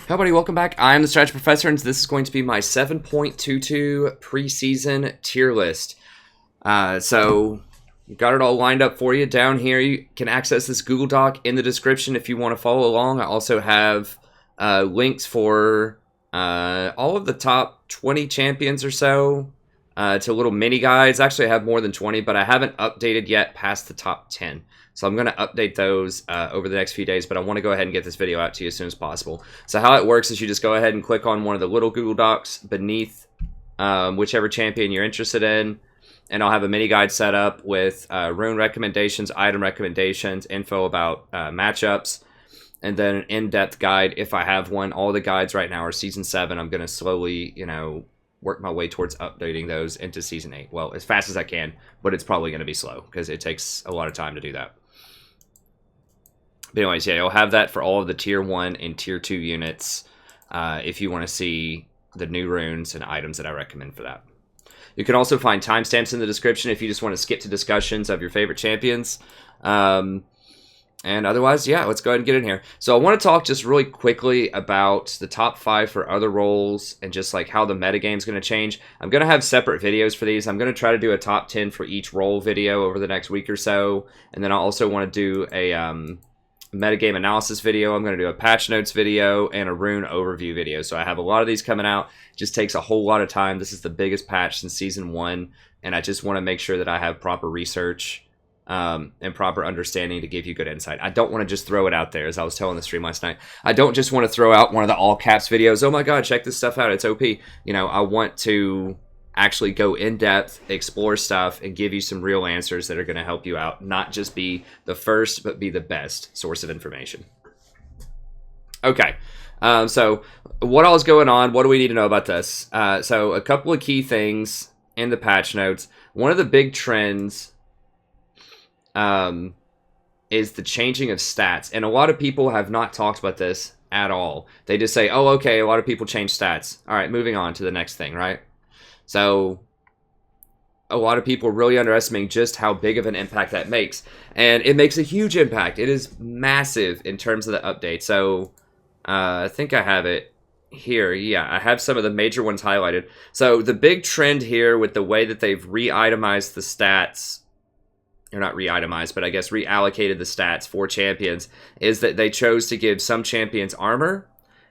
Hey everybody, welcome back. I am the Strategy Professor, and this is going to be my 7.22 preseason tier list. So, got it all lined up for you down here. You can access this Google Doc in the description if you want to follow along. I also have links for all of the top 20 champions or so to little mini guides. Actually, I have more than 20, but I haven't updated yet past the top 10. So I'm going to update those over the next few days, but I want to go ahead and get this video out to you as soon as possible. So how it works is you just go ahead and click on one of the little Google Docs beneath whichever champion you're interested in, and I'll have a mini guide set up with rune recommendations, item recommendations, info about matchups, and then an in-depth guide if I have one. All the guides right now are Season 7. I'm going to slowly, work my way towards updating those into Season 8. Well, as fast as I can, but it's probably going to be slow because it takes a lot of time to do that. But anyways, yeah, you'll have that for all of the Tier 1 and Tier 2 units if you want to see the new runes and items that I recommend for that. You can also find timestamps in the description if you just want to skip to discussions of your favorite champions. And otherwise, yeah, let's go ahead and get in here. So I want to talk just really quickly about the top 5 for other roles and just like how the metagame is going to change. I'm going to have separate videos for these. I'm going to try to do a top 10 for each role video over the next week or so. And then I also want to do a metagame analysis video. I'm going to do a patch notes video and a rune overview video. So I have a lot of these coming out. It just takes a whole lot of time. This is the biggest patch since Season 1. And I just want to make sure that I have proper research and proper understanding to give you good insight. I don't want to just throw it out there, as I was telling the stream last night. I don't just want to throw out one of the all caps videos. Oh my god, check this stuff out, it's OP. I want to actually go in depth, explore stuff, and give you some real answers that are going to help you out. Not just be the first, but be the best source of information. Okay, so what all is going on? What do we need to know about this? So a couple of key things in the patch notes. One of the big trends is the changing of stats. And a lot of people have not talked about this at all. They just say, oh, okay, a lot of people change stats. All right, moving on to the next thing, right? So a lot of people really underestimating just how big of an impact that makes. And it makes a huge impact. It is massive in terms of the update. So I think I have it here. Yeah, I have some of the major ones highlighted. So the big trend here with the way that they've re-itemized the stats, or not re-itemized, but I guess reallocated the stats for champions, is that they chose to give some champions armor,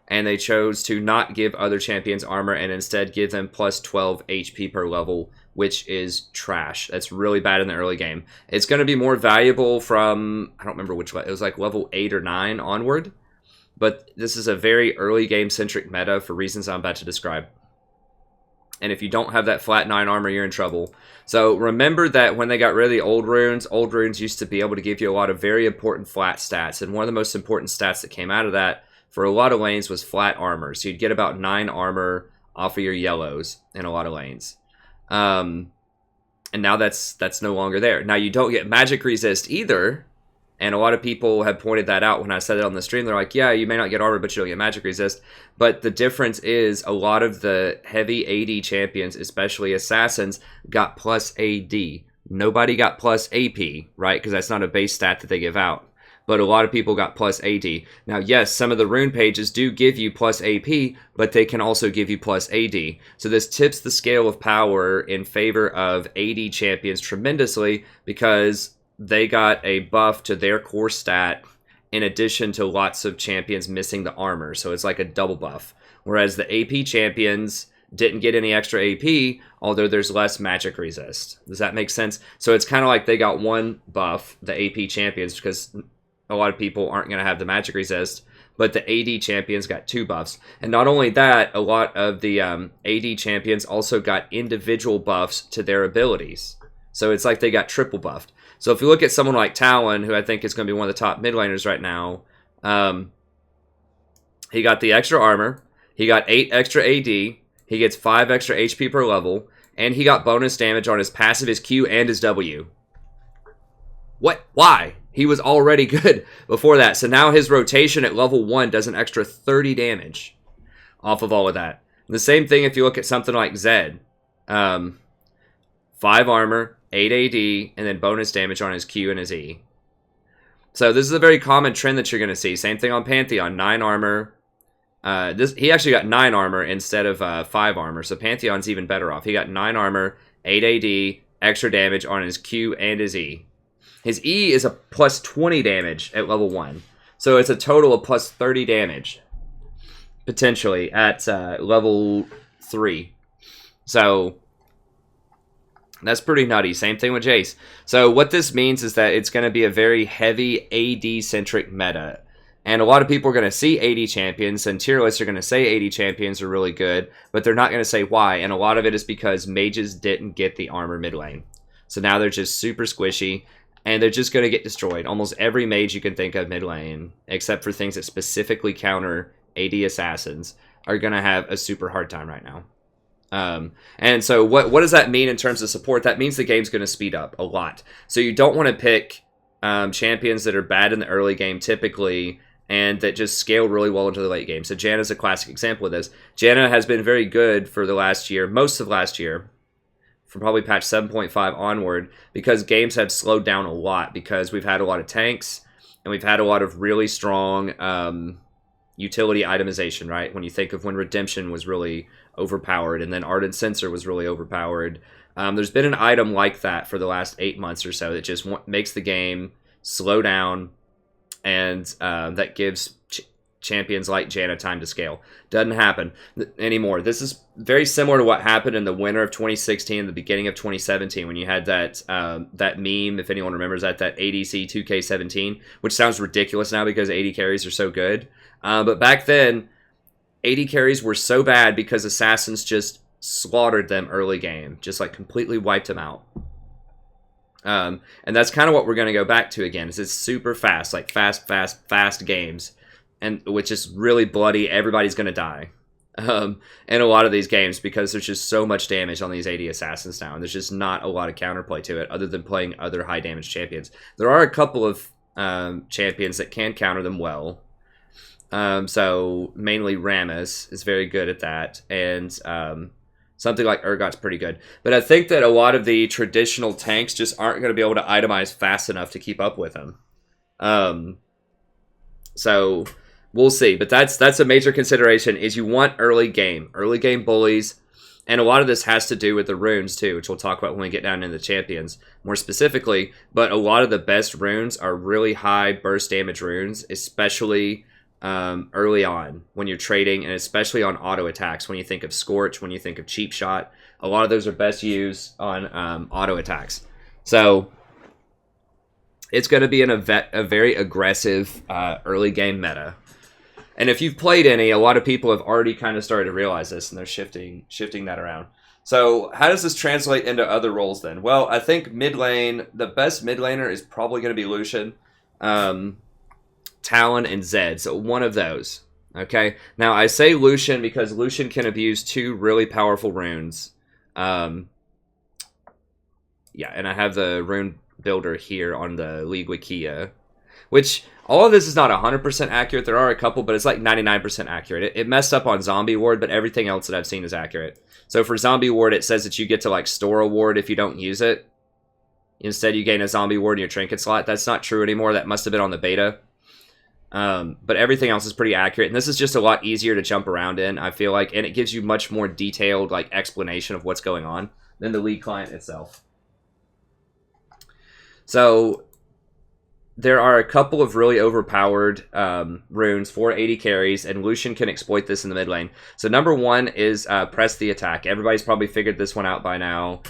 and they chose to not give other champions armor and instead give them plus 12 HP per level, which is trash. That's really bad in the early game. It's going to be more valuable from, I don't remember which, it was like level 8 or 9 onward, but this is a very early game centric meta for reasons I'm about to describe. And if you don't have that flat 9 armor, you're in trouble. So remember that when they got rid of the old runes used to be able to give you a lot of very important flat stats. And one of the most important stats that came out of that for a lot of lanes was flat armor. So you'd get about 9 armor off of your yellows in a lot of lanes. And now that's no longer there. Now you don't get magic resist either. And a lot of people have pointed that out when I said it on the stream. They're like, yeah, you may not get armor, but you don't get magic resist. But the difference is a lot of the heavy AD champions, especially assassins, got plus AD. Nobody got plus AP, right? Because that's not a base stat that they give out. But a lot of people got plus AD. Now, yes, some of the rune pages do give you plus AP, but they can also give you plus AD. So this tips the scale of power in favor of AD champions tremendously, because they got a buff to their core stat in addition to lots of champions missing the armor. So it's like a double buff. Whereas the AP champions didn't get any extra AP, although there's less magic resist. Does that make sense? So it's kind of like they got one buff, the AP champions, because a lot of people aren't going to have the magic resist, but the AD champions got 2 buffs. And not only that, a lot of the AD champions also got individual buffs to their abilities. So it's like they got triple buffed. So if you look at someone like Talon, who I think is going to be one of the top mid laners right now, he got the extra armor, he got 8 extra AD, he gets 5 extra HP per level, and he got bonus damage on his passive, his Q, and his W. What? Why? He was already good before that. So now his rotation at level 1 does an extra 30 damage off of all of that. And the same thing if you look at something like Zed. 5 armor, 8 AD, and then bonus damage on his Q and his E. So this is a very common trend that you're going to see. Same thing on Pantheon. 9 armor, He actually got 9 armor instead of 5 armor, so Pantheon's even better off. He got 9 armor, 8 AD, extra damage on his Q and his E. His E is a plus 20 damage at level 1, so it's a total of plus 30 damage, potentially, at level 3. So that's pretty nutty. Same thing with Jace. So what this means is that it's going to be a very heavy AD-centric meta. And a lot of people are going to see AD champions, and tier lists are going to say AD champions are really good, but they're not going to say why. And a lot of it is because mages didn't get the armor mid lane. So now they're just super squishy, and they're just going to get destroyed. Almost every mage you can think of mid lane, except for things that specifically counter AD assassins, are going to have a super hard time right now. And so what does that mean in terms of support? That means the game's going to speed up a lot. So you don't want to pick champions that are bad in the early game typically, and that just scale really well into the late game. So Janna's a classic example of this. Janna has been very good for the last year, most of last year, from probably patch 7.5 onward, because games have slowed down a lot, because we've had a lot of tanks, and we've had a lot of really strong utility itemization, right? When you think of when Redemption was really overpowered, and then Ardent Sensor was really overpowered. There's been an item like that for the last 8 months or so that just makes the game slow down, and that gives champions like Janna time to scale. Doesn't happen anymore. This is very similar to what happened in the winter of 2016 and the beginning of 2017, when you had that that meme, if anyone remembers that ADC 2K17, which sounds ridiculous now because AD carries are so good. But back then, AD carries were so bad because assassins just slaughtered them early game, just like completely wiped them out. And that's kind of what we're going to go back to again. Is it's super fast, like fast games, and which is really bloody. Everybody's going to die in a lot of these games because there's just so much damage on these AD assassins now, and there's just not a lot of counterplay to it other than playing other high damage champions. There are a couple of champions that can counter them well. So mainly Rammus is very good at that, and something like Urgot's pretty good. But I think that a lot of the traditional tanks just aren't going to be able to itemize fast enough to keep up with them. So we'll see. But that's a major consideration, is you want early game bullies. And a lot of this has to do with the runes too, which we'll talk about when we get down into the champions more specifically. But a lot of the best runes are really high burst damage runes, especially early on when you're trading, and especially on auto attacks. When you think of Scorch, when you think of Cheap Shot, a lot of those are best used on auto attacks. So it's going to be a very aggressive early game meta. And if you've played any, a lot of people have already kind of started to realize this, and they're shifting that around. So how does this translate into other roles then? Well, I think mid lane, the best mid laner is probably going to be Lucian. Talon, and Zed. So one of those. Okay. Now I say Lucian because Lucian can abuse 2 really powerful runes. Yeah, and I have the rune builder here on the League Wikia, which all of this is not 100% accurate. There are a couple, but it's like 99% accurate. It messed up on Zombie Ward, but everything else that I've seen is accurate. So for Zombie Ward, it says that you get to like store a ward if you don't use it. Instead, you gain a Zombie Ward in your trinket slot. That's not true anymore. That must have been on the beta. But everything else is pretty accurate, and this is just a lot easier to jump around in, I feel like, and it gives you much more detailed like explanation of what's going on than the League client itself. So there are a couple of really overpowered runes for AD carries, and Lucian can exploit this in the mid lane. So number 1 is press the attack. Everybody's probably figured this one out by now.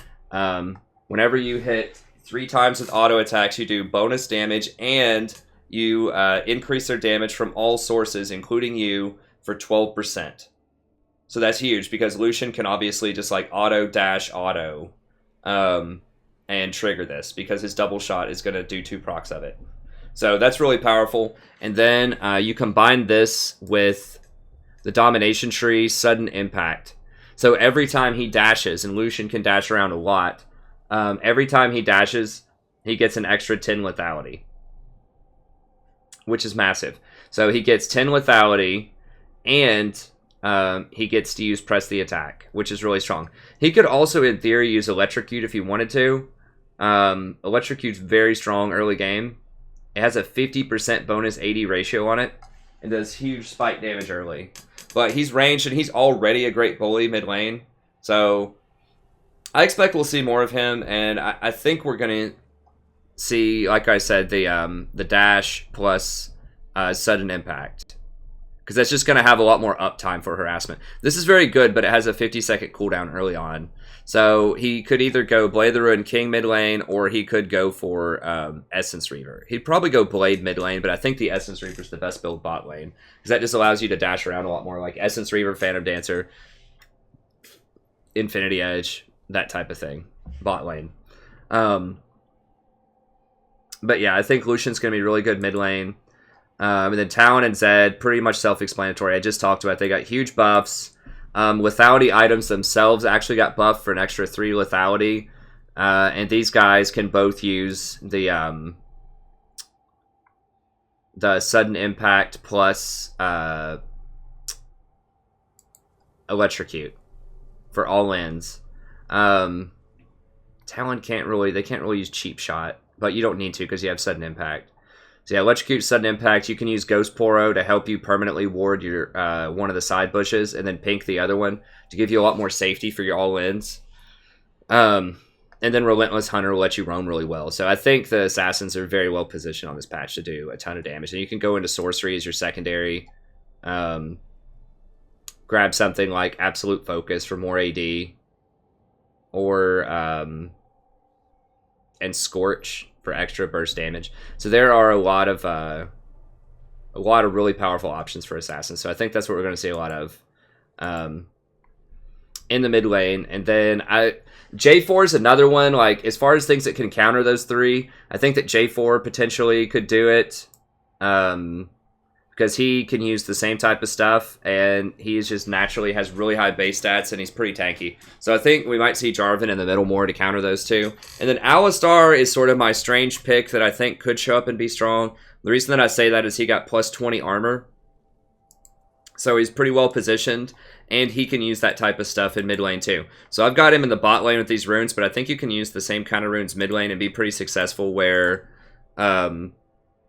Whenever you hit 3 times with auto attacks, you do bonus damage, and you increase their damage from all sources, including you, for 12%. So that's huge, because Lucian can obviously just like auto and trigger this, because his double shot is going to do 2 procs of it. So that's really powerful. And then you combine this with the Domination Tree Sudden Impact. So every time he dashes, and Lucian can dash around a lot, every time he dashes, he gets an extra 10 lethality, which is massive. So he gets 10 lethality, and he gets to use press the attack, which is really strong. He could also, in theory, use Electrocute if he wanted to. Electrocute's very strong early game. It has a 50% bonus AD ratio on it, and does huge spike damage early. but he's ranged and he's already a great bully mid lane. So I expect we'll see more of him, and I think we're going to see, like I said, the dash plus sudden impact. Because that's just going to have a lot more uptime for harassment. This is very good, but it has a 50-second cooldown early on. So he could either go Blade the Ruin King mid lane, or he could go for Essence Reaver. He'd probably go Blade mid lane, but I think the Essence Reaver is the best build bot lane. Because that just allows you to dash around a lot more, like Essence Reaver, Phantom Dancer, Infinity Edge, that type of thing. Bot lane. But yeah, I think Lucian's going to be really good mid lane. And then Talon and Zed, pretty much self-explanatory. I just talked about, they got huge buffs. Lethality items themselves actually got buffed for an extra 3 lethality. And these guys can both use the sudden impact plus electrocute for all ends. Talon can't really use cheap shot, but you don't need to because you have sudden impact. So yeah, electrocute, sudden impact. You can use Ghost Poro to help you permanently ward your one of the side bushes, and then pink the other one to give you a lot more safety for your all-ins. And then Relentless Hunter will let you roam really well. So I think the assassins are very well positioned on this patch to do a ton of damage. And you can go into sorcery as your secondary. Grab something like Absolute Focus for more AD, or and Scorch for extra burst damage. So there are a lot of really powerful options for assassins. So I think that's what we're going to see a lot of in the mid lane. And then J4 is another one. Like, as far as things that can counter those three, I think that J4 potentially could do it. Because he can use the same type of stuff, and he is just naturally has really high base stats, and he's pretty tanky. So I think we might see Jarvan in the middle more to counter those two. And then Alistar is sort of my strange pick that I think could show up and be strong. The reason that I say that is he got plus 20 armor. So he's pretty well positioned, and he can use that type of stuff in mid lane too. So I've got him in the bot lane with these runes, but I think you can use the same kind of runes mid lane and be pretty successful where...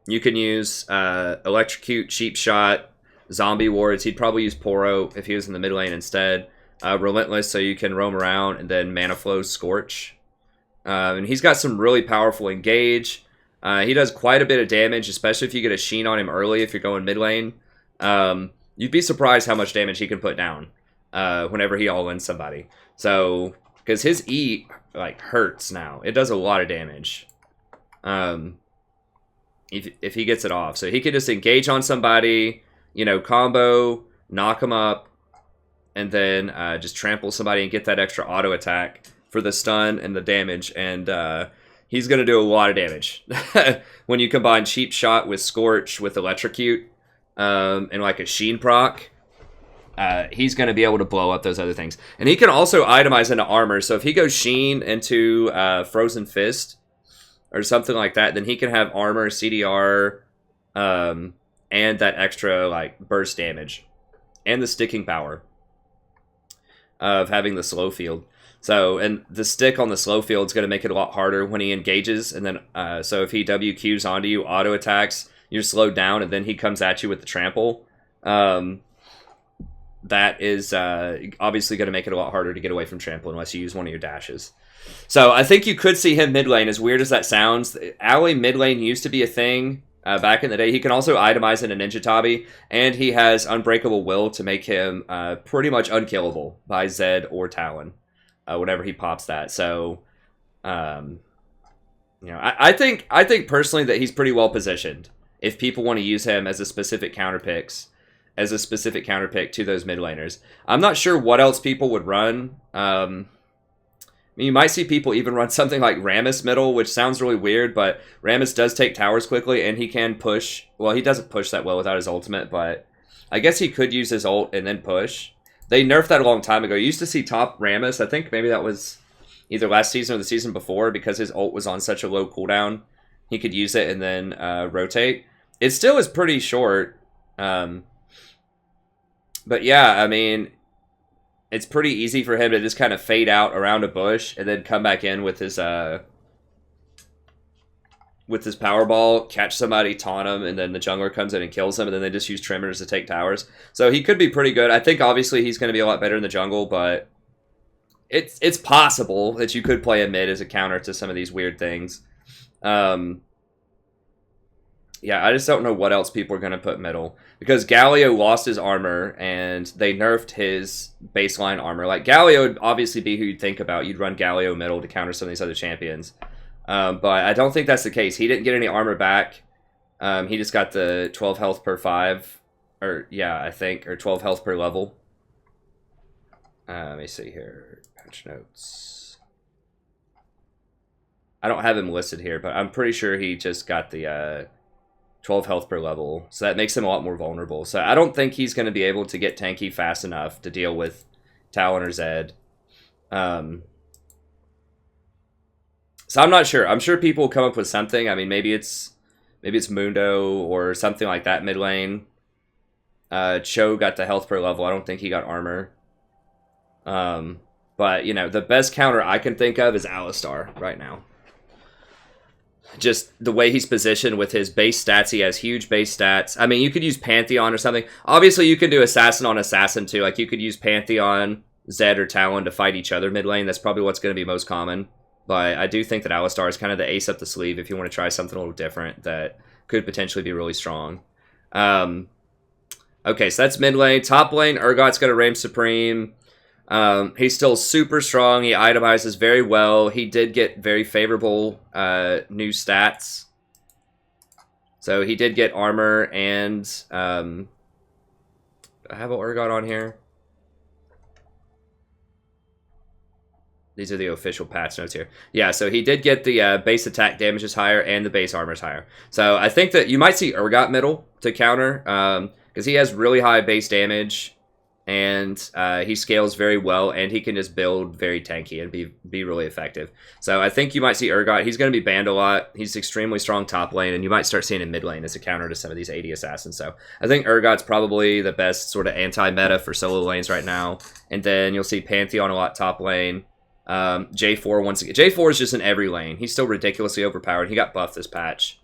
you can use Electrocute, Cheap Shot, Zombie Wards. He'd probably use Poro if he was in the mid lane instead. Relentless, so you can roam around, and then Mana Flow, Scorch. And he's got some really powerful engage. He does quite a bit of damage, especially if you get a Sheen on him early if you're going mid lane. You'd be surprised how much damage he can put down whenever he all-ins somebody. So, because his E like hurts now. It does a lot of damage. If he gets it off. So he could just engage on somebody, you know, combo, knock him up, and then just trample somebody and get that extra auto attack for the stun and the damage. And he's going to do a lot of damage. When you combine Cheap Shot with Scorch with Electrocute and like a Sheen proc, he's going to be able to blow up those other things. And he can also itemize into armor. So if he goes Sheen into Frozen Fist, or something like that, then he can have armor, CDR, and that extra like burst damage, and the sticking power of having the slow field. So, and the stick on the slow field is going to make it a lot harder when he engages, and then so if he WQs onto you, auto attacks, you're slowed down, and then he comes at you with the trample. That is obviously going to make it a lot harder to get away from trample unless you use one of your dashes. So I think you could see him mid lane, as weird as that sounds. Alley mid lane used to be a thing back in the day. He can also itemize in a Ninja Tabi, and he has Unbreakable Will to make him pretty much unkillable by Zed or Talon whenever he pops that. So, you know, I think personally that he's pretty well positioned if people want to use him as a specific counterpick to those mid laners. I'm not sure what else people would run. I mean, you might see people even run something like Rammus middle, which sounds really weird, but Rammus does take towers quickly, and he can push. Well, he doesn't push that well without his ultimate, but I guess he could use his ult and then push. They nerfed that a long time ago. You used to see top Rammus. I think maybe that was either last season or the season before, because his ult was on such a low cooldown. He could use it and then rotate. It still is pretty short. But yeah, I mean... it's pretty easy for him to just kind of fade out around a bush and then come back in with his with his power ball, catch somebody, taunt him, and then the jungler comes in and kills him, and then they just use trimmers to take towers. So he could be pretty good. I think obviously he's going to be a lot better in the jungle, but it's possible that you could play a mid as a counter to some of these weird things. Yeah, I just don't know what else people are going to put middle. Because Galio lost his armor, and they nerfed his baseline armor. Like, Galio would obviously be who you'd think about. You'd run Galio middle to counter some of these other champions. But I don't think that's the case. He didn't get any armor back. He just got the 12 health per 5. Or, yeah, I think. Or 12 health per level. Let me see here. Patch notes. I don't have him listed here, but I'm pretty sure he just got the 12 health per level. So that makes him a lot more vulnerable. So I don't think he's going to be able to get tanky fast enough to deal with Talon or Zed. So I'm not sure. I'm sure people will come up with something. I mean, maybe it's Mundo or something like that mid lane. Cho got the health per level. I don't think he got armor. But, you know, the best counter I can think of is Alistar right now. Just the way he's positioned with his base stats. He has huge base stats. I mean, you could use Pantheon or something. Obviously, you can do Assassin on Assassin, too. Like, you could use Pantheon, Zed, or Talon to fight each other mid lane. That's probably what's going to be most common. But I do think that Alistar is kind of the ace up the sleeve if you want to try something a little different that could potentially be really strong. Okay, so that's mid lane. Top lane, Urgot's going to reign supreme. He's still super strong. He itemizes very well. He did get very favorable new stats. So he did get armor and I have an Urgot on here. These are the official patch notes here. Yeah, so he did get the base attack damage is higher and the base armor is higher. So I think that you might see Urgot middle to counter because he has really high base damage. And he scales very well, and he can just build very tanky and be really effective. So I think you might see Urgot. He's going to be banned a lot. He's extremely strong top lane, and you might start seeing him mid lane as a counter to some of these AD assassins. So I think Urgot's probably the best sort of anti-meta for solo lanes right now. And then you'll see Pantheon a lot top lane. J4 once again. J4 is just in every lane. He's still ridiculously overpowered. He got buffed this patch.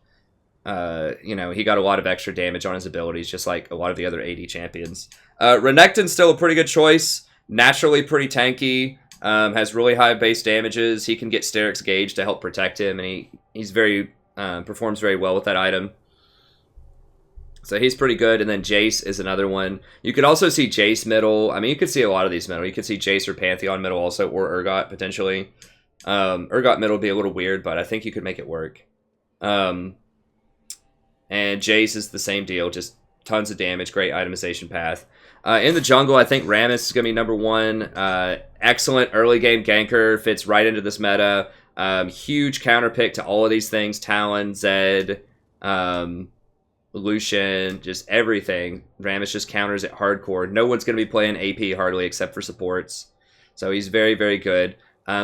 You know, he got a lot of extra damage on his abilities, just like a lot of the other AD champions. Renekton's still a pretty good choice. Naturally pretty tanky. Has really high base damages. He can get Steric's Gauge to help protect him, and he's very performs very well with that item. So he's pretty good. And then Jace is another one. You could also see Jace middle. I mean, you could see a lot of these middle. You could see Jace or Pantheon middle also, or Urgot potentially. Urgot middle would be a little weird, but I think you could make it work. And Jace is the same deal, just tons of damage, great itemization path. In the jungle, I think Rammus is going to be number one. Excellent early game ganker, fits right into this meta. Huge counter pick to all of these things. Talon, Zed, Lucian, just everything. Rammus just counters it hardcore. No one's going to be playing AP hardly except for supports. So he's very, very good.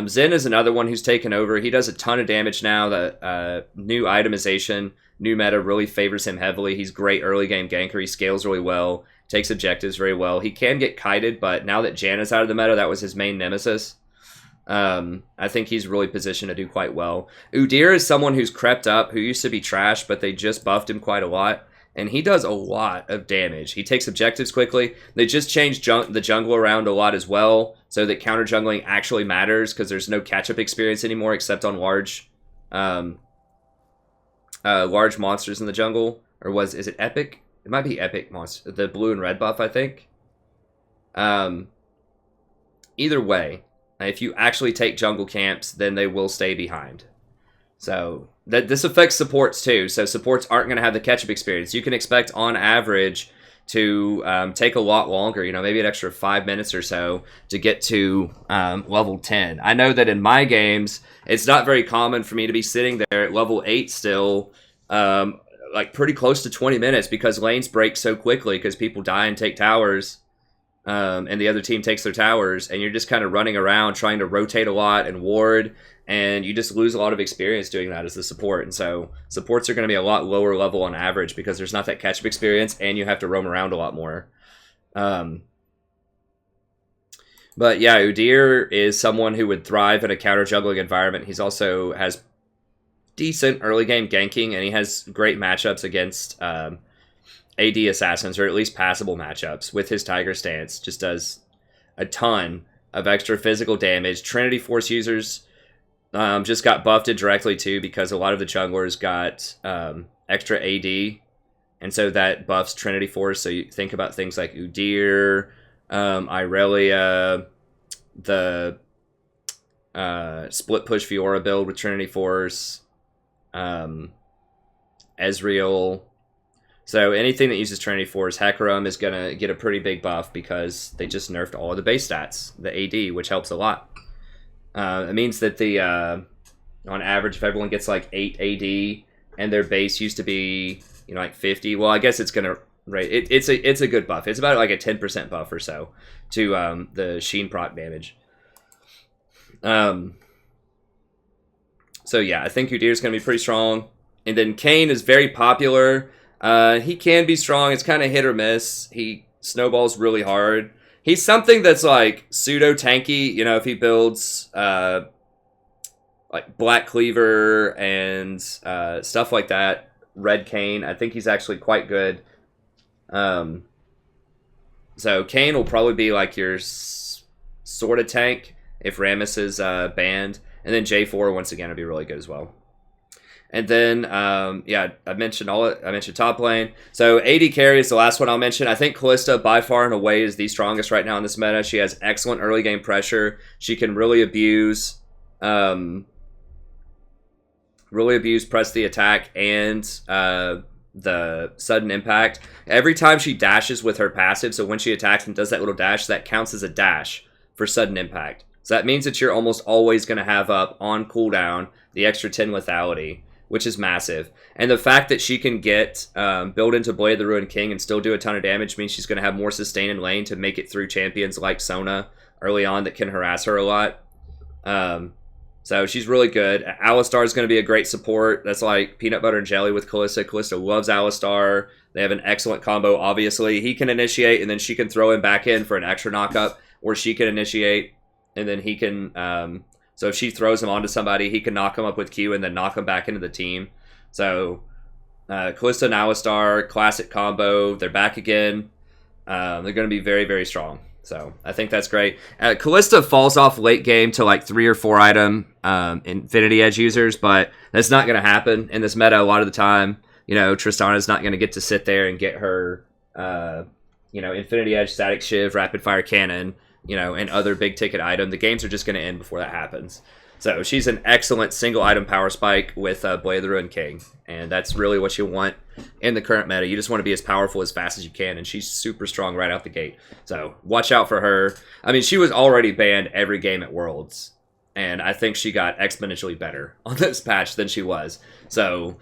Zen is another one who's taken over. He does a ton of damage now. The new itemization, new meta really favors him heavily. He's great early game ganker. He scales really well, takes objectives very well. He can get kited, but now that Janna's out of the meta, that was his main nemesis. I think he's really positioned to do quite well. Udyr is someone who's crept up, who used to be trash, but they just buffed him quite a lot. And he does a lot of damage. He takes objectives quickly. They just changed the jungle around a lot as well, so that counter jungling actually matters, because there's no catch-up experience anymore except on large monsters in the jungle. Or is it Epic? It might be Epic monster. The blue and red buff, I think. Either way, if you actually take jungle camps, then they will stay behind. So this affects supports too. So supports aren't going to have the catch-up experience. You can expect on average to take a lot longer, maybe an extra 5 minutes or so to get to level 10. I know that in my games, it's not very common for me to be sitting there at level 8 still, like pretty close to 20 minutes, because lanes break so quickly because people die and take towers, and the other team takes their towers, and you're just kind of running around trying to rotate a lot and ward, and you just lose a lot of experience doing that as the support. And so supports are going to be a lot lower level on average because there's not that catch-up experience, and you have to roam around a lot more. But yeah, Udyr is someone who would thrive in a counter juggling environment. He's also has decent early game ganking, and he has great matchups against AD assassins, or at least passable matchups with his Tiger stance. Just does a ton of extra physical damage. Trinity Force users just got buffed directly too, because a lot of the junglers got extra AD, and so that buffs Trinity Force. So you think about things like Udyr, Irelia, the split push Fiora build with Trinity Force, Ezreal. So anything that uses Trinity Force, Hecarim is going to get a pretty big buff because they just nerfed all of the base stats, the AD, which helps a lot. It means that the on average, if everyone gets like 8 AD and their base used to be, you know, like 50, well, I guess it's going to rate. It's a good buff. It's about like a 10% buff or so to the Sheen proc damage. So yeah, I think Udyr is going to be pretty strong. And then Kayn is very popular. He can be strong. It's kind of hit or miss. He snowballs really hard. He's something that's like pseudo tanky. You know, if he builds like Black Cleaver and stuff like that, Red Kayn, I think he's actually quite good. So Kayn will probably be like your sort of tank if Rammus is banned. And then J4 once again will be really good as well. And then, yeah, I mentioned top lane. So AD carry is the last one I'll mention. I think Kalista, by far and away, is the strongest right now in this meta. She has excellent early game pressure. She can really abuse press the attack and the sudden impact. Every time she dashes with her passive, so when she attacks and does that little dash, that counts as a dash for sudden impact. So that means that you're almost always going to have up on cooldown the extra 10 lethality, which is massive. And the fact that she can get build into Blade of the Ruined King and still do a ton of damage means she's going to have more sustain in lane to make it through champions like Sona early on that can harass her a lot. So she's really good. Alistar is going to be a great support. That's like peanut butter and jelly with Kalista. Kalista loves Alistar. They have an excellent combo, obviously. He can initiate, and then she can throw him back in for an extra knockup, or she can initiate, and then he can... so if she throws him onto somebody, he can knock him up with Q and then knock him back into the team. So Kalista and Alistar, classic combo. They're back again. They're going to be very, very strong. So I think that's great. Kalista falls off late game to like 3 or 4 item Infinity Edge users, but that's not going to happen in this meta a lot of the time. You know, Tristana's not going to get to sit there and get her, you know, Infinity Edge, Static Shiv, Rapid Fire Cannon, you know, and other big ticket item. The games are just going to end before that happens. So she's an excellent single item power spike with Blade of the Ruined King, and that's really what you want in the current meta. You just want to be as powerful as fast as you can, and she's super strong right out the gate. So watch out for her. I mean, she was already banned every game at Worlds, and I think she got exponentially better on this patch than she was. So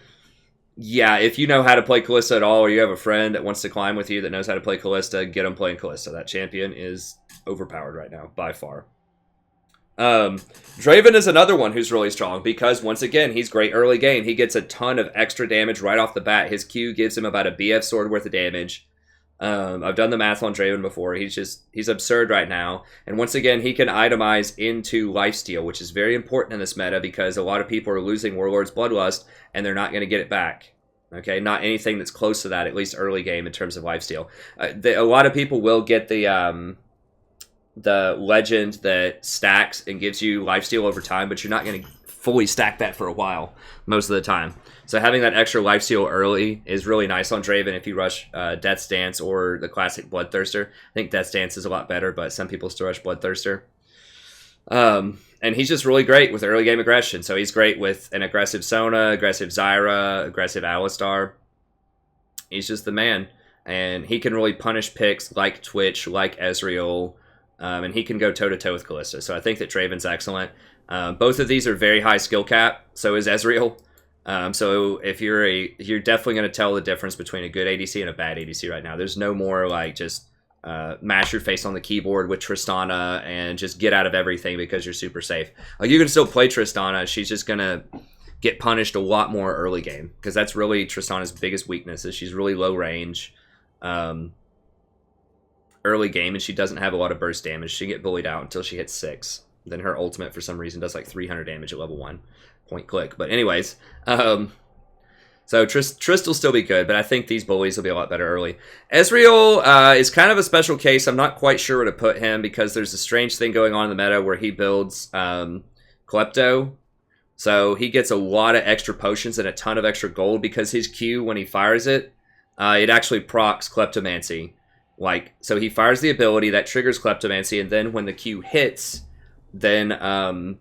yeah, if you know how to play Kalista at all, or you have a friend that wants to climb with you that knows how to play Kalista, get them playing Kalista. That champion is overpowered right now, by far. Draven is another one who's really strong because, once again, he's great early game. He gets a ton of extra damage right off the bat. His Q gives him about a BF sword worth of damage. I've done the math on Draven before. He's absurd right now. And once again, he can itemize into lifesteal, which is very important in this meta because a lot of people are losing Warlord's Bloodlust and they're not going to get it back. Okay, not anything that's close to that, at least early game in terms of lifesteal. A lot of people will get the legend that stacks and gives you lifesteal over time, but you're not going to fully stack that for a while most of the time. So having that extra lifesteal early is really nice on Draven if you rush Death's Dance or the classic Bloodthirster. I think Death's Dance is a lot better, but some people still rush Bloodthirster. And he's just really great with early game aggression. So he's great with an aggressive Sona, aggressive Zyra, aggressive Alistar. He's just the man. And he can really punish picks like Twitch, like Ezreal, and he can go toe-to-toe with Kalista. So I think that Draven's excellent. Both of these are very high skill cap. So is Ezreal. So if you're definitely going to tell the difference between a good ADC and a bad ADC right now. There's no more like just mash your face on the keyboard with Tristana and just get out of everything because you're super safe. Like, you can still play Tristana. She's just going to get punished a lot more early game because that's really Tristana's biggest weakness is she's really low range. Early game, and she doesn't have a lot of burst damage. She can get bullied out until she hits 6. Then her ultimate, for some reason, does like 300 damage at level 1.5. point click. But anyways, so Trist will still be good, but I think these bullies will be a lot better early. Ezreal is kind of a special case. I'm not quite sure where to put him because there's a strange thing going on in the meta where he builds Klepto. So he gets a lot of extra potions and a ton of extra gold because his Q, when he fires it, it actually procs Kleptomancy. So he fires the ability that triggers Kleptomancy, and then when the Q hits, then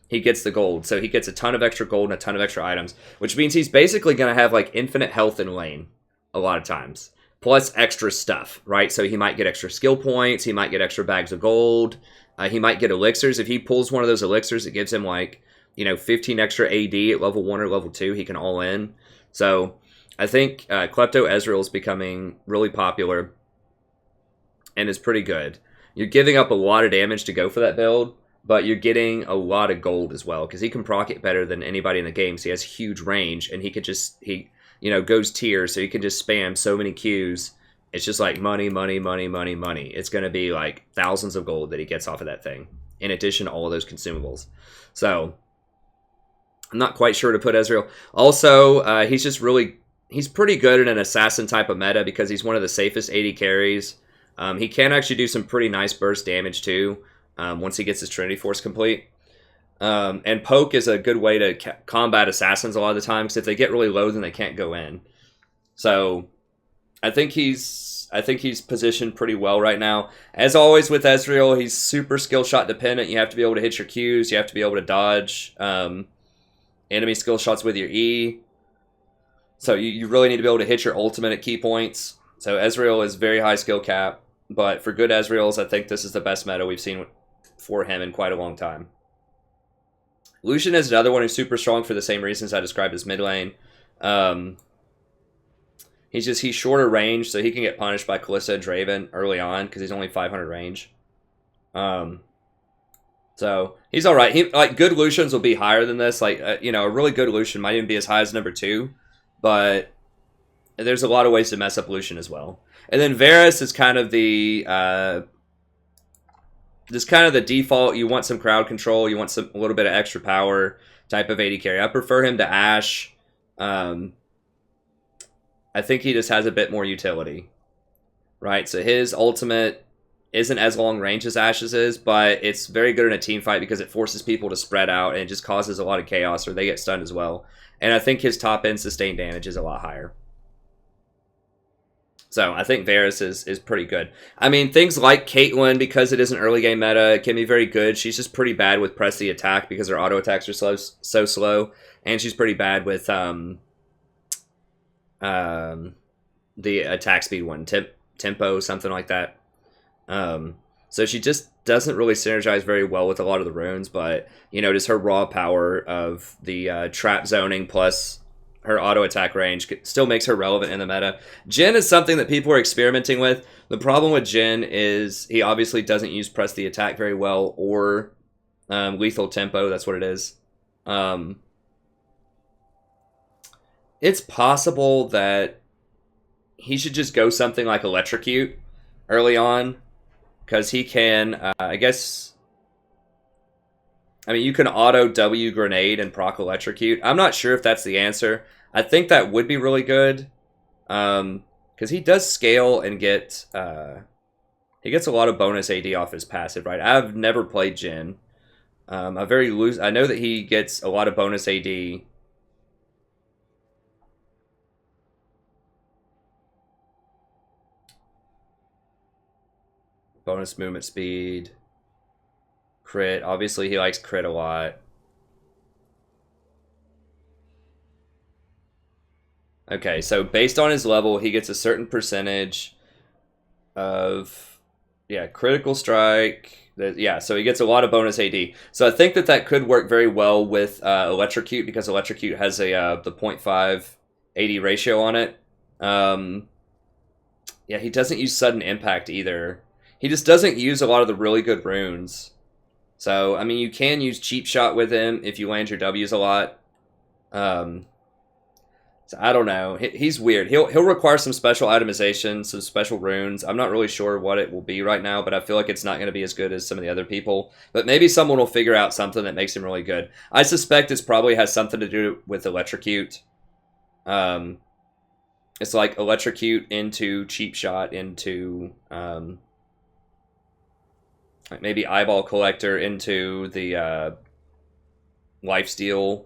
he gets the gold. So he gets a ton of extra gold and a ton of extra items, which means he's basically going to have like infinite health in lane a lot of times, plus extra stuff, right? So he might get extra skill points, he might get extra bags of gold, he might get elixirs. If he pulls one of those elixirs, it gives him 15 extra AD at level 1 or level 2. He can all in. So I think Klepto Ezreal is becoming really popular and is pretty good. You're giving up a lot of damage to go for that build, but you're getting a lot of gold as well because he can proc it better than anybody in the game. So he has huge range, and he goes tier, so he can just spam so many Qs. It's just like money, money, money, money, money. It's going to be like thousands of gold that he gets off of that thing, in addition to all of those consumables. So I'm not quite sure to put Ezreal. Also, he's pretty good in an assassin type of meta because he's one of the safest AD carries. He can actually do some pretty nice burst damage too. Once he gets his Trinity Force complete. And poke is a good way to combat assassins a lot of the time, because if they get really low, then they can't go in. So I think he's positioned pretty well right now. As always with Ezreal, he's super skill shot dependent. You have to be able to hit your Qs. You have to be able to dodge enemy skill shots with your E. So you really need to be able to hit your ultimate at key points. So Ezreal is very high skill cap. But for good Ezreals, I think this is the best meta we've seen for him in quite a long time. Lucian is another one who's super strong for the same reasons I described as mid lane. He's shorter range, so he can get punished by Kalista and Draven early on because he's only 500 range. So he's all right. Good Lucians will be higher than this. A really good Lucian might even be as high as number 2, but there's a lot of ways to mess up Lucian as well. And then Varus is kind of the default. You want some crowd control, you want a little bit of extra power type of AD carry. I prefer him to Ashe. I think he just has a bit more utility, right? So his ultimate isn't as long range as Ashe's is, but it's very good in a team fight because it forces people to spread out and it just causes a lot of chaos, or they get stunned as well. And I think his top end sustained damage is a lot higher. So I think Varus is pretty good. I mean, things like Caitlyn, because it is an early game meta, can be very good. She's just pretty bad with press the attack because her auto attacks are so slow. And she's pretty bad with the attack speed one, tempo, something like that. So she just doesn't really synergize very well with a lot of the runes, but, just her raw power of the trap zoning plus her auto attack range still makes her relevant in the meta. Jhin is something that people are experimenting with. The problem with Jhin is he obviously doesn't use press the attack very well, or lethal tempo. That's what it is. It's possible that he should just go something like Electrocute early on, because he can, you can auto W grenade and proc Electrocute. I'm not sure if that's the answer. I think that would be really good, because he does scale and he gets a lot of bonus AD off his passive, right? I've never played Jhin. I know that he gets a lot of bonus AD. Bonus movement speed. Crit. Obviously, he likes crit a lot. Okay, so based on his level, he gets a certain percentage of, critical strike. So he gets a lot of bonus AD. So I think that could work very well with Electrocute, because Electrocute has the 0.5 AD ratio on it. He doesn't use sudden impact either. He just doesn't use a lot of the really good runes. So, you can use cheap shot with him if you land your W's a lot. So I don't know. He's weird. He'll require some special itemization, some special runes. I'm not really sure what it will be right now, but I feel like it's not going to be as good as some of the other people. But maybe someone will figure out something that makes him really good. I suspect it probably has something to do with electrocute. It's like electrocute into cheap shot into like maybe eyeball collector into the lifesteal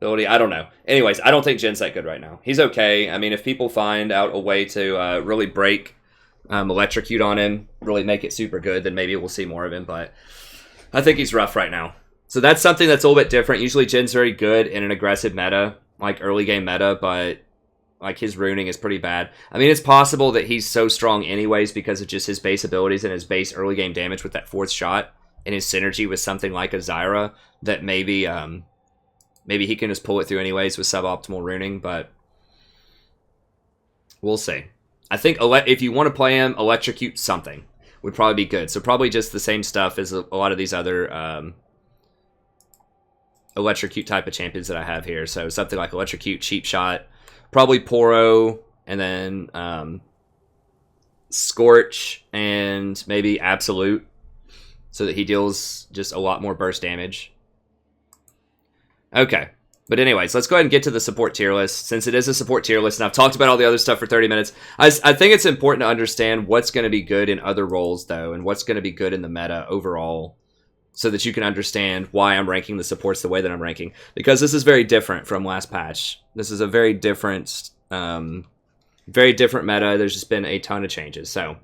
ability. I don't know. Anyways, I don't think Jin's that good right now. He's okay. I mean, if people find out a way to really break electrocute on him, really make it super good, then maybe we'll see more of him. But I think he's rough right now. So that's something that's a little bit different. Usually Jin's very good in an aggressive meta, like early game meta, but like his runing is pretty bad. I mean, it's possible that he's so strong anyways because of just his base abilities and his base early game damage with that fourth shot and his synergy with something like a Zyra that maybe maybe he can just pull it through anyways with suboptimal runing, but we'll see. I think if you want to play him, electrocute something would probably be good. So probably just the same stuff as a lot of these other electrocute type of champions that I have here. So something like electrocute, cheap shot, probably Poro, and then Scorch, and maybe Absolute, so that he deals just a lot more burst damage. Okay, but anyways, let's go ahead and get to the support tier list, since it is a support tier list, and I've talked about all the other stuff for 30 minutes. I think it's important to understand what's going to be good in other roles, though, and what's going to be good in the meta overall, so that you can understand why I'm ranking the supports the way that I'm ranking, because this is very different from last patch. This is a very different meta. There's just been a ton of changes. So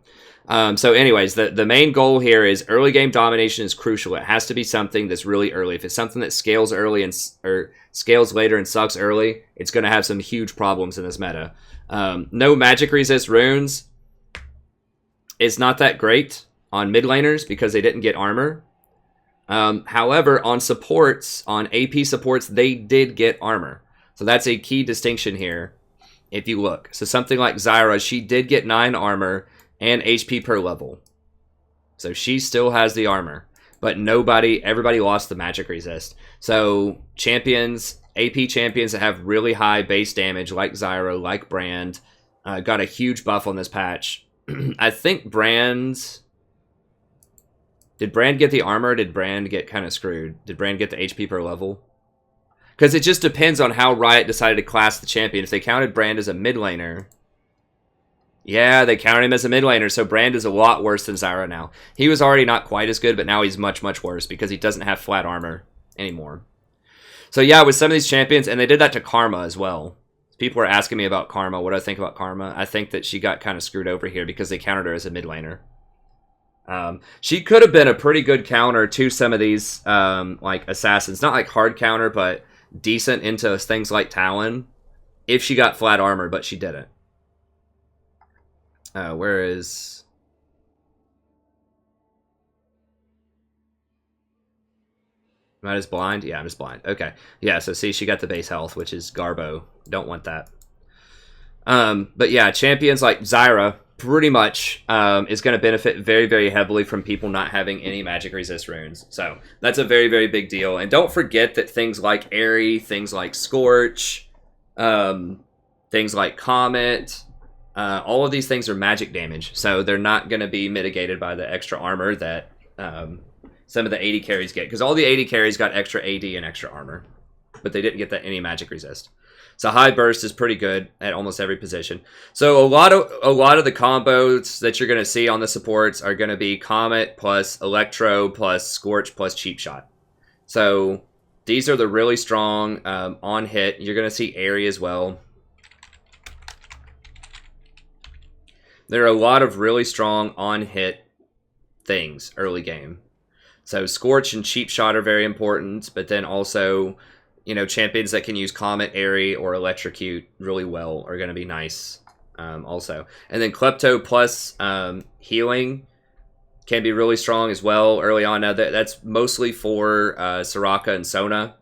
anyways, the main goal here is early game domination is crucial. It has to be something that's really early. If it's something that scales early or scales later and sucks early, it's going to have some huge problems in this meta. No magic resist runes is not that great on mid laners because they didn't get armor. However, on supports, on AP supports, they did get armor. So that's a key distinction here if you look. So something like Zyra, she did get 9 armor and HP per level. So she still has the armor. But everybody lost the magic resist. So champions, AP champions that have really high base damage like Zyra, like Brand, got a huge buff on this patch. I think Brand... Did Brand get the armor, or did Brand get kind of screwed? Did Brand get the HP per level? Because it just depends on how Riot decided to class the champion. If they counted Brand as a mid laner... Yeah, they counted him as a mid laner, so Brand is a lot worse than Zyra now. He was already not quite as good, but now he's much, much worse because he doesn't have flat armor anymore. So yeah, with some of these champions, and they did that to Karma as well. People are asking me about Karma. What do I think about Karma? I think that she got kind of screwed over here because they counted her as a mid laner. She could have been a pretty good counter to some of these like assassins. Not like hard counter, but decent into things like Talon if she got flat armor, but she didn't. Where is... Am I just blind? Yeah, I'm just blind. Okay. Yeah, so see, she got the base health, which is Garbo. Don't want that. But yeah, champions like Zyra pretty much is going to benefit very, very heavily from people not having any magic resist runes. So that's a very, very big deal. And don't forget that things like Airy, things like Scorch, things like Comet, all of these things are magic damage. So they're not going to be mitigated by the extra armor that some of the 80 carries get. Because all the 80 carries got extra AD and extra armor. But they didn't get any magic resist. So high burst is pretty good at almost every position. So a lot of the combos that you're going to see on the supports are going to be Comet plus Electro plus Scorch plus Cheap Shot. So these are the really strong on hit. You're going to see Airy as well. There are a lot of really strong on hit things early game. So Scorch and Cheap Shot are very important, but then also, you know, champions that can use Comet, Airy, or Electrocute really well are going to be nice also. And then Klepto plus healing can be really strong as well early on. Now, that's mostly for Soraka and Sona.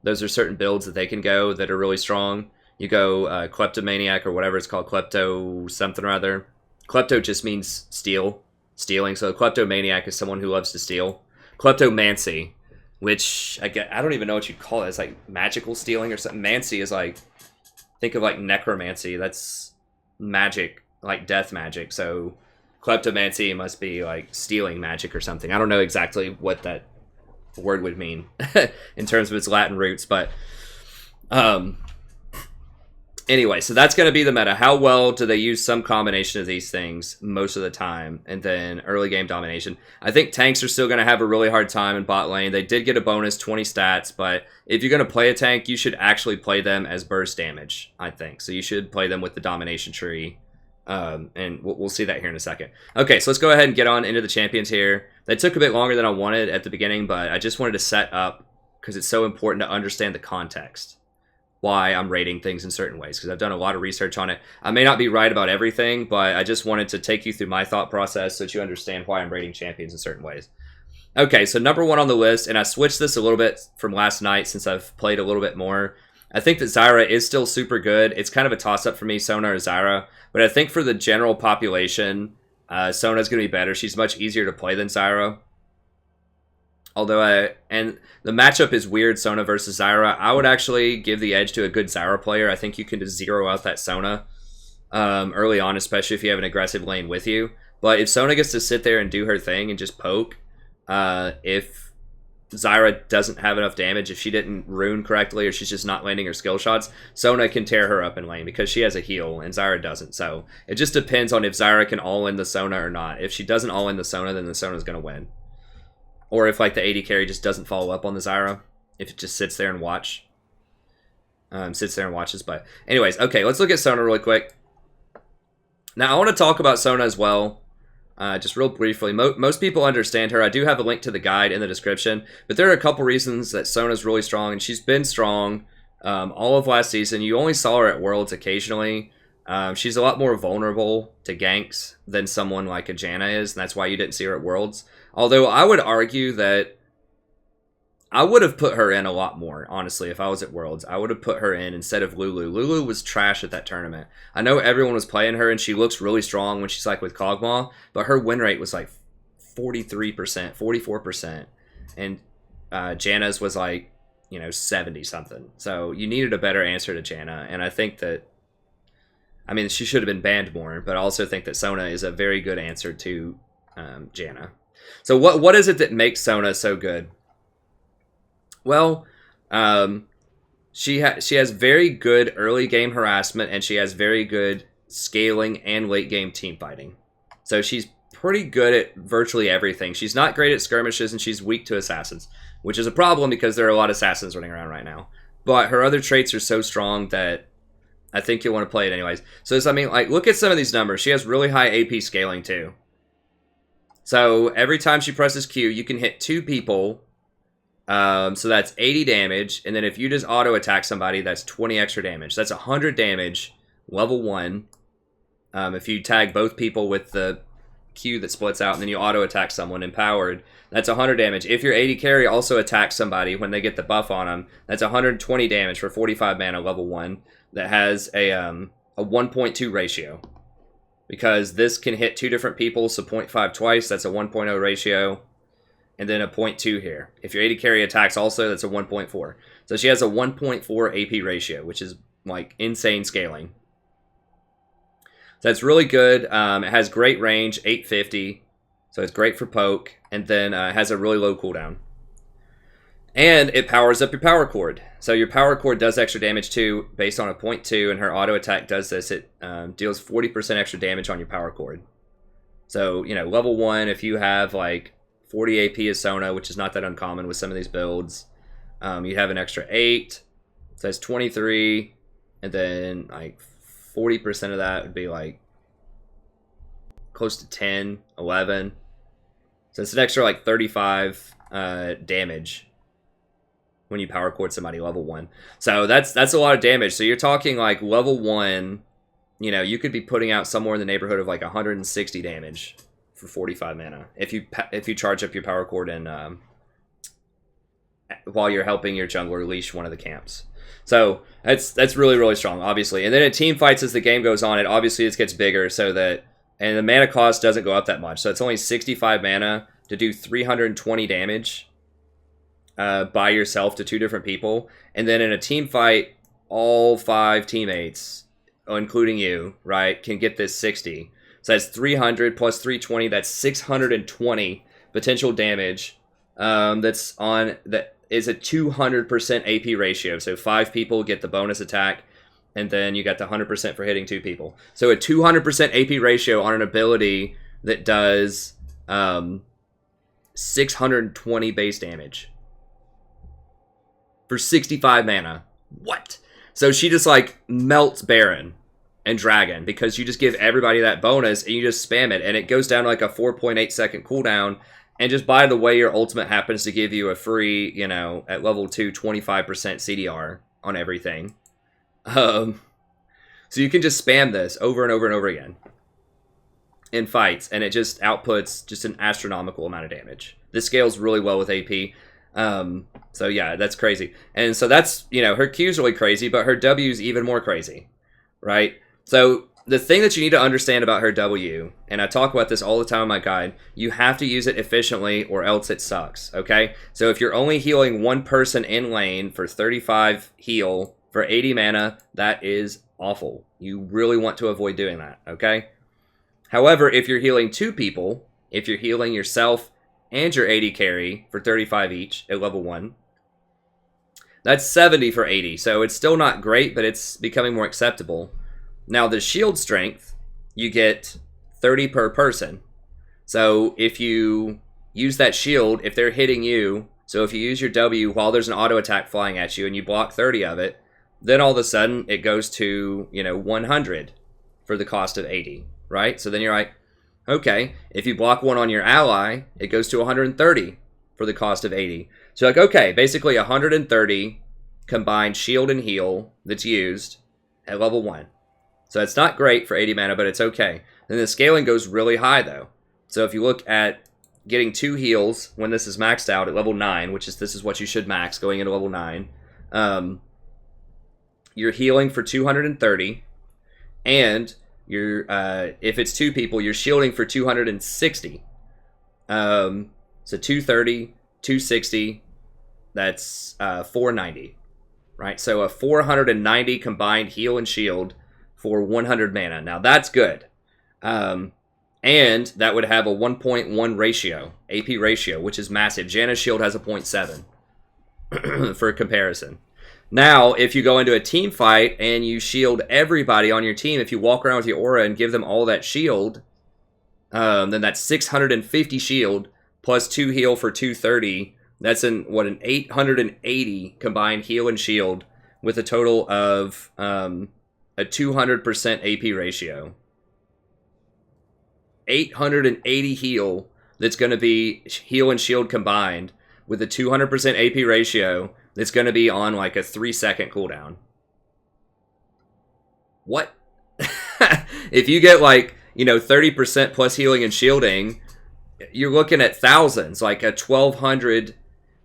Those are certain builds that they can go that are really strong. You go Kleptomaniac or whatever it's called, Klepto something or other. Klepto just means stealing. So Kleptomaniac is someone who loves to steal. Kleptomancy, which I don't even know what you'd call it. It's like magical stealing or something. Mancy is like think of like necromancy. That's magic, like death magic. So kleptomancy must be like stealing magic or something. I don't know exactly what that word would mean in terms of its Latin roots, but anyway, so that's going to be the meta. How well do they use some combination of these things most of the time? And then early game domination. I think tanks are still going to have a really hard time in bot lane. They did get a bonus 20 stats, but if you're going to play a tank, you should actually play them as burst damage, I think. So you should play them with the domination tree. And we'll see that here in a second. Okay, so let's go ahead and get on into the champions here. They took a bit longer than I wanted at the beginning, but I just wanted to set up, because it's so important to understand the context, why I'm rating things in certain ways, because I've done a lot of research on it. I may not be right about everything, but I just wanted to take you through my thought process so that you understand why I'm rating champions in certain ways. Okay, so number one on the list, and I switched this a little bit from last night since I've played a little bit more. I think that Zyra is still super good. It's kind of a toss-up for me, Sona or Zyra, but I think for the general population, Sona's going to be better. She's much easier to play than Zyra. Although and the matchup is weird, Sona versus Zyra. I would actually give the edge to a good Zyra player. I think you can just zero out that Sona early on, especially if you have an aggressive lane with you. But if Sona gets to sit there and do her thing and just poke, if Zyra doesn't have enough damage, if she didn't rune correctly or she's just not landing her skill shots, Sona can tear her up in lane because she has a heal and Zyra doesn't. So it just depends on if Zyra can all-in the Sona or not. If she doesn't all-in the Sona, then the Sona's going to win. Or if like the AD carry just doesn't follow up on the Zyra, if it just sits there and watches. But anyways, okay, let's look at Sona really quick. Now I want to talk about Sona as well, just real briefly. Most people understand her. I do have a link to the guide in the description, but there are a couple reasons that Sona's really strong, and she's been strong all of last season. You only saw her at Worlds occasionally. She's a lot more vulnerable to ganks than someone like a Janna is, and that's why you didn't see her at Worlds. Although I would argue that I would have put her in a lot more, honestly, if I was at Worlds. I would have put her in instead of Lulu. Lulu was trash at that tournament. I know everyone was playing her, and she looks really strong when she's like with Kog'Maw, but her win rate was like 43%, 44%. And Janna's was like, 70-something. So you needed a better answer to Janna, and I think that, she should have been banned more, but I also think that Sona is a very good answer to Janna. So what is it that makes Sona so good? Well, she has very good early game harassment, and she has very good scaling and late game team fighting. So she's pretty good at virtually everything. She's not great at skirmishes, and she's weak to assassins, which is a problem because there are a lot of assassins running around right now. But her other traits are so strong that I think you'll want to play it anyways. So look at some of these numbers. She has really high AP scaling too. So every time she presses Q, you can hit 2 people. So that's 80 damage. And then if you just auto attack somebody, that's 20 extra damage. That's 100 damage, level 1. If you tag both people with the Q that splits out and then you auto attack someone empowered, that's 100 damage. If your AD carry also attacks somebody when they get the buff on them, that's 120 damage for 45 mana, level 1. That has a 1.2 ratio. Because this can hit 2 different people, so 0.5 twice, that's a 1.0 ratio. And then a 0.2 here. If your AD carry attacks also, that's a 1.4. So she has a 1.4 AP ratio, which is like insane scaling. So that's really good. It has great range, 850. So it's great for poke. And then it has a really low cooldown. And it powers up your power cord. So your power cord does extra damage too, based on a 0.2, and her auto attack does this. It deals 40% extra damage on your power cord. So, level 1, if you have like 40 AP as Sona, which is not that uncommon with some of these builds, you'd have an extra 8. So that's 23. And then like 40% of that would be like close to 10, 11. So it's an extra like 35 damage when you power cord somebody level 1. So that's a lot of damage. So you're talking like level 1, you could be putting out somewhere in the neighborhood of like 160 damage for 45 mana if you charge up your power cord and while you're helping your jungler leash one of the camps. So that's really, really strong, obviously. And then in team fights, as the game goes on, it gets bigger, so that, and the mana cost doesn't go up that much. So it's only 65 mana to do 320 damage by yourself to 2 different people. And then in a team fight, all 5 teammates, including you, right, can get this 60. So that's 300 plus 320. That's 620 potential damage. That is a 200% AP ratio. So 5 people get the bonus attack, and then you got the 100% for hitting 2 people. So a 200% AP ratio on an ability that does 620 base damage for 65 mana. What? So she just like melts Baron and Dragon because you just give everybody that bonus and you just spam it, and it goes down to like a 4.8 second cooldown. And just by the way, your ultimate happens to give you a free, you know, at level 2, 25% CDR on everything. So you can just spam this over and over and over again in fights, and it just outputs just an astronomical amount of damage. This scales really well with AP. So yeah, that's crazy. And so that's, you know, her Q's really crazy, but her W's even more crazy, right? So the thing that you need to understand about her W, and I talk about this all the time in my guide, you have to use it efficiently or else it sucks, okay? So if you're only healing one person in lane for 35 heal for 80 mana, that is awful. You really want to avoid doing that, okay? However, if you're healing 2 people, if you're healing yourself and your 80 carry for 35 each at level 1, that's 70 for 80. So it's still not great, but it's becoming more acceptable. Now, the shield strength, you get 30 per person. So if you use that shield, if they're hitting you, so if you use your W while there's an auto attack flying at you and you block 30 of it, then all of a sudden it goes to, you know, 100 for the cost of 80, right? So then you're like, okay, if you block one on your ally, it goes to 130 for the cost of 80. So you're like, okay, basically 130 combined shield and heal that's used at level 1. So it's not great for 80 mana, but it's okay. Then the scaling goes really high, though. So if you look at getting 2 heals when this is maxed out at level 9, which is this is what you should max going into level 9, you're healing for 230, and you're if it's 2 people, you're shielding for 260. So 230, 260, that's 490, right? So a 490 combined heal and shield for 100 mana. Now that's good. And that would have a 1.1 ratio, AP ratio, which is massive. Janna's shield has a 0.7 for comparison. Now, if you go into a team fight and you shield everybody on your team, if you walk around with your aura and give them all that shield, then that's 650 shield plus 2 heal for 230. That's an 880 combined heal and shield with a total of a 200% AP ratio. 880 heal that's going to be heal and shield combined with a 200% AP ratio that's going to be on like a 3-second cooldown. What? If you get like, you know, 30% plus healing and shielding, you're looking at thousands, like a 1200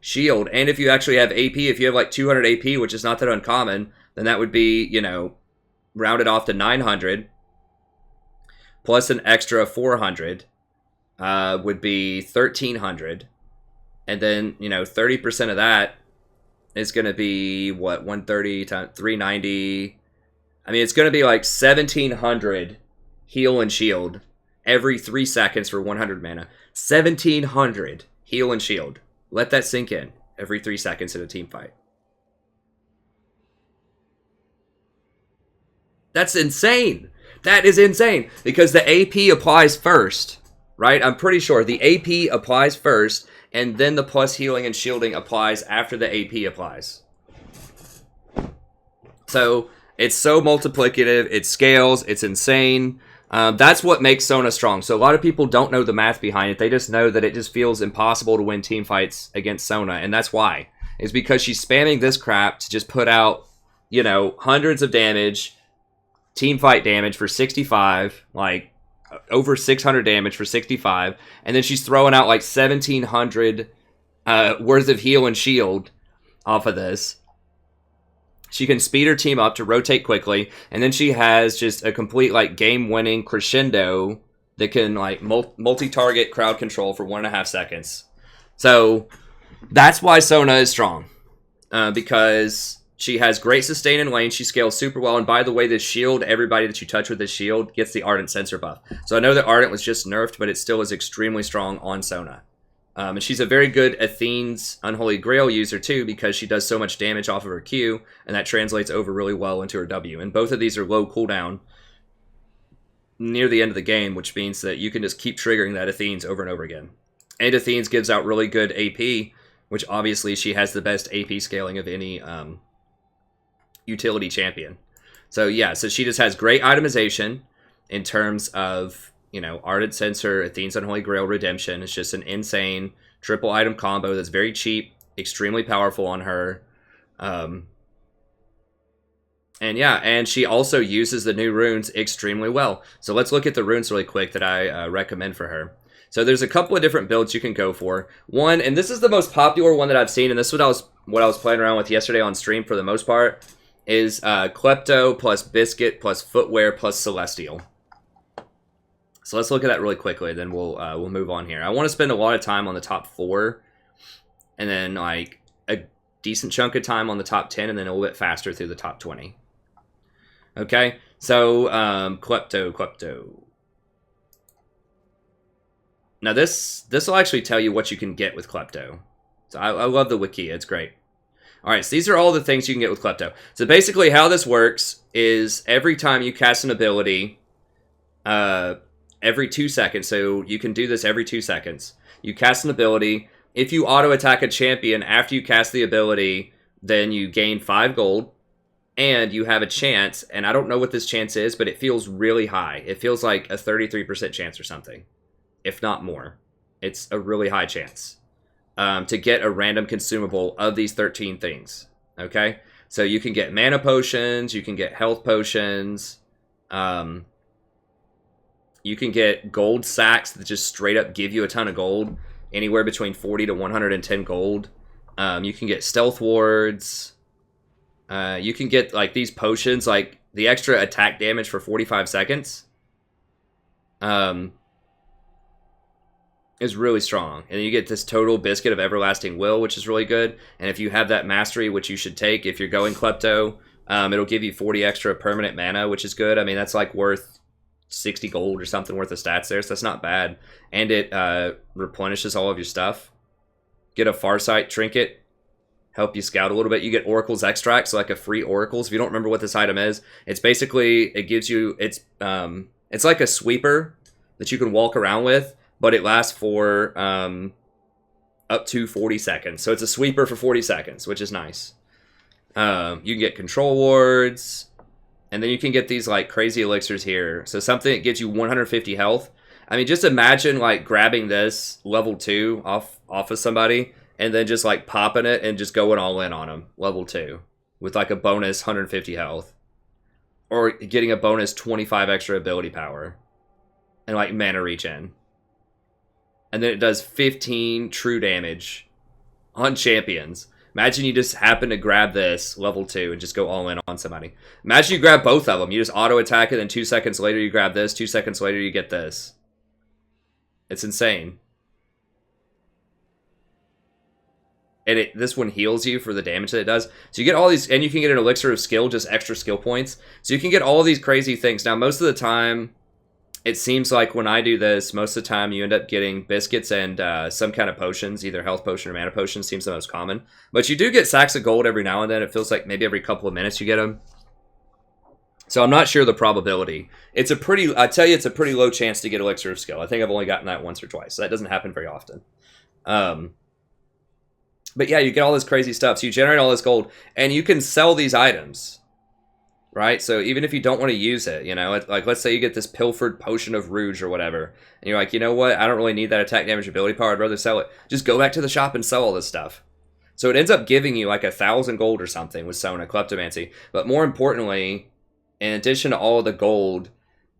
shield. And if you actually have AP, if you have like 200 AP, which is not that uncommon, then that would be, you know, rounded off to 900 plus an extra 400 would be 1300. And then, you know, 30% of that is going to be, what, 130 times 390. I mean, it's going to be like 1700 heal and shield every 3 seconds for 100 mana. 1700 heal and shield. Let that sink in every 3 seconds in a team fight. That's insane. That is insane. Because the AP applies first, right? I'm pretty sure the AP applies first, and then the plus healing and shielding applies after the AP applies. So it's so multiplicative. It scales. It's insane. That's what makes Sona strong. So a lot of people don't know the math behind it. They just know that it just feels impossible to win team fights against Sona, and that's why. It's because she's spamming this crap to just put out, you know, hundreds of damage, team fight damage for 65, like over 600 damage for 65, and then she's throwing out like 1700 worth of heal and shield off of this. She can speed her team up to rotate quickly, and then she has just a complete like game-winning crescendo that can like multi-target crowd control for 1.5 seconds. So that's why Sona is strong, because She has great sustain in lane. She scales super well. And by the way, the shield, everybody that you touch with this shield gets the Ardent Sensor buff. So I know that Ardent was just nerfed, but it still is extremely strong on Sona. And she's a very good Athene's Unholy Grail user too, because she does so much damage off of her Q, and that translates over really well into her W. And both of these are low cooldown near the end of the game, which means that you can just keep triggering that Athene's over and over again. And Athene's gives out really good AP, which obviously she has the best AP scaling of any utility champion. So yeah, so she just has great itemization in terms of, you know, Ardent Sensor, Athene's Unholy Grail, Redemption. It's just an insane triple item combo that's very cheap, extremely powerful on her. And yeah, and she also uses the new runes extremely well. So let's look at the runes really quick that I recommend for her. So there's a couple of different builds you can go for. One, and this is the most popular one that I've seen, and this is what I was playing around with yesterday on stream for the most part, is Klepto plus Biscuit plus Footwear plus Celestial. So let's look at that really quickly, then we'll move on here. I want to spend a lot of time on the top 4, and then like a decent chunk of time on the top 10, and then a little bit faster through the top 20. Okay, so Klepto. Now this will actually tell you what you can get with Klepto. So I love the wiki, it's great. Alright, so these are all the things you can get with Klepto. So basically how this works is every time you cast an ability, every 2 seconds, so you can do this every 2 seconds. You cast an ability. If you auto-attack a champion after you cast the ability, then you gain 5 gold, and you have a chance, and I don't know what this chance is, but it feels really high. It feels like a 33% chance or something, if not more. It's a really high chance to get a random consumable of these 13 things, okay? So you can get mana potions, you can get health potions, you can get gold sacks that just straight up give you a ton of gold, anywhere between 40 to 110 gold. You can get stealth wards. You can get like these potions, like the extra attack damage for 45 seconds. Is really strong. And then you get this total Biscuit of Everlasting Will, which is really good. And if you have that mastery, which you should take if you're going Klepto, it'll give you 40 extra permanent mana, which is good. I mean, that's like worth 60 gold or something worth of stats there, so that's not bad. And it replenishes all of your stuff. Get a Farsight Trinket, help you scout a little bit. You get Oracle's Extract, so like a free Oracles. If you don't remember what this item is, it's basically, it gives you, it's like a sweeper that you can walk around with, but it lasts for up to 40 seconds. So it's a sweeper for 40 seconds, which is nice. You can get control wards, and then you can get these like crazy elixirs here. So something that gives you 150 health. I mean, just imagine like grabbing this level 2 off of somebody, and then just like popping it and just going all in on them, level 2, with like a bonus 150 health. Or getting a bonus 25 extra ability power, and like mana regen. And then it does 15 true damage on champions. Imagine you just happen to grab this level 2 and just go all in on somebody. Imagine you grab both of them. You just auto attack it, and 2 seconds later you grab this. 2 seconds later you get this. It's insane. And this one heals you for the damage that it does. So you get all these, and you can get an elixir of skill, just extra skill points. So you can get all these crazy things. Now, most of the time, it seems like when I do this, most of the time you end up getting biscuits and some kind of potions, either health potion or mana potion seems the most common. But you do get sacks of gold every now and then. It feels like maybe every couple of minutes you get them. So I'm not sure the probability. I tell you, it's a pretty low chance to get elixir of skill. I think I've only gotten that once or twice. So that doesn't happen very often. But yeah, you get all this crazy stuff. So you generate all this gold, and you can sell these items. Right? So even if you don't want to use it, you know, like let's say you get this pilfered potion of rouge or whatever, and you're like, you know what, I don't really need that attack damage ability power, I'd rather sell it. Just go back to the shop and sell all this stuff. So it ends up giving you like 1,000 gold or something with Sona Kleptomancy. But more importantly, in addition to all of the gold,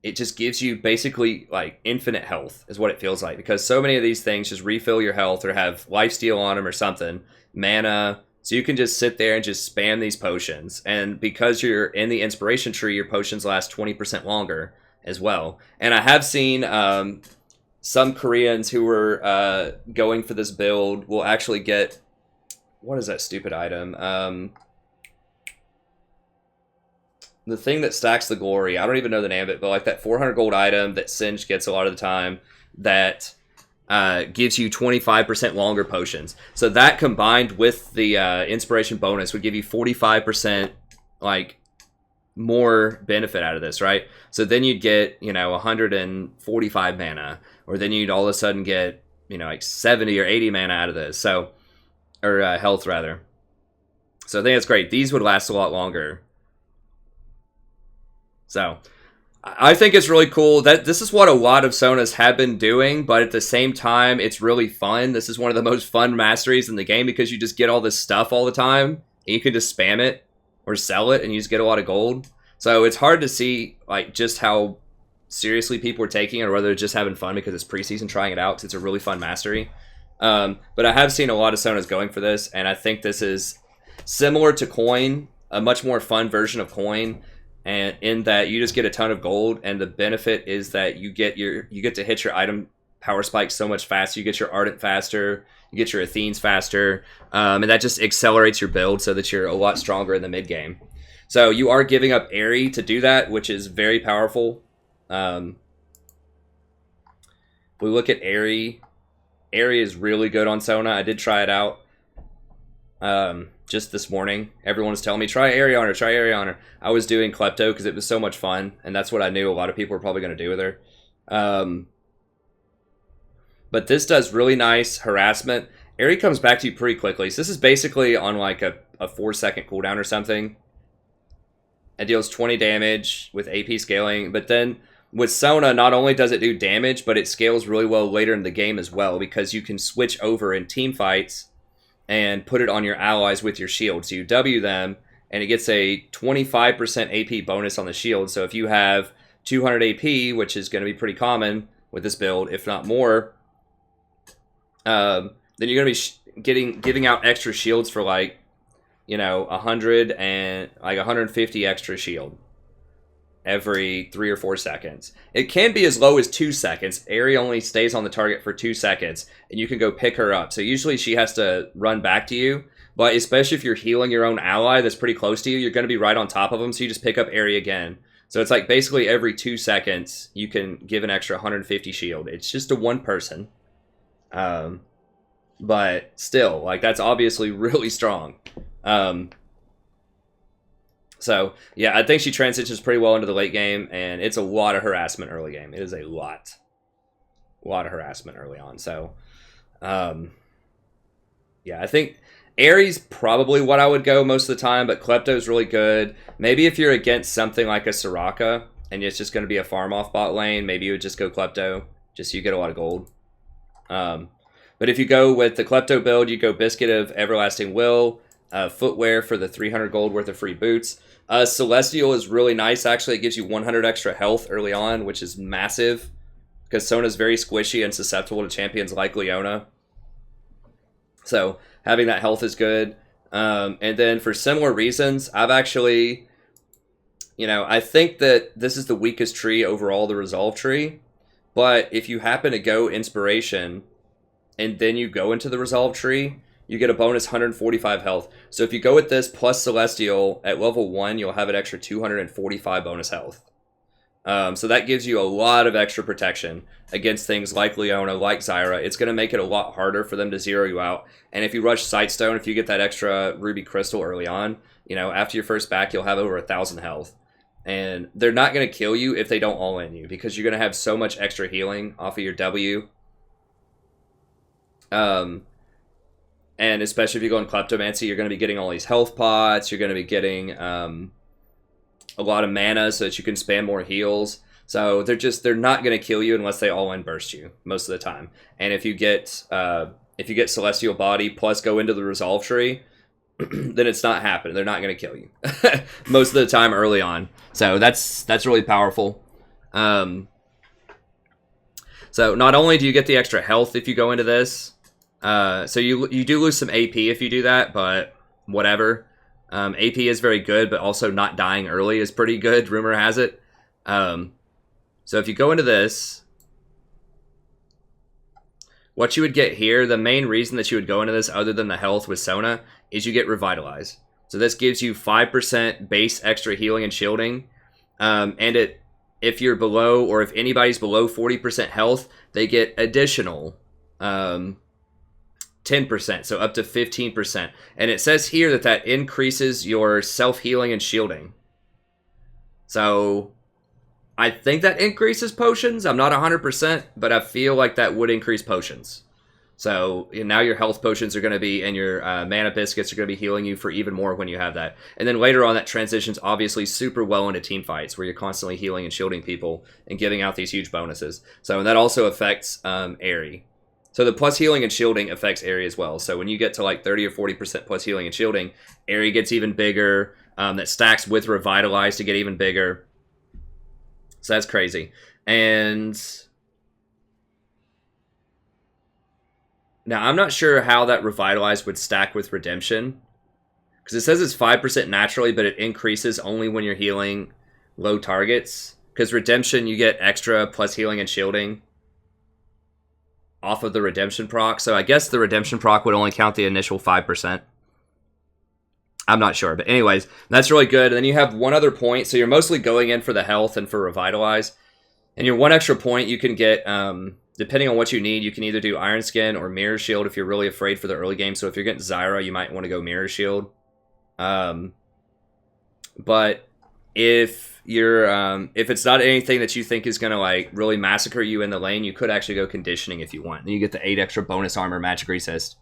it just gives you basically like infinite health is what it feels like, because so many of these things just refill your health or have lifesteal on them or something, mana. So you can just sit there and just spam these potions. And because you're in the inspiration tree, your potions last 20% longer as well. And I have seen some Koreans who were going for this build will actually get, what is that stupid item? the thing that stacks the glory, I don't even know the name of it, but like that 400 gold item that Singe gets a lot of the time that gives you 25% longer potions. So that combined with the inspiration bonus would give you 45% like more benefit out of this, right? So then you'd get, 145 mana, or then you'd all of a sudden get, like 70 or 80 mana out of this. So, or health rather. So I think that's great. These would last a lot longer. So I think it's really cool that this is what a lot of Sonas have been doing, but at the same time, it's really fun. This is one of the most fun masteries in the game because you just get all this stuff all the time, and you can just spam it or sell it, and you just get a lot of gold. So it's hard to see like just how seriously people are taking it, or whether they're just having fun because it's preseason trying it out, because it's a really fun mastery. But I have seen a lot of Sonas going for this, and I think this is similar to Coin, a much more fun version of Coin. And in that you just get a ton of gold, and the benefit is that you get to hit your item power spikes so much faster. You get your Ardent faster, you get your Athenes faster, and that just accelerates your build so that you're a lot stronger in the mid game. So you are giving up Airy to do that, which is very powerful. We look at Airy. Airy is really good on Sona. I did try it out. Just this morning, everyone was telling me, try Airy on her, try Airy on her. I was doing Klepto because it was so much fun, and that's what I knew a lot of people were probably going to do with her. But this does really nice harassment. Airy comes back to you pretty quickly. So this is basically on like a 4-second cooldown or something. It deals 20 damage with AP scaling, but then with Sona, not only does it do damage, but it scales really well later in the game as well, because you can switch over in team fights and put it on your allies with your shield. So you W them, and it gets a 25% AP bonus on the shield. So if you have 200 AP, which is going to be pretty common with this build, if not more, then you're going to be giving out extra shields for like, 100 and like 150 extra shield every 3 or 4 seconds. It can be as low as 2 seconds. Airy only stays on the target for 2 seconds, and you can go pick her up. So usually she has to run back to you, but especially if you're healing your own ally that's pretty close to you, you're going to be right on top of them, so you just pick up Airy again. So it's like basically every 2 seconds you can give an extra 150 shield. It's just to one person. But still, like, that's obviously really strong. So, yeah, I think she transitions pretty well into the late game, and it's a lot of harassment early game. It is a lot of harassment early on. So, yeah, I think Airy's probably what I would go most of the time, but Klepto's really good. Maybe if you're against something like a Soraka, and it's just going to be a farm off bot lane, maybe you would just go Klepto, just so you get a lot of gold. But if you go with the Klepto build, you go Biscuit of Everlasting Will, Footwear for the 300 gold worth of free boots. Celestial is really nice, actually. It gives you 100 extra health early on, which is massive, because Sona's very squishy and susceptible to champions like Leona. So having that health is good. And then for similar reasons, I've actually, I think that this is the weakest tree overall, the Resolve tree. But if you happen to go Inspiration, and then you go into the Resolve tree, you get a bonus 145 health. So if you go with this plus Celestial at level 1, you'll have an extra 245 bonus health. So that gives you a lot of extra protection against things like Leona, like Zyra. It's going to make it a lot harder for them to zero you out. And if you rush Sightstone, if you get that extra Ruby Crystal early on, after your first back, you'll have over 1,000 health. And they're not going to kill you if they don't all-in you, because you're going to have so much extra healing off of your W. And especially if you go in Kleptomancy, you're going to be getting all these health pots. You're going to be getting a lot of mana so that you can spam more heals. So they're not going to kill you unless they all-in burst you most of the time. And if you get Celestial Body plus go into the Resolve tree, then it's not happening. They're not going to kill you most of the time early on. So that's really powerful. So not only do you get the extra health if you go into this, so you do lose some AP if you do that, but whatever. AP is very good, but also not dying early is pretty good, rumor has it. So if you go into this, what you would get here, the main reason that you would go into this other than the health with Sona, is you get Revitalize. So this gives you 5% base extra healing and shielding. If you're below, or if anybody's below 40% health, they get additional 10%, so up to 15%. And it says here that increases your self-healing and shielding. So I think that increases potions. I'm not 100%, but I feel like that would increase potions. So now your health potions are going to be, and your mana biscuits are going to be healing you for even more when you have that. And then later on, that transitions obviously super well into team fights, where you're constantly healing and shielding people and giving out these huge bonuses. So and that also affects Aerie. So the plus healing and shielding affects Aerie as well. So when you get to like 30 or 40% plus healing and shielding, Aerie gets even bigger. That stacks with Revitalize to get even bigger. So that's crazy. And now, I'm not sure how that Revitalize would stack with Redemption. Because it says it's 5% naturally, but it increases only when you're healing low targets. Because Redemption, you get extra plus healing and shielding off of the Redemption proc. So I guess the Redemption proc would only count the initial 5%. I'm not sure. But anyways, that's really good. And then you have one other point. So you're mostly going in for the health and for Revitalize. And your one extra point you can get... depending on what you need, you can either do Iron Skin or Mirror Shield if you're really afraid for the early game. So if you're getting Zyra, you might want to go Mirror Shield. But if you're if it's not anything that you think is going to like really massacre you in the lane, you could actually go Conditioning if you want. And you get the 8 extra bonus armor, magic resist,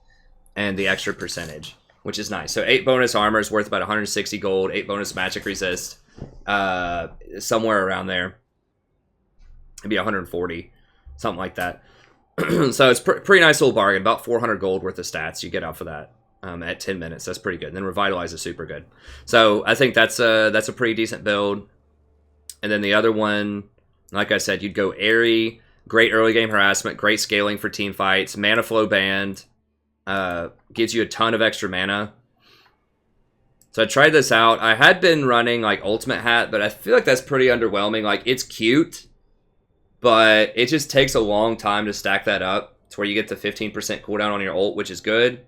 and the extra percentage, which is nice. So 8 bonus armor is worth about 160 gold, 8 bonus magic resist, somewhere around there. It'd be 140. Something like that. So it's pretty nice little bargain. About 400 gold worth of stats you get out for that at 10 minutes. That's pretty good. And then Revitalize is super good. So I think that's a pretty decent build. And then the other one, like I said, you'd go Aerie. Great early game harassment. Great scaling for team fights. Mana Flow Band. Gives you a ton of extra mana. So I tried this out. I had been running like Ultimate Hat, but I feel like that's pretty underwhelming. Like, it's cute, but it just takes a long time to stack that up to where you get the 15% cooldown on your ult, which is good.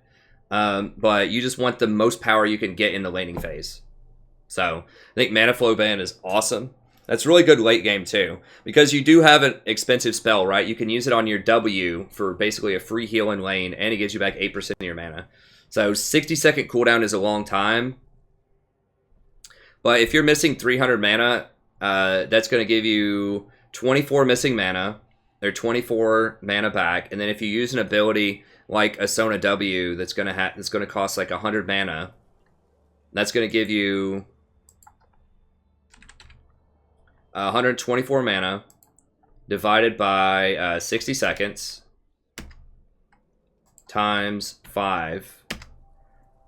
But you just want the most power you can get in the laning phase. So I think Mana Flow Band is awesome. That's really good late game too, because you do have an expensive spell, right? You can use it on your W for basically a free heal in lane, and it gives you back 8% of your mana. So 60-second cooldown is a long time. But if you're missing 300 mana, that's going to give you 24 missing mana. They're 24 mana back, and then if you use an ability like a Sona W that's going to cost like 100 mana, that's going to give you 124 mana divided by 60 seconds times 5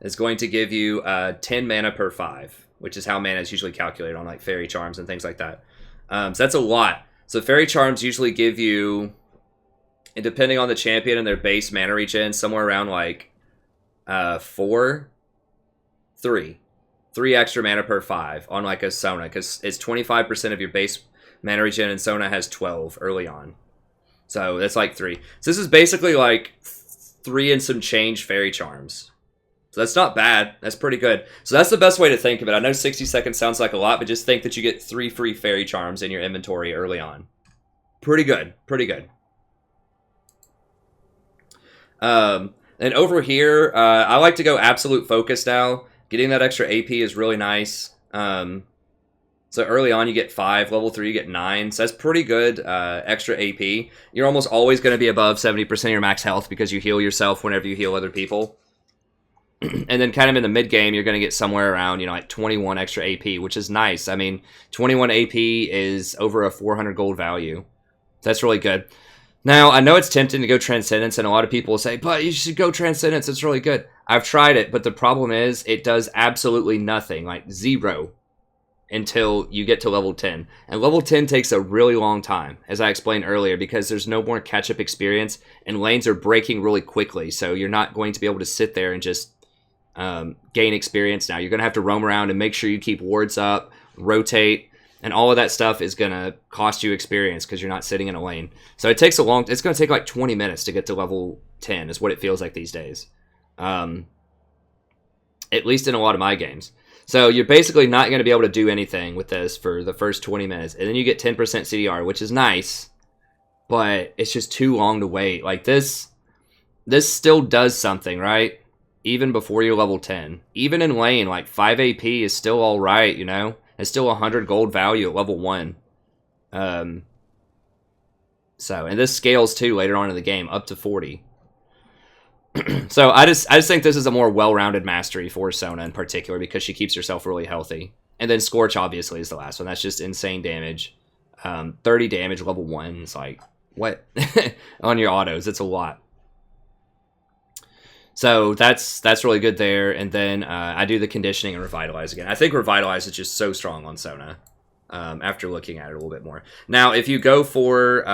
is going to give you 10 mana per 5, which is how mana is usually calculated on like Fairy Charms and things like that. So that's a lot. So Fairy Charms usually give you, and depending on the champion and their base mana regen, somewhere around like 3 extra mana per 5 on like a Sona, because it's 25% of your base mana regen, and Sona has 12 early on. So that's like 3. So this is basically like 3 and some change Fairy Charms. So that's not bad. That's pretty good. So that's the best way to think of it. I know 60 seconds sounds like a lot, but just think that you get 3 free Fairy Charms in your inventory early on. Pretty good. Pretty good. And over here, I like to go Absolute Focus now. Getting that extra AP is really nice. So early on you get 5, level 3 you get 9. So that's pretty good extra AP. You're almost always going to be above 70% of your max health because you heal yourself whenever you heal other people. And then kind of in the mid game, you're going to get somewhere around, like 21 extra AP, which is nice. I mean, 21 AP is over a 400 gold value. So that's really good. Now, I know it's tempting to go Transcendence, and a lot of people will say, but you should go Transcendence, it's really good. I've tried it, but the problem is it does absolutely nothing, like 0, until you get to level 10. And level 10 takes a really long time, as I explained earlier, because there's no more catch-up experience, and lanes are breaking really quickly, so you're not going to be able to sit there and just gain experience now. You're going to have to roam around and make sure you keep wards up, rotate, and all of that stuff is going to cost you experience because you're not sitting in a lane. So it takes it's going to take like 20 minutes to get to level 10 is what it feels like these days. at least in a lot of my games. So you're basically not going to be able to do anything with this for the first 20 minutes. And then you get 10% CDR, which is nice, but it's just too long to wait. Like this still does something, right? Even before you're level 10. Even in lane, like 5 AP is still all right, you know? It's still 100 gold value at level 1. So, and this scales too later on in the game, up to 40. So I just think this is a more well-rounded mastery for Sona in particular because she keeps herself really healthy. And then Scorch obviously is the last one. That's just insane damage. 30 damage level 1 is like, what? On your autos, it's a lot. So that's really good there. And then I do the conditioning and revitalize again. I think revitalize is just so strong on Sona after looking at it a little bit more. Now, if you go for,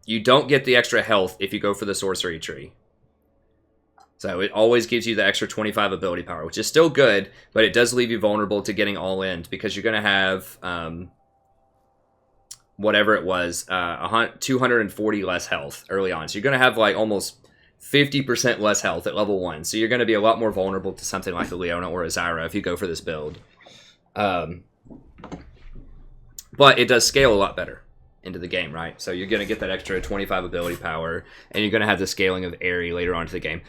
you don't get the extra health if you go for the sorcery tree. So it always gives you the extra 25 ability power, which is still good, but it does leave you vulnerable to getting all in because you're going to have whatever it was, 240 less health early on. So you're going to have like almost 50% less health at level 1. So you're going to be a lot more vulnerable to something like a Leona or a Zyra if you go for this build. But it does scale a lot better into the game, right? So you're going to get that extra 25 ability power, and you're going to have the scaling of Airy later on to the game.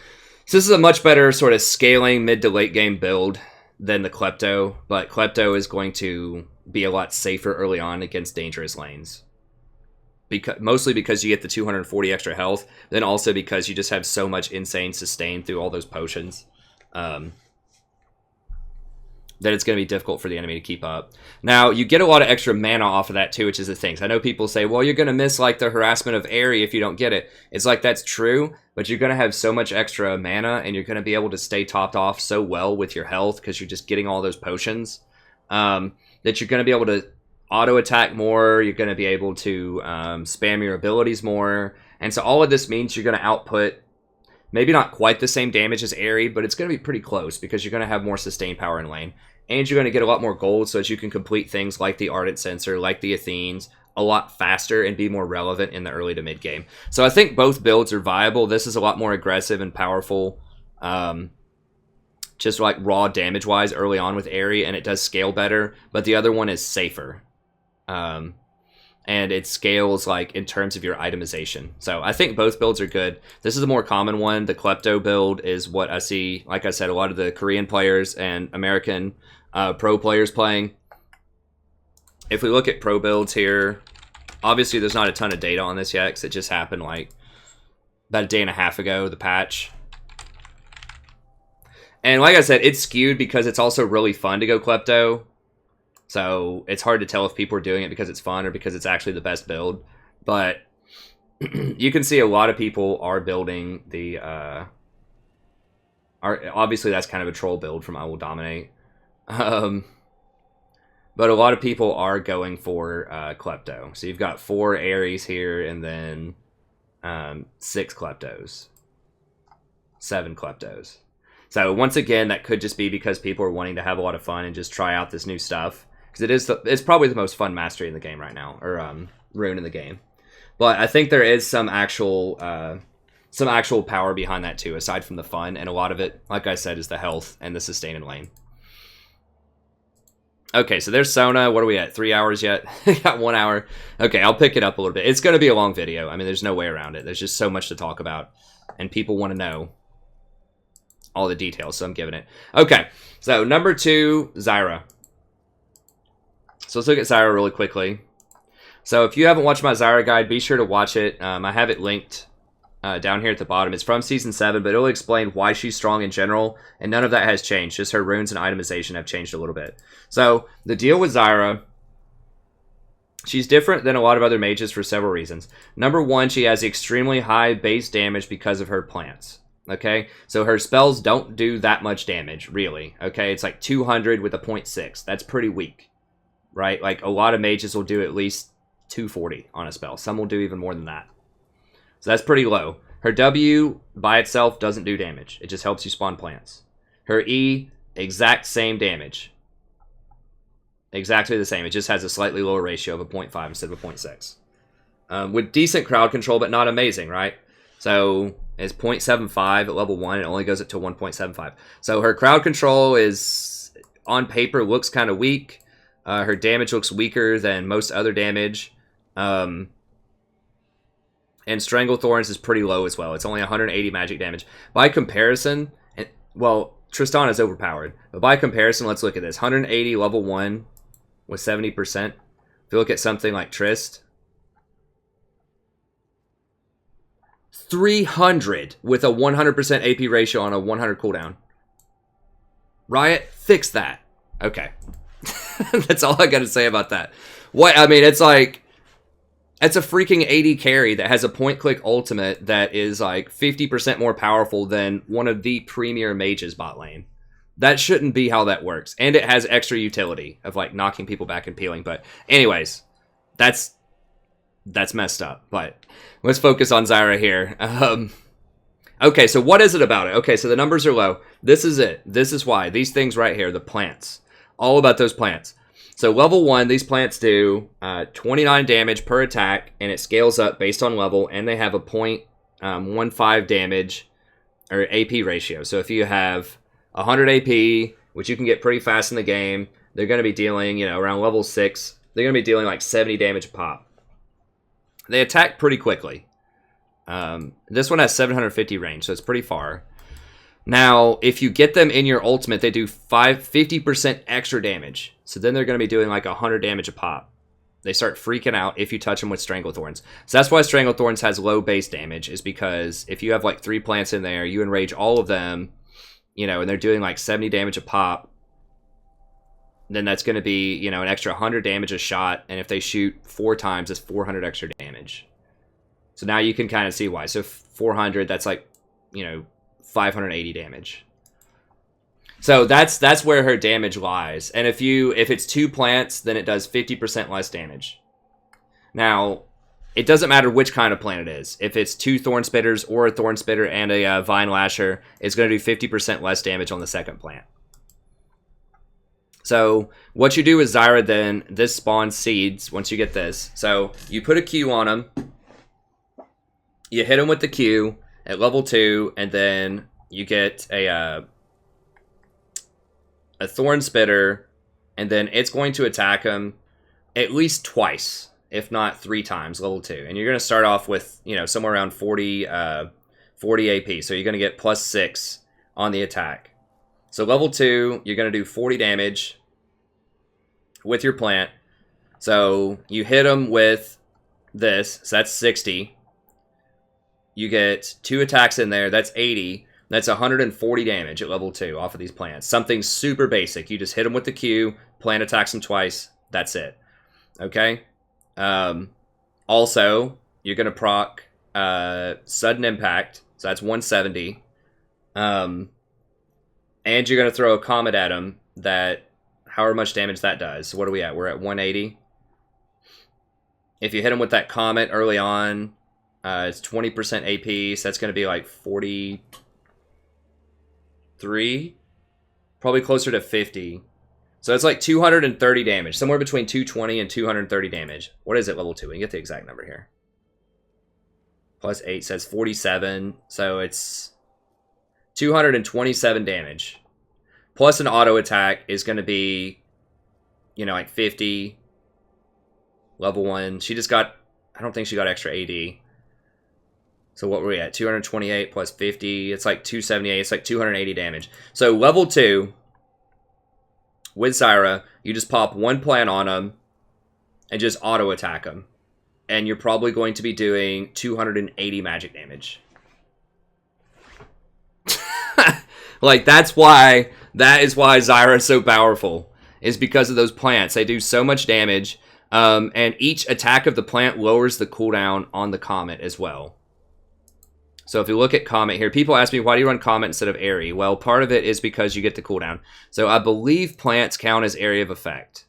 So this is a much better sort of scaling mid to late game build than the Klepto, but Klepto is going to be a lot safer early on against dangerous lanes. Mostly because you get the 240 extra health, then also because you just have so much insane sustain through all those potions that it's going to be difficult for the enemy to keep up. Now, you get a lot of extra mana off of that too, which is the thing. So I know people say, well, you're going to miss like the harassment of Airy if you don't get it. It's like, that's true, but you're going to have so much extra mana, and you're going to be able to stay topped off so well with your health because you're just getting all those potions that you're going to be able to auto attack more. You're going to be able to spam your abilities more. And so all of this means you're going to output maybe not quite the same damage as Airy, but it's going to be pretty close because you're going to have more sustained power in lane. And you're going to get a lot more gold so that you can complete things like the Ardent Sensor, like the Athenes, a lot faster and be more relevant in the early to mid game. So I think both builds are viable. This is a lot more aggressive and powerful, just like raw damage-wise early on with Airy, and it does scale better. But the other one is safer. And it scales like in terms of your itemization. So I think both builds are good. This is a more common one. The Klepto build is what I see, like I said, a lot of the Korean players and American pro players playing. If we look at pro builds here, obviously there's not a ton of data on this yet because it just happened like about a day and a half ago, the patch. And like I said, it's skewed because it's also really fun to go Klepto. So it's hard to tell if people are doing it because it's fun or because it's actually the best build. But you can see a lot of people are building the... obviously, that's kind of a troll build from I Will Dominate. But a lot of people are going for Klepto. So you've got 4 Aries here and then 6 Kleptos. 7 Kleptos. So once again, that could just be because people are wanting to have a lot of fun and just try out this new stuff. Because it's probably the most fun mastery in the game right now, or rune in the game. But I think there is some actual power behind that too, aside from the fun, and a lot of it, like I said, is the health and the sustain in lane. Okay, so there's Sona. What are we at? 3 hours yet? Got 1 hour. Okay, I'll pick it up a little bit. It's going to be a long video. I mean, there's no way around it. There's just so much to talk about, and people want to know all the details, so I'm giving it. Okay, so number 2, Zyra. So let's look at Zyra really quickly. So if you haven't watched my Zyra guide, be sure to watch it. I have it linked down here at the bottom. It's from Season 7, but it'll explain why she's strong in general, and none of that has changed. Just her runes and itemization have changed a little bit. So the deal with Zyra, she's different than a lot of other mages for several reasons. Number 1, she has extremely high base damage because of her plants. Okay, so her spells don't do that much damage, really. Okay, it's like 200 with a 0.6. That's pretty weak. Right? Like, a lot of mages will do at least 240 on a spell. Some will do even more than that. So that's pretty low. Her W by itself doesn't do damage. It just helps you spawn plants. Her E, exact same damage. Exactly the same. It just has a slightly lower ratio of a 0.5 instead of a 0.6. With decent crowd control, but not amazing, right? So it's 0.75 at level 1. It only goes up to 1.75. So her crowd control is, on paper, looks kind of weak. Her damage looks weaker than most other damage. And Strangle Thorns is pretty low as well. It's only 180 magic damage. By comparison, well, Tristana is overpowered. But by comparison, let's look at this. 180 level 1 with 70%. If you look at something like Trist, 300 with a 100% AP ratio on a 100 cooldown. Riot, fix that. Okay. That's all I got to say about that. What I mean, it's like, it's a freaking AD carry that has a point-click ultimate that is like 50% more powerful than one of the premier mages bot lane. That shouldn't be how that works. And it has extra utility of like knocking people back and peeling. But anyways, that's messed up. But let's focus on Zyra here. Okay, so what is it about it? Okay, so the numbers are low. This is it. This is why. These things right here, the plants. All about those plants. So level 1, these plants do 29 damage per attack, and it scales up based on level, and they have a 0.15 damage or AP ratio. So if you have 100 AP, which you can get pretty fast in the game, they're going to be dealing, you know, around level 6, they're going to be dealing like 70 damage a pop. They attack pretty quickly. This one has 750 range, so it's pretty far. Now, if you get them in your ultimate, they do 50% extra damage. So then they're going to be doing like 100 damage a pop. They start freaking out if you touch them with Strangle Thorns. So that's why Strangle Thorns has low base damage, is because if you have like 3 plants in there, you enrage all of them, you know, and they're doing like 70 damage a pop, then that's going to be, you know, an extra 100 damage a shot. And if they shoot 4 times, it's 400 extra damage. So now you can kind of see why. So 400, that's like, you know, 580 damage. So that's where her damage lies. And if it's 2 plants, then it does 50% less damage. Now, it doesn't matter which kind of plant it is. If it's 2 Thorn Spitters or a Thorn Spitter and a Vine Lasher, it's going to do 50% less damage on the second plant. So what you do with Zyra then, this spawns seeds once you get this. So you put a Q on them. You hit them with the Q at level 2, and then you get a Thorn Spitter, and then it's going to attack them at least twice, if not 3 times, level 2. And you're going to start off with, you know, somewhere around 40 AP. So you're going to get plus 6 on the attack. So level 2, you're going to do 40 damage with your plant. So you hit them with this, so that's 60. You get 2 attacks in there, that's 80. That's 140 damage at level 2 off of these plants. Something super basic. You just hit them with the Q, plant attacks them twice, that's it. Okay? Also, you're going to proc Sudden Impact, so that's 170. And you're going to throw a Comet at them that, however much damage that does. So what are we at? We're at 180. If you hit them with that Comet early on, it's 20% AP, so that's going to be like 43, probably closer to 50. So it's like 230 damage, somewhere between 220 and 230 damage. What is it, level 2? We can get the exact number here. Plus 8 says 47, so it's 227 damage. Plus an auto attack is going to be, you know, like 50. Level 1. She just got, I don't think she got extra AD. So what were we at? 228 plus 50. It's like 278. It's like 280 damage. So level 2 with Zyra, you just pop 1 plant on them and just auto attack them. And you're probably going to be doing 280 magic damage. Like, that is why Zyra is so powerful. Is because of those plants. They do so much damage. And each attack of the plant lowers the cooldown on the Comet as well. So if you look at Comet here, people ask me, why do you run Comet instead of Airy? Well, part of it is because you get the cooldown. So I believe plants count as area of effect.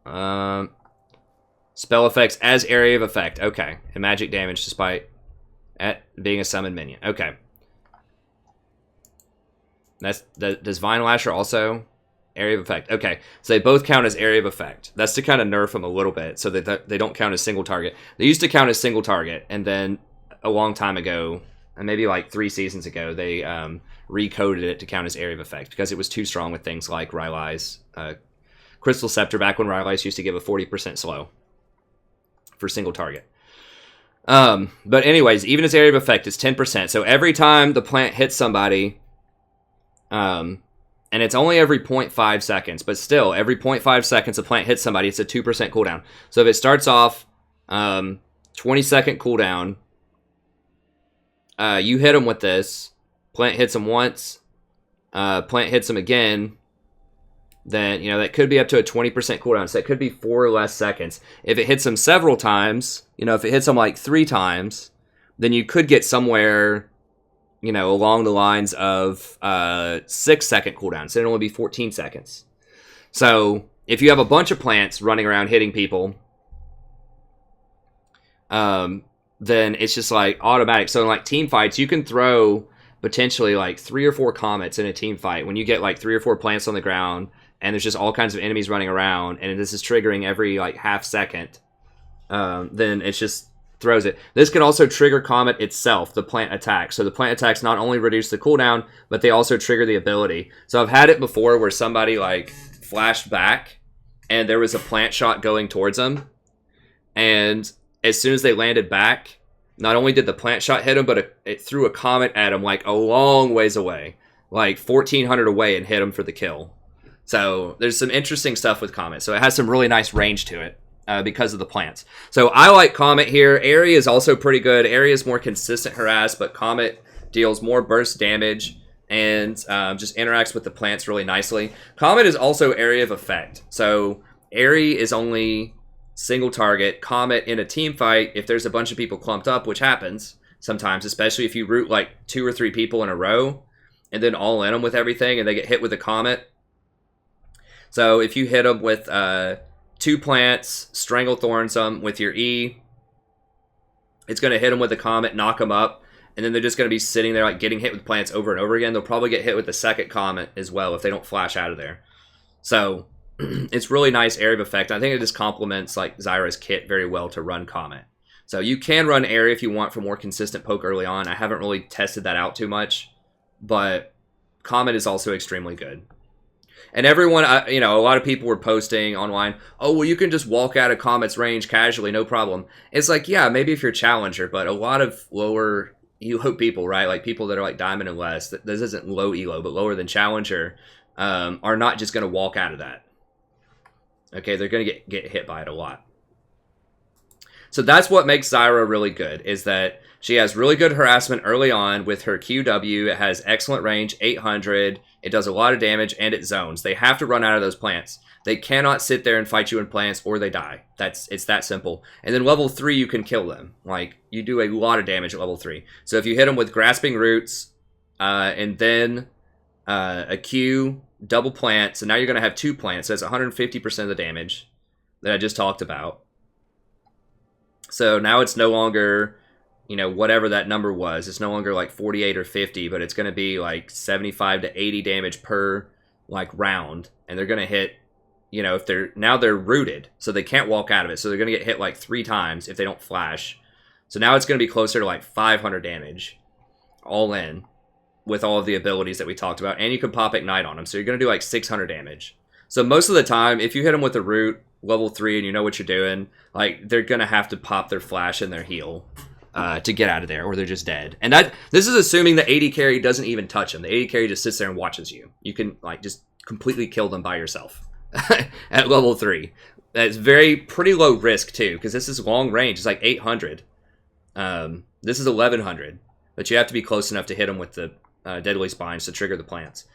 Spell effects as area of effect. Okay. And magic damage despite being a summoned minion. Okay. Does Vine Lasher also Area of effect. Okay, so they both count as area of effect. That's to kind of nerf them a little bit so that they don't count as single target. They used to count as single target, and then a long time ago, and maybe like 3 seasons ago, they recoded it to count as area of effect because it was too strong with things like Rylai's Crystal Scepter back when Rylai's used to give a 40% slow for single target. But anyways, even as area of effect, it's 10%. So every time the plant hits somebody, and it's only every 0.5 seconds, but still, every 0.5 seconds the plant hits somebody, it's a 2% cooldown. So if it starts off 20-second cooldown, you hit them with this, plant hits them once, plant hits them again, then, that could be up to a 20% cooldown. So it could be 4 or less seconds. If it hits them several times, if it hits them like 3 times, then you could get somewhere, along the lines of 6-second cooldown. So it'll only be 14 seconds. So if you have a bunch of plants running around hitting people, then it's just like automatic. So in like team fights, you can throw potentially like 3 or 4 comets in a team fight. When you get like 3 or 4 plants on the ground, and there's just all kinds of enemies running around, and this is triggering every like half second, then it just throws it. This can also trigger Comet itself, the plant attack. So the plant attacks not only reduce the cooldown, but they also trigger the ability. So I've had it before where somebody like flashed back, and there was a plant shot going towards them, and as soon as they landed back, not only did the plant shot hit them, but it threw a Comet at them like a long ways away, like 1,400 away, and hit them for the kill. So there's some interesting stuff with Comet. So it has some really nice range to it because of the plants. So I like Comet here. Area is also pretty good. Area is more consistent harass, but Comet deals more burst damage and just interacts with the plants really nicely. Comet is also area of effect. So Area is only single target. Comet in a team fight, if there's a bunch of people clumped up, which happens sometimes, especially if you root like 2 or 3 people in a row and then all in them with everything and they get hit with a Comet. So if you hit them with 2 plants, Strangle Thorns them with your E, it's going to hit them with a Comet, knock them up, and then they're just going to be sitting there like getting hit with plants over and over again. They'll probably get hit with the second Comet as well if they don't flash out of there. So it's really nice area of effect. I think it just complements like Zyra's kit very well to run Comet. So you can run area if you want for more consistent poke early on. I haven't really tested that out too much, but Comet is also extremely good. And everyone, a lot of people were posting online, oh, well, you can just walk out of Comet's range casually, no problem. It's like, yeah, maybe if you're Challenger, but a lot of lower elo people, right? Like people that are like Diamond and less, this isn't low elo, but lower than Challenger, are not just going to walk out of that. Okay, they're going to get hit by it a lot. So that's what makes Zyra really good, is that she has really good harassment early on with her QW. It has excellent range, 800. It does a lot of damage, and it zones. They have to run out of those plants. They cannot sit there and fight you in plants, or they die. It's that simple. And then level 3, you can kill them. Like, you do a lot of damage at level 3. So if you hit them with Grasping Roots, and then a Q, double plant, so now you're going to have 2 plants. So that's 150% of the damage that I just talked about. So now it's no longer, whatever that number was. It's no longer like 48 or 50, but it's going to be like 75 to 80 damage per like round. And they're going to hit, if they're rooted, so they can't walk out of it. So they're going to get hit like 3 times if they don't flash. So now it's going to be closer to like 500 damage all in with all of the abilities that we talked about. And you can pop Ignite on them. So you're going to do like 600 damage. So most of the time, if you hit them with a root, level 3, and you know what you're doing, like they're going to have to pop their flash and their heal to get out of there, or they're just dead. And this is assuming the AD carry doesn't even touch them. The AD carry just sits there and watches you. You can like just completely kill them by yourself at level 3. That's pretty low risk too, because this is long range. It's like 800. This is 1100, but you have to be close enough to hit them with the Deadly Spines to trigger the plants.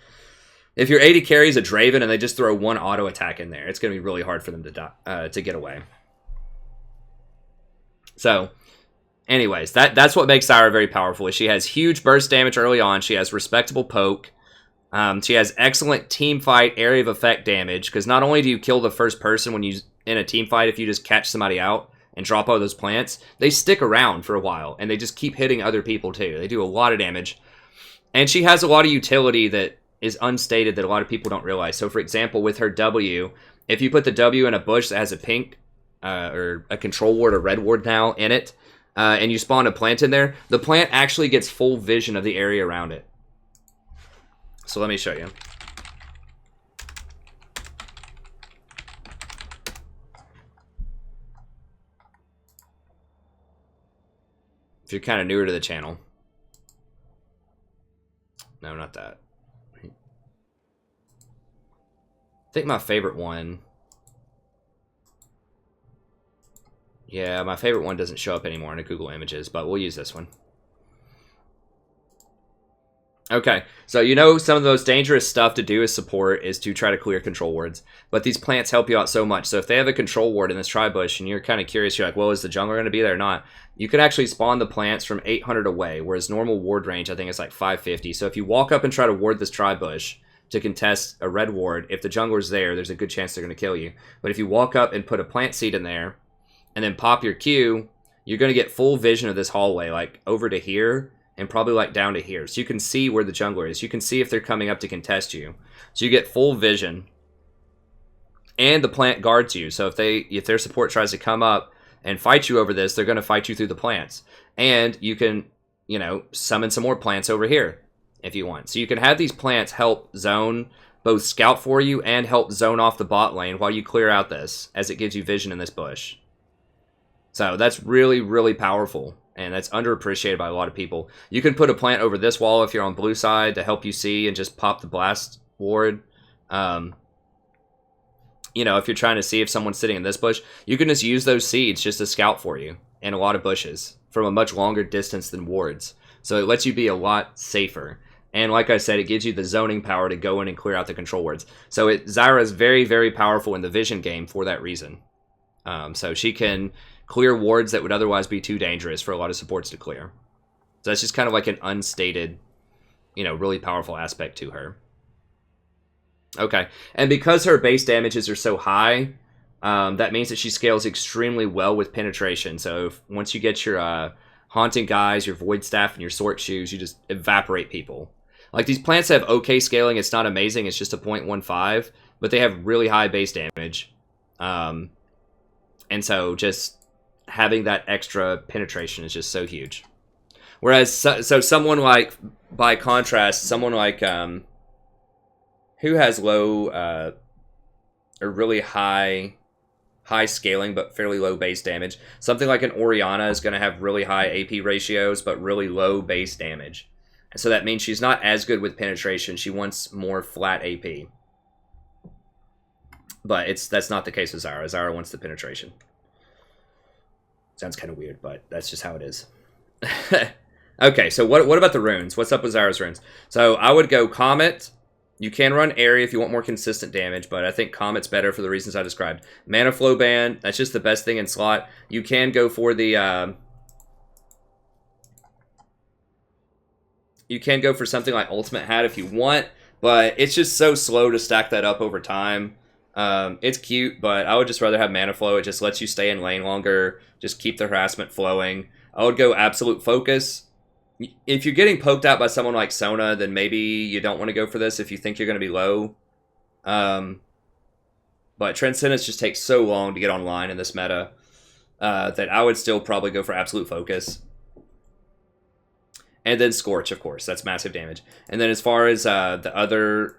If your AD carries a Draven and they just throw 1 auto attack in there, it's going to be really hard for them to get away. So, anyways, that's what makes Zyra very powerful. Is she has huge burst damage early on. She has respectable poke. She has excellent team fight area of effect damage, because not only do you kill the first person when you in a team fight, if you just catch somebody out and drop all those plants, they stick around for a while and they just keep hitting other people too. They do a lot of damage, and she has a lot of utility that is unstated that a lot of people don't realize. So, for example, with her W, if you put the W in a bush that has a pink or a control ward or red ward now in it, and you spawn a plant in there, the plant actually gets full vision of the area around it. So let me show you. If you're kind of newer to the channel. No, not that. I think my favorite one... Yeah, my favorite one doesn't show up anymore in the Google Images, but we'll use this one. Okay, so you know some of the most dangerous stuff to do as support is to try to clear control wards. But these plants help you out so much. So if they have a control ward in this tri-bush and you're kind of curious, you're like, well, is the jungler going to be there or not? You can actually spawn the plants from 800 away, whereas normal ward range, I think, is like 550. So if you walk up and try to ward this tri-bush to contest a red ward, if the jungler's there, there's a good chance they're going to kill you. But if you walk up and put a plant seed in there and then pop your Q, you're going to get full vision of this hallway, like over to here, and probably like down to here. So you can see where the jungler is. You can see if they're coming up to contest you. So you get full vision. And the plant guards you. So if their support tries to come up and fight you over this, they're going to fight you through the plants. And you can, you know, summon some more plants over here if you want. So you can have these plants help zone, both scout for you and help zone off the bot lane while you clear out this, as it gives you vision in this bush. So that's really, really powerful. And that's underappreciated by a lot of people. You can put a plant over this wall if you're on blue side to help you see and just pop the blast ward. You know, if you're trying to see if someone's sitting in this bush, you can just use those seeds just to scout for you in a lot of bushes from a much longer distance than wards. So it lets you be a lot safer. And like I said, it gives you the zoning power to go in and clear out the control wards. So Zyra is very, very powerful in the vision game for that reason. So she can clear wards that would otherwise be too dangerous for a lot of supports to clear. So that's just kind of like an unstated, you know, really powerful aspect to her. Okay, and because her base damages are so high, that means that she scales extremely well with penetration. So once you get your Haunting Guys, your Void Staff, and your Sword Shoes, you just evaporate people. Like, these plants have okay scaling. It's not amazing. It's just a 0.15, but they have really high base damage. And so just having that extra penetration is just so huge. Whereas, so someone like, by contrast, someone like, who has low, or really high scaling, but fairly low base damage. Something like an Orianna is going to have really high AP ratios, but really low base damage. And so that means she's not as good with penetration. She wants more flat AP. But that's not the case with Zyra. Zyra wants the penetration. Sounds kind of weird, but that's just how it is. Okay, so what about the runes? What's up with Zyra's runes? So I would go Comet. You can run Area if you want more consistent damage, but I think Comet's better for the reasons I described. Mana Flow Band, that's just the best thing in slot. You can go for the... you can go for something like Ultimate Hat if you want, but it's just so slow to stack that up over time. It's cute, but I would just rather have Mana Flow. It just lets you stay in lane longer, just keep the harassment flowing. I would go Absolute Focus. If you're getting poked out by someone like Sona, then maybe you don't want to go for this if you think you're going to be low. But Transcendence just takes so long to get online in this meta that I would still probably go for Absolute Focus. And then Scorch, of course. That's massive damage. And then as far as the other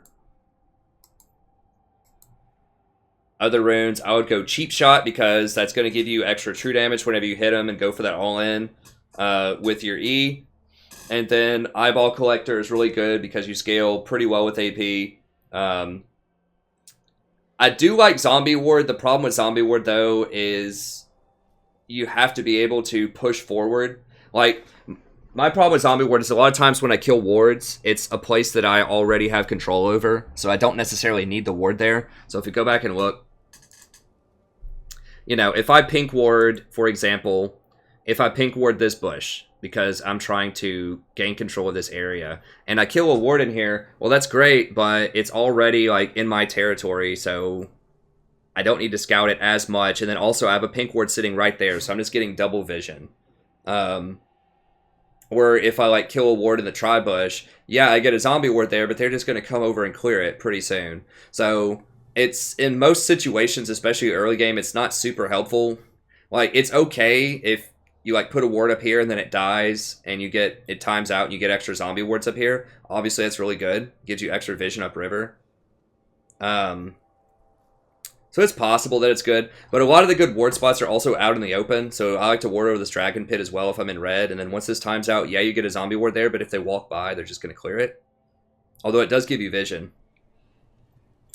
runes, I would go Cheap Shot because that's going to give you extra true damage whenever you hit them and go for that all-in with your E. And then Eyeball Collector is really good because you scale pretty well with AP. I do like Zombie Ward. The problem with Zombie Ward, though, is you have to be able to push forward. Like, my problem with Zombie Ward is a lot of times when I kill wards, it's a place that I already have control over, so I don't necessarily need the ward there. So if you go back and look, you know, if I pink ward, for example, if I pink ward this bush, because I'm trying to gain control of this area, and I kill a ward in here, well, that's great, but it's already, like, in my territory, so I don't need to scout it as much. And then also I have a pink ward sitting right there, so I'm just getting double vision. Or Or if I like kill a ward in the tri-bush, yeah, I get a zombie ward there, but they're just going to come over and clear it pretty soon. So it's, in most situations, especially early game, it's not super helpful. Like, it's okay if you like put a ward up here and then it dies and it times out and you get extra zombie wards up here. Obviously, that's really good. Gives you extra vision upriver. So it's possible that it's good, but a lot of the good ward spots are also out in the open, so I like to ward over this dragon pit as well if I'm in red, and then once this time's out, yeah, you get a zombie ward there, but if they walk by, they're just going to clear it. Although it does give you vision.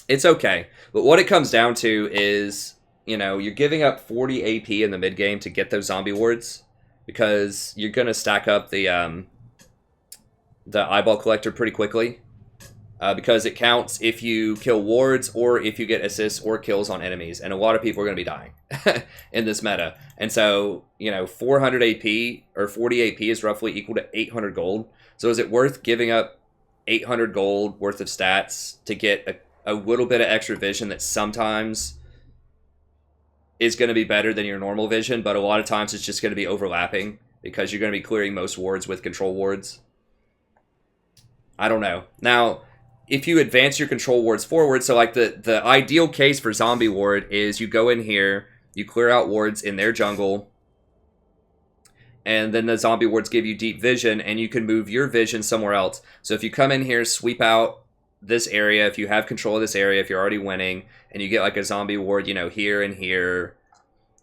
It's okay, but what it comes down to is, you know, you're giving up 40 AP in the mid game to get those zombie wards, because you're going to stack up the eyeball collector pretty quickly. Because it counts if you kill wards or if you get assists or kills on enemies. And a lot of people are going to be dying in this meta. And so, you know, 400 AP or 40 AP is roughly equal to 800 gold. So is it worth giving up 800 gold worth of stats to get a little bit of extra vision that sometimes is going to be better than your normal vision, but a lot of times it's just going to be overlapping because you're going to be clearing most wards with control wards? I don't know. Now, if you advance your control wards forward, so like the ideal case for zombie ward is you go in here, you clear out wards in their jungle, and then the zombie wards give you deep vision, and you can move your vision somewhere else. So if you come in here, sweep out this area, if you have control of this area, if you're already winning, and you get like a zombie ward, you know, here and here,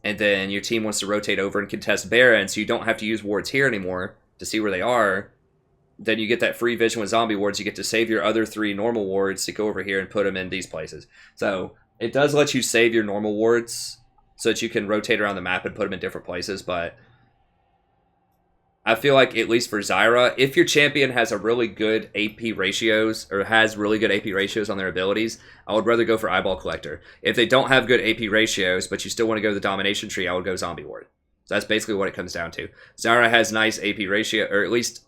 and then your team wants to rotate over and contest Baron, so you don't have to use wards here anymore to see where they are, then you get that free vision with zombie wards. You get to save your other 3 normal wards to go over here and put them in these places. So it does let you save your normal wards so that you can rotate around the map and put them in different places. But I feel like, at least for Zyra, if your champion has a really good AP ratios or has really good AP ratios on their abilities, I would rather go for eyeball collector. If they don't have good AP ratios, but you still want to go the domination tree, I would go zombie ward. So that's basically what it comes down to. Zyra has nice AP ratio, or at least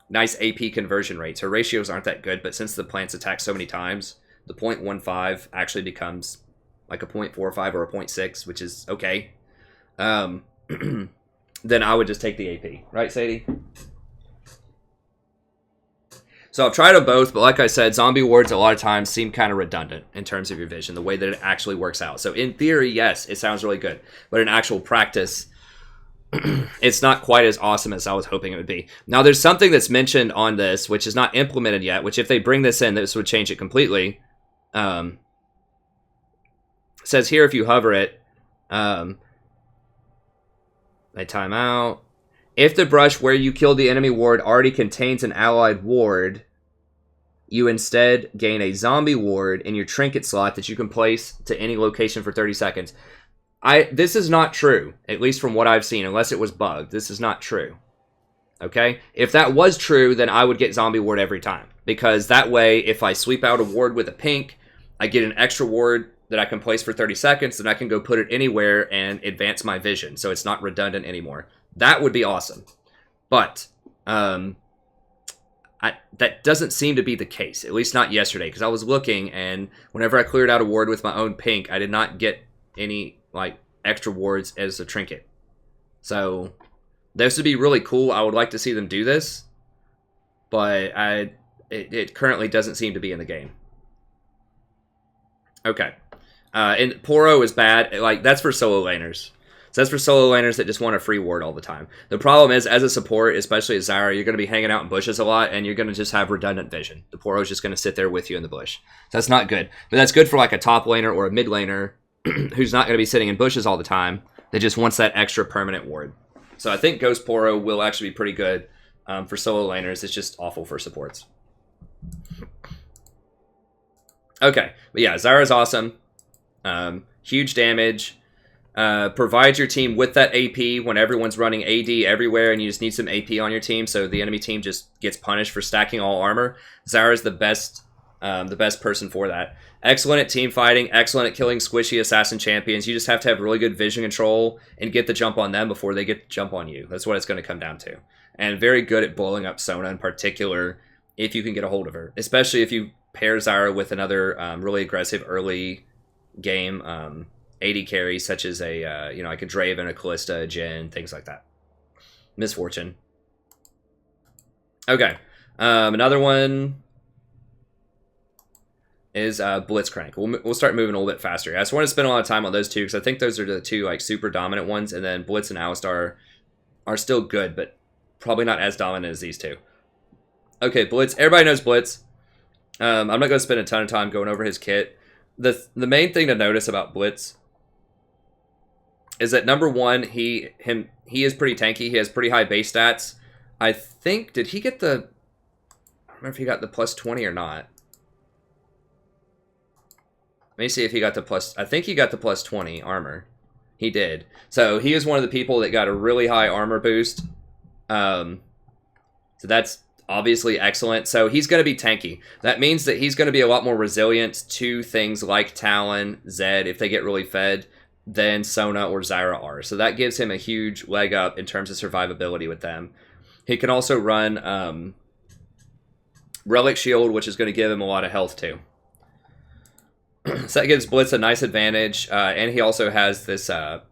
nice AP conversion rates. Her ratios aren't that good, but since the plants attack so many times, the 0.15 actually becomes like a 0.45 or a 0.6, which is okay. Then I would just take the AP. Right, Sadie? So I've tried them both, but like I said, zombie wards a lot of times seem kind of redundant in terms of your vision, the way that it actually works out. So in theory, yes, it sounds really good. But in actual practice, it's not quite as awesome as I was hoping it would be. Now, there's something that's mentioned on this, which is not implemented yet, which if they bring this in, this would change it completely. It says here, if you hover it, they time out. If the brush where you killed the enemy ward already contains an allied ward, you instead gain a zombie ward in your trinket slot that you can place to any location for 30 seconds. This is not true, at least from what I've seen, unless it was bugged. This is not true. Okay? If that was true, then I would get zombie ward every time. Because that way, if I sweep out a ward with a pink, I get an extra ward that I can place for 30 seconds, then I can go put it anywhere and advance my vision, so it's not redundant anymore. That would be awesome. But that doesn't seem to be the case, at least not yesterday, because I was looking, and whenever I cleared out a ward with my own pink, I did not get any like extra wards as a trinket. So this would be really cool. I would like to see them do this, but it currently doesn't seem to be in the game. Okay. And Poro is bad. Like, that's for solo laners. So that's for solo laners that just want a free ward all the time. The problem is, as a support, especially as Zyra, you're going to be hanging out in bushes a lot, and you're going to just have redundant vision. The Poro is just going to sit there with you in the bush. So that's not good. But that's good for like a top laner or a mid laner who's not going to be sitting in bushes all the time, that just wants that extra permanent ward. So I think Ghost Poro will actually be pretty good for solo laners. It's just awful for supports. Okay, but yeah, Zyra's awesome. Huge damage. Provides your team with that AP when everyone's running AD everywhere and you just need some AP on your team, so the enemy team just gets punished for stacking all armor. Zyra's the best person for that. Excellent at team fighting, excellent at killing squishy assassin champions. You just have to have really good vision control and get the jump on them before they get the jump on you. That's what it's going to come down to. And very good at blowing up Sona in particular, if you can get a hold of her. Especially if you pair Zyra with another really aggressive early game AD carry, such as like a Draven, a Callista, a Jhin, things like that. Misfortune. Okay. Another one is Blitzcrank. We'll start moving a little bit faster. I just want to spend a lot of time on those two because I think those are the two like super dominant ones, and then Blitz and Alistar are still good, but probably not as dominant as these two. Okay, Blitz. Everybody knows Blitz. I'm not going to spend a ton of time going over his kit. The main thing to notice about Blitz is that number one, he is pretty tanky. He has pretty high base stats. I think, did he get the, I don't remember if he got the plus 20 or not. Let me see if he got the plus, I think he got the plus 20 armor. He did. So he is one of the people that got a really high armor boost. So that's obviously excellent. So he's going to be tanky. That means that he's going to be a lot more resilient to things like Talon, Zed, if they get really fed, than Sona or Zyra are. So that gives him a huge leg up in terms of survivability with them. He can also run Relic Shield, which is going to give him a lot of health too. So that gives Blitz a nice advantage, and he also has this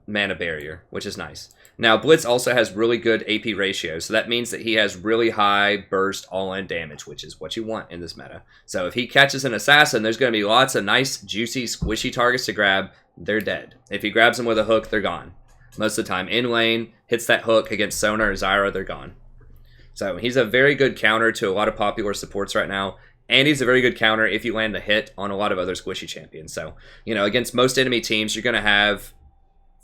mana barrier, which is nice. Now, Blitz also has really good AP ratio, so that means that he has really high burst all-in damage, which is what you want in this meta. So if he catches an assassin, there's going to be lots of nice, juicy, squishy targets to grab. They're dead. If he grabs them with a hook, they're gone. Most of the time, in lane, hits that hook against Sona or Zyra, they're gone. So he's a very good counter to a lot of popular supports right now. And he's a very good counter if you land the hit on a lot of other squishy champions. So, you know, against most enemy teams, you're going to have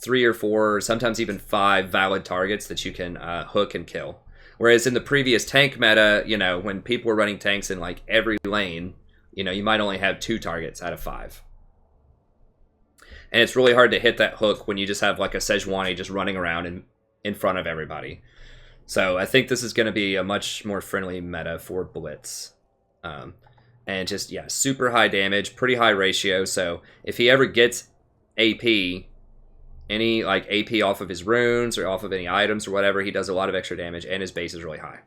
3 or 4, or sometimes even 5 valid targets that you can hook and kill. Whereas in the previous tank meta, you know, when people were running tanks in like every lane, you know, you might only have 2 targets out of 5. And it's really hard to hit that hook when you just have like a Sejuani just running around in front of everybody. So I think this is going to be a much more friendly meta for Blitz. And just, yeah, super high damage, pretty high ratio. So if he ever gets AP, any like AP off of his runes or off of any items or whatever, he does a lot of extra damage and his base is really high.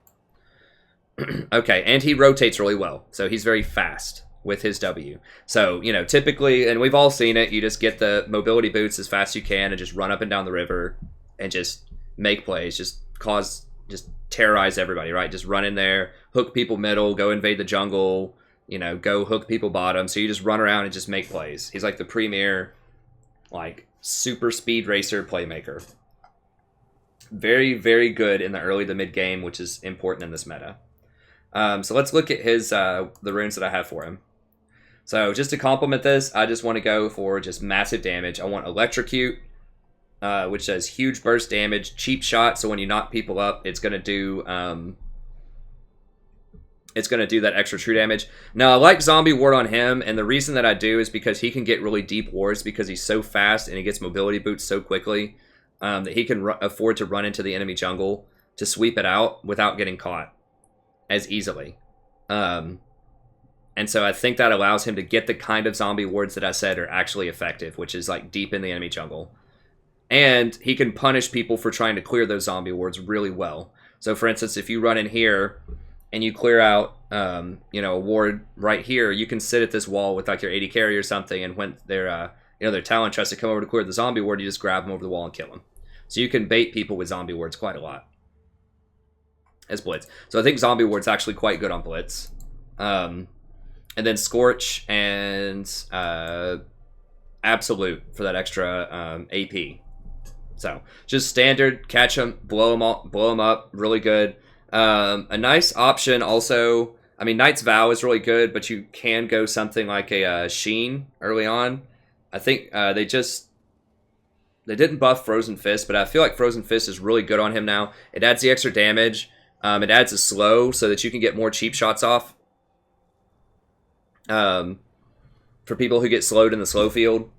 Okay, and he rotates really well. So he's very fast with his W. So, you know, typically, and we've all seen it, you just get the mobility boots as fast as you can and just run up and down the river and just make plays, just terrorize everybody, right? Just run in there, hook people middle, go invade the jungle, you know, go hook people bottom. So you just run around and just make plays. He's like the premier, like, super speed racer playmaker. Very, very good in the early to mid game, which is important in this meta. So let's look at his the runes that I have for him. So just to complement this, I just want to go for just massive damage. I want Electrocute, which does huge burst damage, cheap shot. So when you knock people up, it's gonna do that extra true damage. Now I like Zombie Ward on him, and the reason that I do is because he can get really deep wards because he's so fast and he gets mobility boots so quickly that he can afford to run into the enemy jungle to sweep it out without getting caught as easily. And so I think that allows him to get the kind of zombie wards that I said are actually effective, which is like deep in the enemy jungle. And he can punish people for trying to clear those zombie wards really well. So for instance, if you run in here and you clear out, you know, a ward right here, you can sit at this wall with like your AD carry or something, and when their Talon tries to come over to clear the zombie ward, you just grab them over the wall and kill them. So you can bait people with zombie wards quite a lot as Blitz. So I think zombie ward's actually quite good on Blitz. And then Scorch and Absolute for that extra AP. So just standard, catch them, blow them up, really good. A nice option also, I mean, Knight's Vow is really good, but you can go something like a Sheen early on. I think they didn't buff Frozen Fist, but I feel like Frozen Fist is really good on him now. It adds the extra damage. It adds a slow so that you can get more cheap shots off. For people who get slowed in the slow field.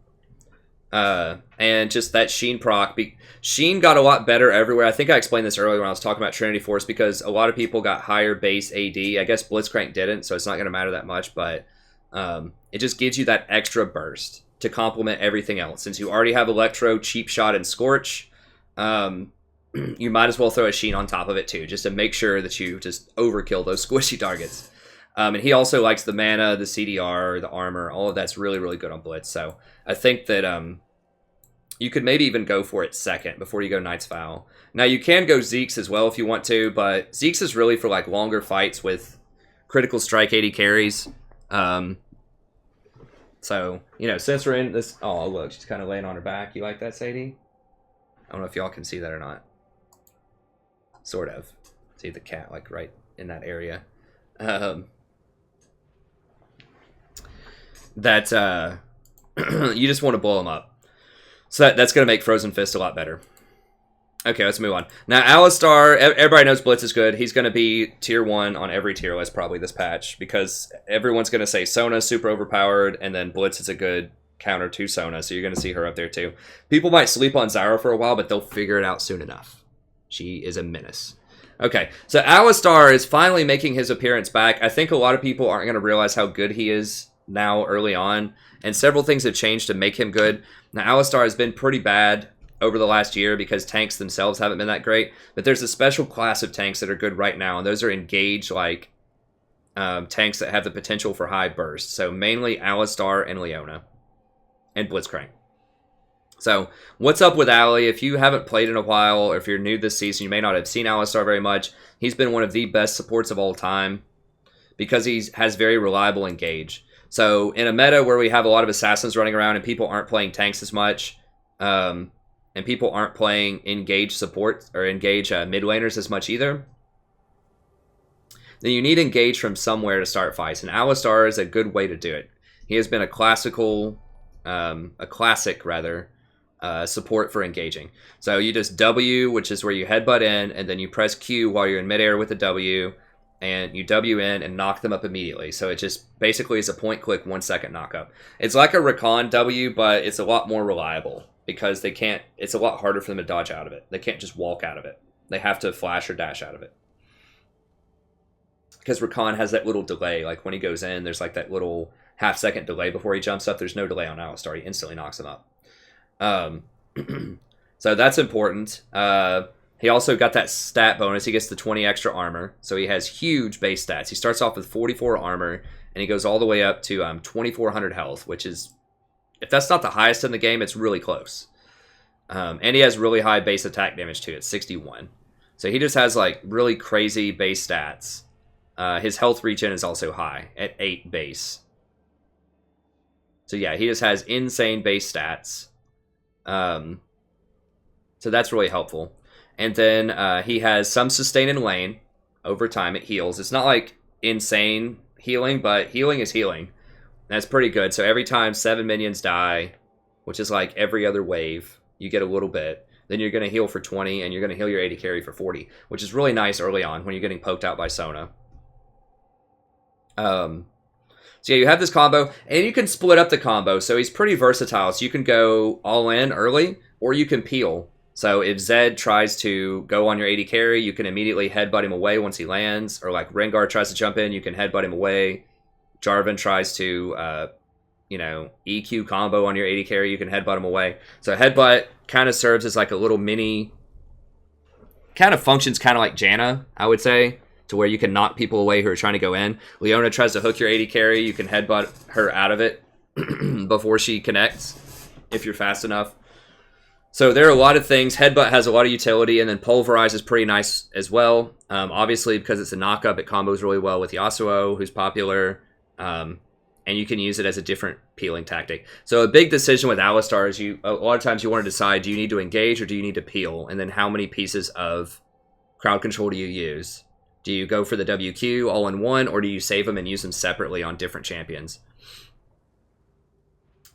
And just that Sheen proc. Sheen got a lot better everywhere. I think I explained this earlier when I was talking about Trinity Force, because a lot of people got higher base AD. I guess Blitzcrank didn't, so it's not going to matter that much, but it just gives you that extra burst to complement everything else. Since you already have Electro, Cheap Shot, and Scorch, you might as well throw a Sheen on top of it too, just to make sure that you just overkill those squishy targets. And he also likes the mana, the CDR, the armor, all of that's really, really good on Blitz. So I think that You could maybe even go for it second before you go Knight's Vow. Now, you can go Zeke's as well if you want to, but Zeke's is really for like longer fights with critical strike 80 carries. So, you know, since we're in this... Oh, look, she's kind of laying on her back. You like that, Sadie? I don't know if y'all can see that or not. Sort of. See the cat, like, right in that area. You just want to blow them up. So that's going to make Frozen Fist a lot better. Okay, let's move on. Now, Alistar, everybody knows Blitz is good. He's going to be tier 1 on every tier list probably this patch, because everyone's going to say Sona's super overpowered, and then Blitz is a good counter to Sona, so you're going to see her up there too. People might sleep on Zyra for a while, but they'll figure it out soon enough. She is a menace. Okay, so Alistar is finally making his appearance back. I think a lot of people aren't going to realize how good he is now early on, and several things have changed to make him good. Now, Alistar has been pretty bad over the last year because tanks themselves haven't been that great, but there's a special class of tanks that are good right now, and those are engaged like tanks that have the potential for high burst. So mainly Alistar and Leona and Blitzcrank. So what's up with Ali? If you haven't played in a while, or if you're new this season, you may not have seen Alistar very much. He's been one of the best supports of all time because he has very reliable engage. So in a meta where we have a lot of assassins running around and people aren't playing tanks as much, and people aren't playing engage support or engage mid laners as much either, then you need engage from somewhere to start fights, and Alistar is a good way to do it. He has been a classic support for engaging. So you just W, which is where you headbutt in, and then you press Q while you're in midair with the W, and you W in and knock them up immediately. So it just basically is a point-click 1 second knockup. It's like a Rakan W, but it's a lot more reliable, because they can't, it's a lot harder for them to dodge out of it. They can't just walk out of it. They have to flash or dash out of it. Because Rakan has that little delay, like when he goes in, there's like that little half-second delay before he jumps up. There's no delay on Alistar. He instantly knocks him up. So that's important. He also got that stat bonus. He gets the 20 extra armor. So he has huge base stats. He starts off with 44 armor, and he goes all the way up to 2,400 health, which is, if that's not the highest in the game, it's really close. And he has really high base attack damage too. It's 61. So he just has like really crazy base stats. His health regen is also high at 8 base. So yeah, he just has insane base stats. So that's really helpful. And then he has some sustain in lane. Over time it heals. It's not like insane healing, but healing is healing. That's pretty good. So every time 7 minions die, which is like every other wave, you get a little bit. Then you're going to heal for 20, and you're going to heal your 80 carry for 40, which is really nice early on when you're getting poked out by Sona. So yeah, you have this combo, and you can split up the combo. So he's pretty versatile. So you can go all in early, or you can peel. So if Zed tries to go on your 80 carry, you can immediately headbutt him away once he lands. Or like Rengar tries to jump in, you can headbutt him away. Jarvan tries to, EQ combo on your 80 carry, you can headbutt him away. So headbutt kind of serves as like a little mini, kind of functions kind of like Janna, I would say, to where you can knock people away who are trying to go in. Leona tries to hook your 80 carry, you can headbutt her out of it before she connects, if you're fast enough. So there are a lot of things. Headbutt has a lot of utility, and then Pulverize is pretty nice as well. Obviously, because it's a knockup, it combos really well with Yasuo, who's popular, and you can use it as a different peeling tactic. So a big decision with Alistar is a lot of times you want to decide, do you need to engage or do you need to peel? And then how many pieces of crowd control do you use? Do you go for the WQ all in one, or do you save them and use them separately on different champions?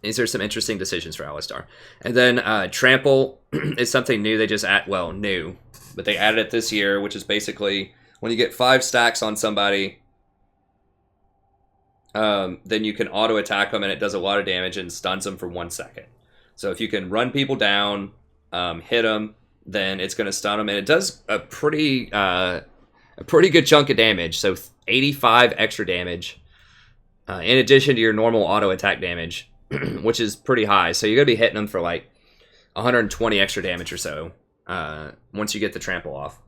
These are some interesting decisions for Alistar. And then Trample is something new. They just new, but they added it this year, which is basically when you get 5 stacks on somebody, then you can auto attack them, and it does a lot of damage and stuns them for 1 second. So if you can run people down, hit them, then it's going to stun them, and it does a pretty good chunk of damage. So 85 extra damage, in addition to your normal auto attack damage, which is pretty high. So you're going to be hitting them for like 120 extra damage or so once you get the trample off.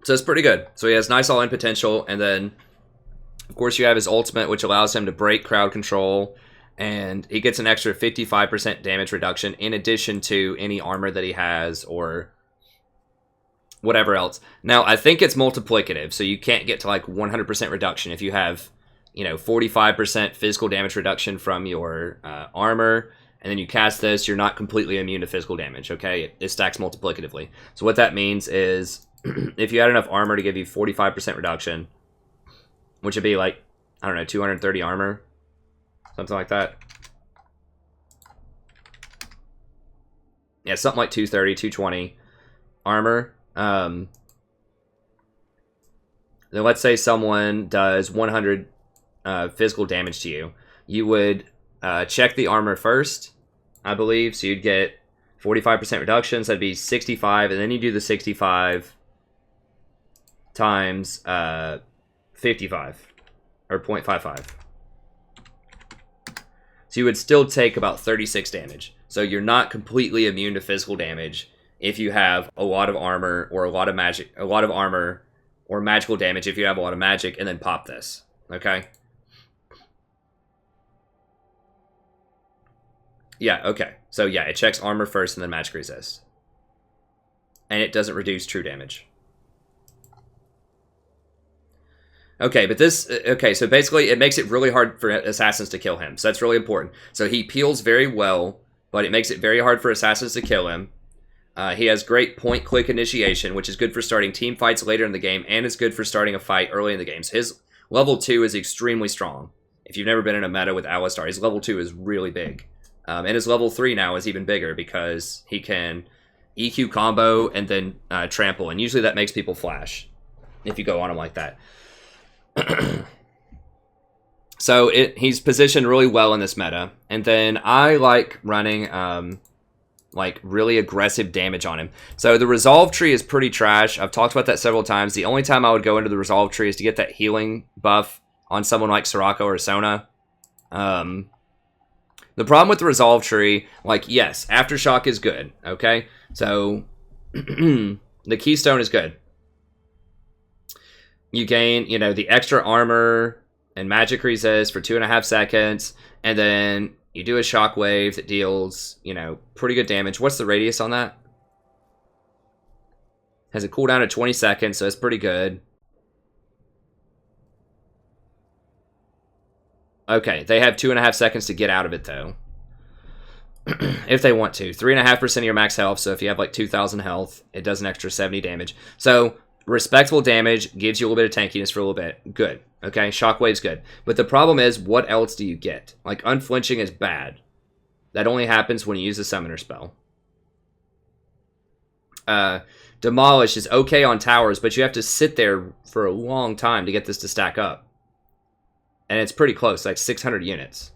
So it's pretty good. So he has nice all-in potential, and then of course you have his ultimate, which allows him to break crowd control And he gets an extra 55% damage reduction in addition to any armor that he has or whatever else. Now, I think it's multiplicative, so you can't get to like 100% reduction. If you have, 45% physical damage reduction from your armor, and then you cast this, you're not completely immune to physical damage, okay? It stacks multiplicatively. So what that means is, if you had enough armor to give you 45% reduction, which would be like, I don't know, 230 armor, something like that. Yeah, something like 230, 220 armor. Then let's say someone does 100 physical damage to you. You would check the armor first, I believe. So you'd get 45% reduction, so that'd be 65, and then you do the 65 times 55, or 0.55. So you would still take about 36 damage. So you're not completely immune to physical damage if you have a lot of armor or a lot of armor or magical damage if you have a lot of magic, and then pop this. Okay? Yeah, okay. So yeah, it checks armor first and then magic resist. And it doesn't reduce true damage. Okay, but this... Okay, so basically it makes it really hard for assassins to kill him. So that's really important. So he peels very well, but it makes it very hard for assassins to kill him. He has great point-click initiation, which is good for starting team fights later in the game, and is good for starting a fight early in the game. So his level 2 is extremely strong. If you've never been in a meta with Alistar, his level 2 is really big. And his level 3 now is even bigger because he can EQ combo and then trample, and usually that makes people flash if you go on him like that. So he's positioned really well in this meta, and then I like running like really aggressive damage on him. So the resolve tree is pretty trash. I've talked about that several times. The only time I would go into the resolve tree is to get that healing buff on someone like Soraka or Sona. The problem with the resolve tree, like, yes, Aftershock is good, okay? So the Keystone is good. You gain, the extra armor and magic resist for 2.5 seconds, and then you do a shockwave that deals, pretty good damage. What's the radius on that? Has a cooldown of 20 seconds, so it's pretty good. Okay, they have 2.5 seconds to get out of it, though. If they want to. 3.5% of your max health, so if you have like 2,000 health, it does an extra 70 damage. So, respectable damage, gives you a little bit of tankiness for a little bit. Good. Okay, Shockwave's good. But the problem is, what else do you get? Like, Unflinching is bad. That only happens when you use a Summoner spell. Demolish is okay on towers, but you have to sit there for a long time to get this to stack up. And it's pretty close, like 600 units.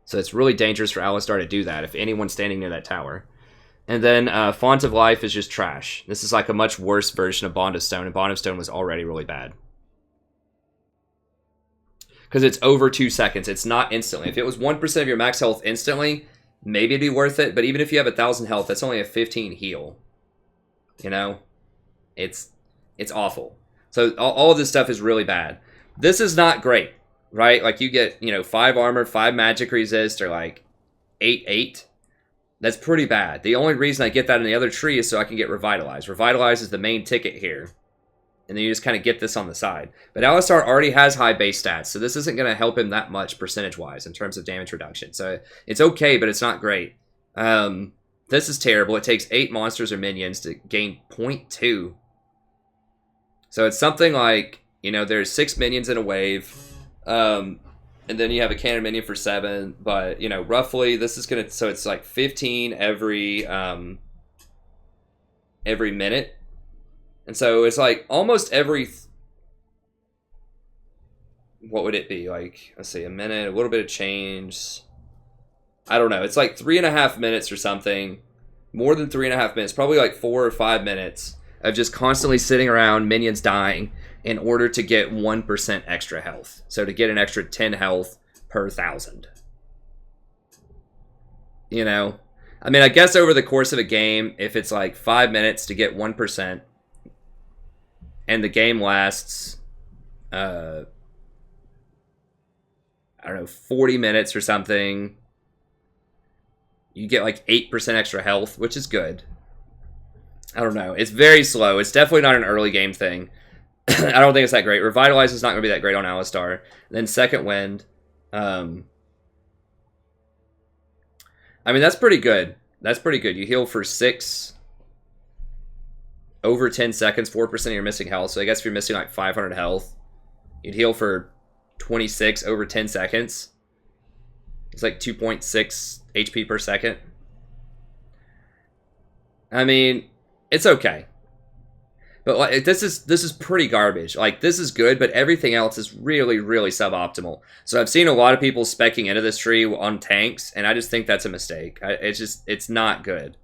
So it's really dangerous for Alistar to do that if anyone's standing near that tower. And then Font of Life is just trash. This is like a much worse version of Bond of Stone, and Bond of Stone was already really bad. Because it's over 2 seconds. It's not instantly. If it was 1% of your max health instantly, maybe it'd be worth it. But even if you have 1,000 health, that's only a 15 heal. It's awful. So all of this stuff is really bad. This is not great, right? Like you get, 5 armor, 5 magic resist, or like 8/8. That's pretty bad. The only reason I get that in the other tree is so I can get Revitalize. Revitalize is the main ticket here. And then you just kind of get this on the side. But Alistar already has high base stats, so this isn't going to help him that much percentage-wise in terms of damage reduction. So it's okay, but it's not great. This is terrible. It takes 8 monsters or minions to gain 0.2. So it's something like, there's 6 minions in a wave. And then you have a cannon minion for 7. But, roughly this is going to... So it's like 15 every minute. And so it's like almost every... What would it be? Like, let's see, a minute, a little bit of change. I don't know. It's like 3.5 minutes or something. More than 3.5 minutes. Probably like 4 or 5 minutes of just constantly sitting around, minions dying, in order to get 1% extra health. So to get an extra 10 health per 1,000. I mean, I guess over the course of a game, if it's like 5 minutes to get 1%, and the game lasts, I I don't know, 40 minutes or something. You get like 8% extra health, which is good. I don't know. It's very slow. It's definitely not an early game thing. I don't think it's that great. Revitalize is not going to be that great on Alistar. Then Second Wind. I mean, that's pretty good. That's pretty good. You heal for 6 over 10 seconds, 4% of your missing health. So I guess if you're missing like 500 health, you'd heal for 26 over 10 seconds. It's like 2.6 HP per second. I mean, it's okay. But like, this is pretty garbage. Like, this is good, but everything else is really, really suboptimal. So I've seen a lot of people speccing into this tree on tanks, and I just think that's a mistake. It's not good.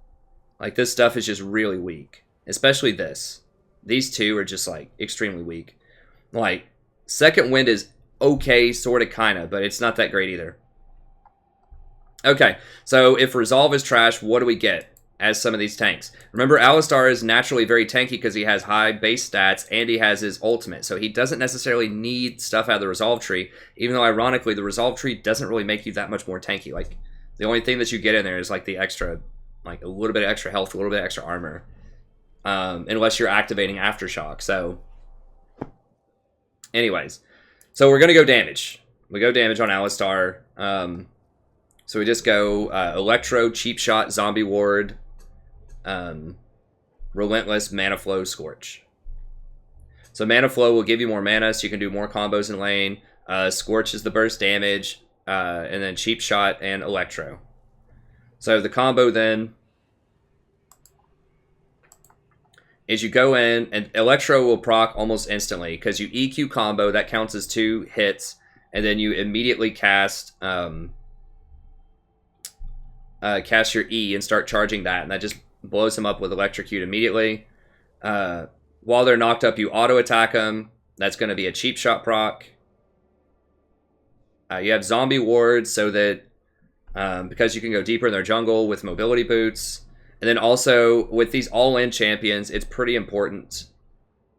Like, this stuff is just really weak. Especially this. These two are just, like, extremely weak. Like, Second Wind is okay, sort of, kind of, but it's not that great either. Okay, so if Resolve is trash, what do we get as some of these tanks? Remember, Alistar is naturally very tanky because he has high base stats and he has his ultimate. So he doesn't necessarily need stuff out of the Resolve tree, even though ironically the Resolve tree doesn't really make you that much more tanky. Like, the only thing that you get in there is like the extra, like a little bit of extra health, a little bit of extra armor. Unless you're activating Aftershock. So, anyways. So we're going to go damage. We go damage on Alistar. So we just go Electro, Cheap Shot, Zombie Ward, Relentless, Mana Flow, Scorch. So Mana Flow will give you more mana, so you can do more combos in lane. Scorch is the burst damage, and then Cheap Shot and Electro. So the combo then is you go in, and Electro will proc almost instantly, because you EQ combo, that counts as 2 hits, and then you immediately cast your E and start charging that, and that just blows them up with Electrocute immediately. While they're knocked up, you auto-attack them. That's going to be a Cheap Shot proc. You have Zombie Ward, so that because you can go deeper in their jungle with mobility boots. And then also, with these all-in champions, it's pretty important,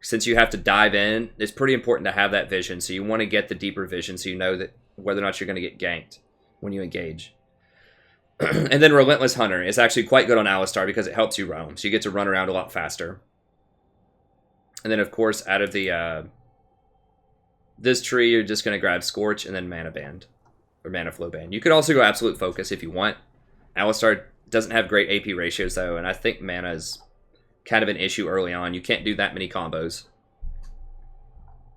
since you have to dive in, it's pretty important to have that vision. So you want to get the deeper vision so you know that whether or not you're going to get ganked when you engage. And then Relentless Hunter is actually quite good on Alistar because it helps you roam. So you get to run around a lot faster. And then, of course, out of the this tree, you're just going to grab Scorch and then Mana Band. Or Mana Flow Band. You could also go Absolute Focus if you want. Alistar doesn't have great AP ratios, though, and I think mana is kind of an issue early on. You can't do that many combos.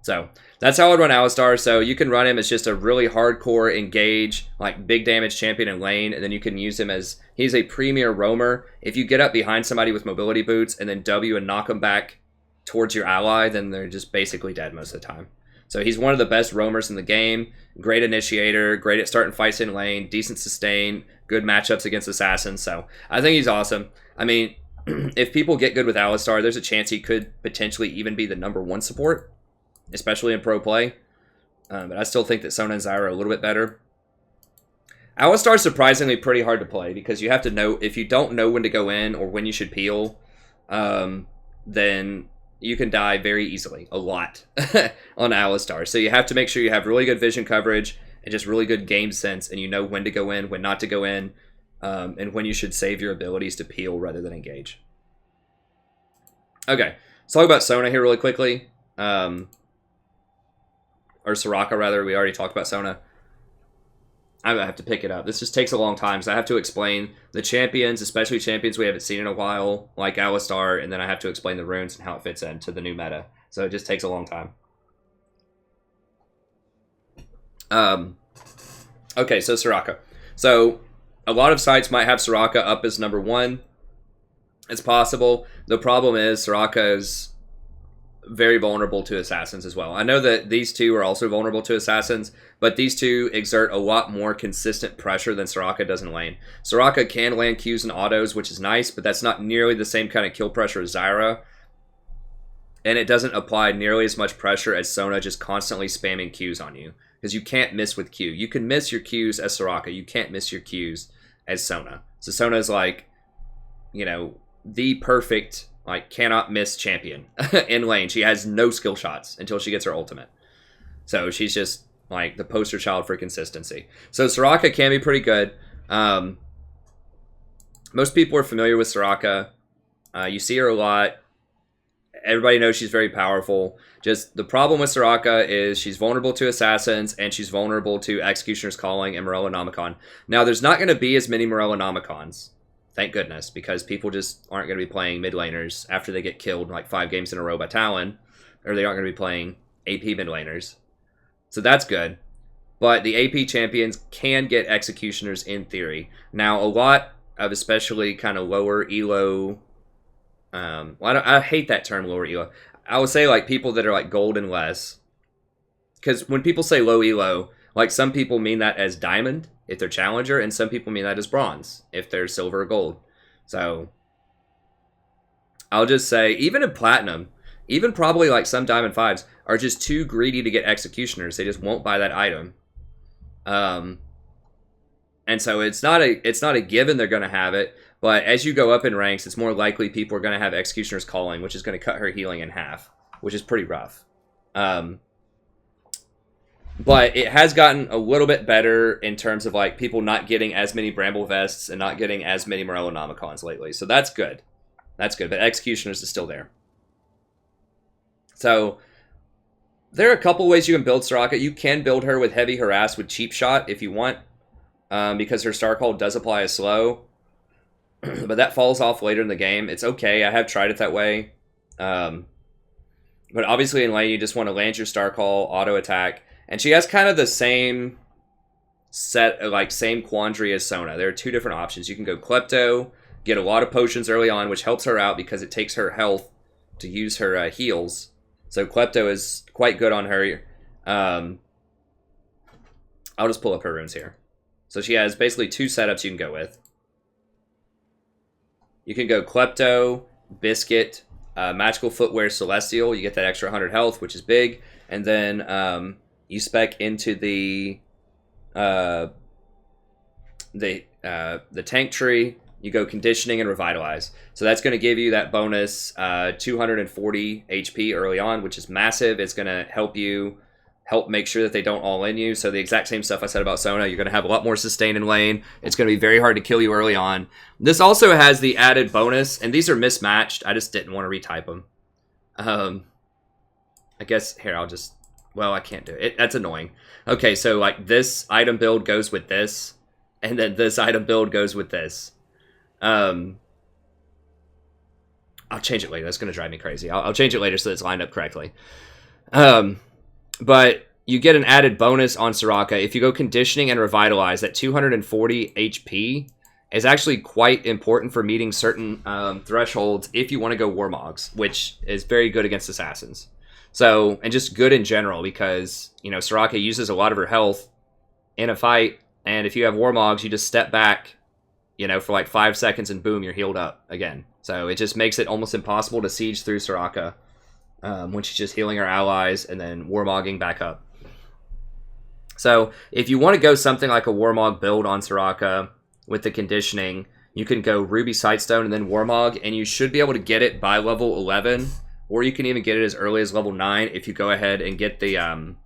So, that's how I'd run Alistar. So, you can run him as just a really hardcore engage, like big damage champion in lane, and then you can use him as, he's a premier roamer. If you get up behind somebody with mobility boots and then W and knock them back towards your ally, then they're just basically dead most of the time. So, he's one of the best roamers in the game. Great initiator, great at starting fights in lane, decent sustain, good matchups against assassins. So, I think he's awesome. I mean, if people get good with Alistar, there's a chance he could potentially even be the #1 support, especially in pro play. But I still think that Sona and Zyra are a little bit better. Alistar is surprisingly pretty hard to play because you have to know, if you don't know when to go in or when you should peel, then you can die very easily, a lot, on Alistar. So you have to make sure you have really good vision coverage and just really good game sense, and you know when to go in, when not to go in, and when you should save your abilities to peel rather than engage. Okay, let's talk about Sona here really quickly. Or Soraka, rather. We already talked about Sona. I have to pick it up. This just takes a long time, so I have to explain the champions, especially champions we haven't seen in a while, like Alistar, and then I have to explain the runes and how it fits into the new meta. So it just takes a long time. Okay, so Soraka. So a lot of sites might have Soraka up as #1. It's possible. The problem is Soraka is very vulnerable to assassins as well. I know that these two are also vulnerable to assassins, but these two exert a lot more consistent pressure than Soraka does in lane. Soraka can land Qs and autos, which is nice, but that's not nearly the same kind of kill pressure as Zyra. And it doesn't apply nearly as much pressure as Sona just constantly spamming Qs on you. Because you can't miss with Q. You can miss your Qs as Soraka. You can't miss your Qs as Sona. So Sona is like, you know, the perfect, like, cannot miss champion in lane. She has no skill shots until she gets her ultimate. So she's just like the poster child for consistency. So Soraka can be pretty good. Most people are familiar with Soraka. You see her a lot. Everybody knows she's very powerful. Just the problem with Soraka is she's vulnerable to assassins and she's vulnerable to Executioner's Calling and Morellonomicon. Now, there's not going to be as many Morellonomicons. Thank goodness, because people just aren't going to be playing mid laners after they get killed like 5 games in a row by Talon, or they aren't going to be playing AP mid laners. So that's good. But the AP champions can get Executioners in theory. Now, a lot of especially kind of lower elo... well, I hate that term, lower elo. I would say like people that are like gold and less. Because when people say low elo, like some people mean that as diamond if they're challenger, and some people mean that as bronze if they're silver or gold. So I'll just say, even in platinum, even probably like some diamond 5s are just too greedy to get executioners. They just won't buy that item. And so it's not a given they're going to have it. But as you go up in ranks, it's more likely people are going to have Executioner's Calling, which is going to cut her healing in half, which is pretty rough. But it has gotten a little bit better in terms of like people not getting as many Bramble Vests and not getting as many Morellonomicons lately. So that's good. That's good. But Executioners is still there. So there are a couple ways you can build Soraka. You can build her with Heavy Harass with Cheap Shot if you want, because her Star Call does apply a slow. But that falls off later in the game. It's okay. I have tried it that way. But obviously in lane, you just want to land your Star Call, auto attack. And she has kind of the same same quandary as Sona. There are 2 different options. You can go Klepto, get a lot of potions early on, which helps her out because it takes her health to use her heals. So Klepto is quite good on her. I'll just pull up her runes here. So she has basically 2 setups you can go with. You can go Klepto, Biscuit, Magical Footwear, Celestial. You get that extra 100 health, which is big. And then you spec into the tank tree. You go Conditioning and Revitalize. So that's going to give you that bonus 240 HP early on, which is massive. It's going to help make sure that they don't all in you. So the exact same stuff I said about Sona. You're going to have a lot more sustain in lane. It's going to be very hard to kill you early on. This also has the added bonus, and these are mismatched. I just didn't want to retype them. I guess, here, well, I can't do it. That's annoying. Okay, so like this item build goes with this, and then this item build goes with this. I'll change it later. That's going to drive me crazy. I'll change it later so it's lined up correctly. But you get an added bonus on Soraka. If you go Conditioning and Revitalize, that 240 HP is actually quite important for meeting certain thresholds if you want to go Warmogs, which is very good against Assassins. So, and just good in general because, you know, Soraka uses a lot of her health in a fight, and if you have Warmogs, you just step back, you know, for like 5 seconds and boom, you're healed up again. So it just makes it almost impossible to siege through Soraka. When she's just healing her allies and then warmogging back up. So if you want to go something like a warmog build on Soraka with the conditioning, you can go Ruby Sightstone and then warmog, and you should be able to get it by level 11, or you can even get it as early as level 9 if you go ahead and get the oh,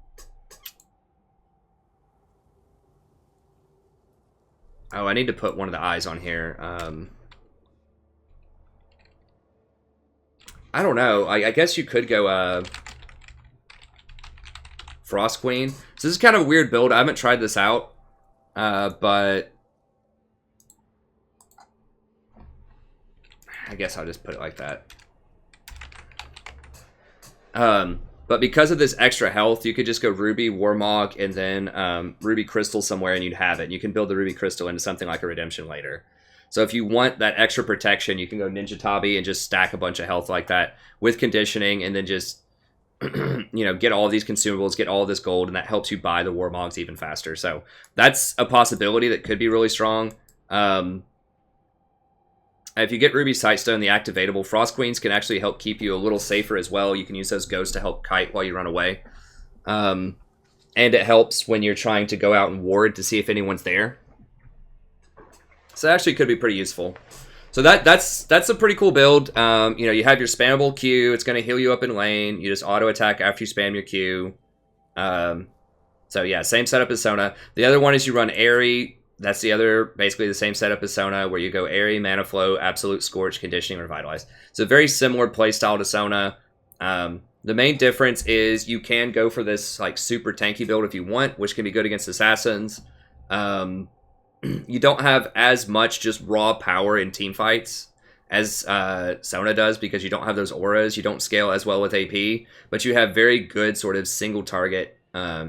I need to put one of the eyes on here. I don't know. I guess you could go Frost Queen. So this is kind of a weird build. I haven't tried this out, but I guess I'll just put it like that. But because of this extra health, you could just go Ruby, Warmog, and then Ruby Crystal somewhere, and you'd have it. And you can build the Ruby Crystal into something like a Redemption later. So if you want that extra protection, you can go Ninja Tabi and just stack a bunch of health like that with conditioning, and then just you know, get all these consumables, get all this gold, and that helps you buy the Warmogs even faster. So that's a possibility that could be really strong. If you get Ruby Sightstone, the activatable, Frost Queens can actually help keep you a little safer as well. You can use those ghosts to help kite while you run away. And it helps when you're trying to go out and ward to see if anyone's there. So that actually could be pretty useful. So that's a pretty cool build. You know, you have your spammable Q. It's going to heal you up in lane. You just auto attack after you spam your Q. So So yeah, same setup as Sona. The other one is you run Airy. That's the other, basically the same setup as Sona, where you go Airy, Mana Flow, Absolute Scorch, Conditioning, Revitalize. It's a very similar playstyle to Sona. The main difference is you can go for this like super tanky build if you want, which can be good against assassins. You don't have as much just raw power in team fights as Sona does, because you don't have those auras. You don't scale as well with AP, but you have very good sort of single target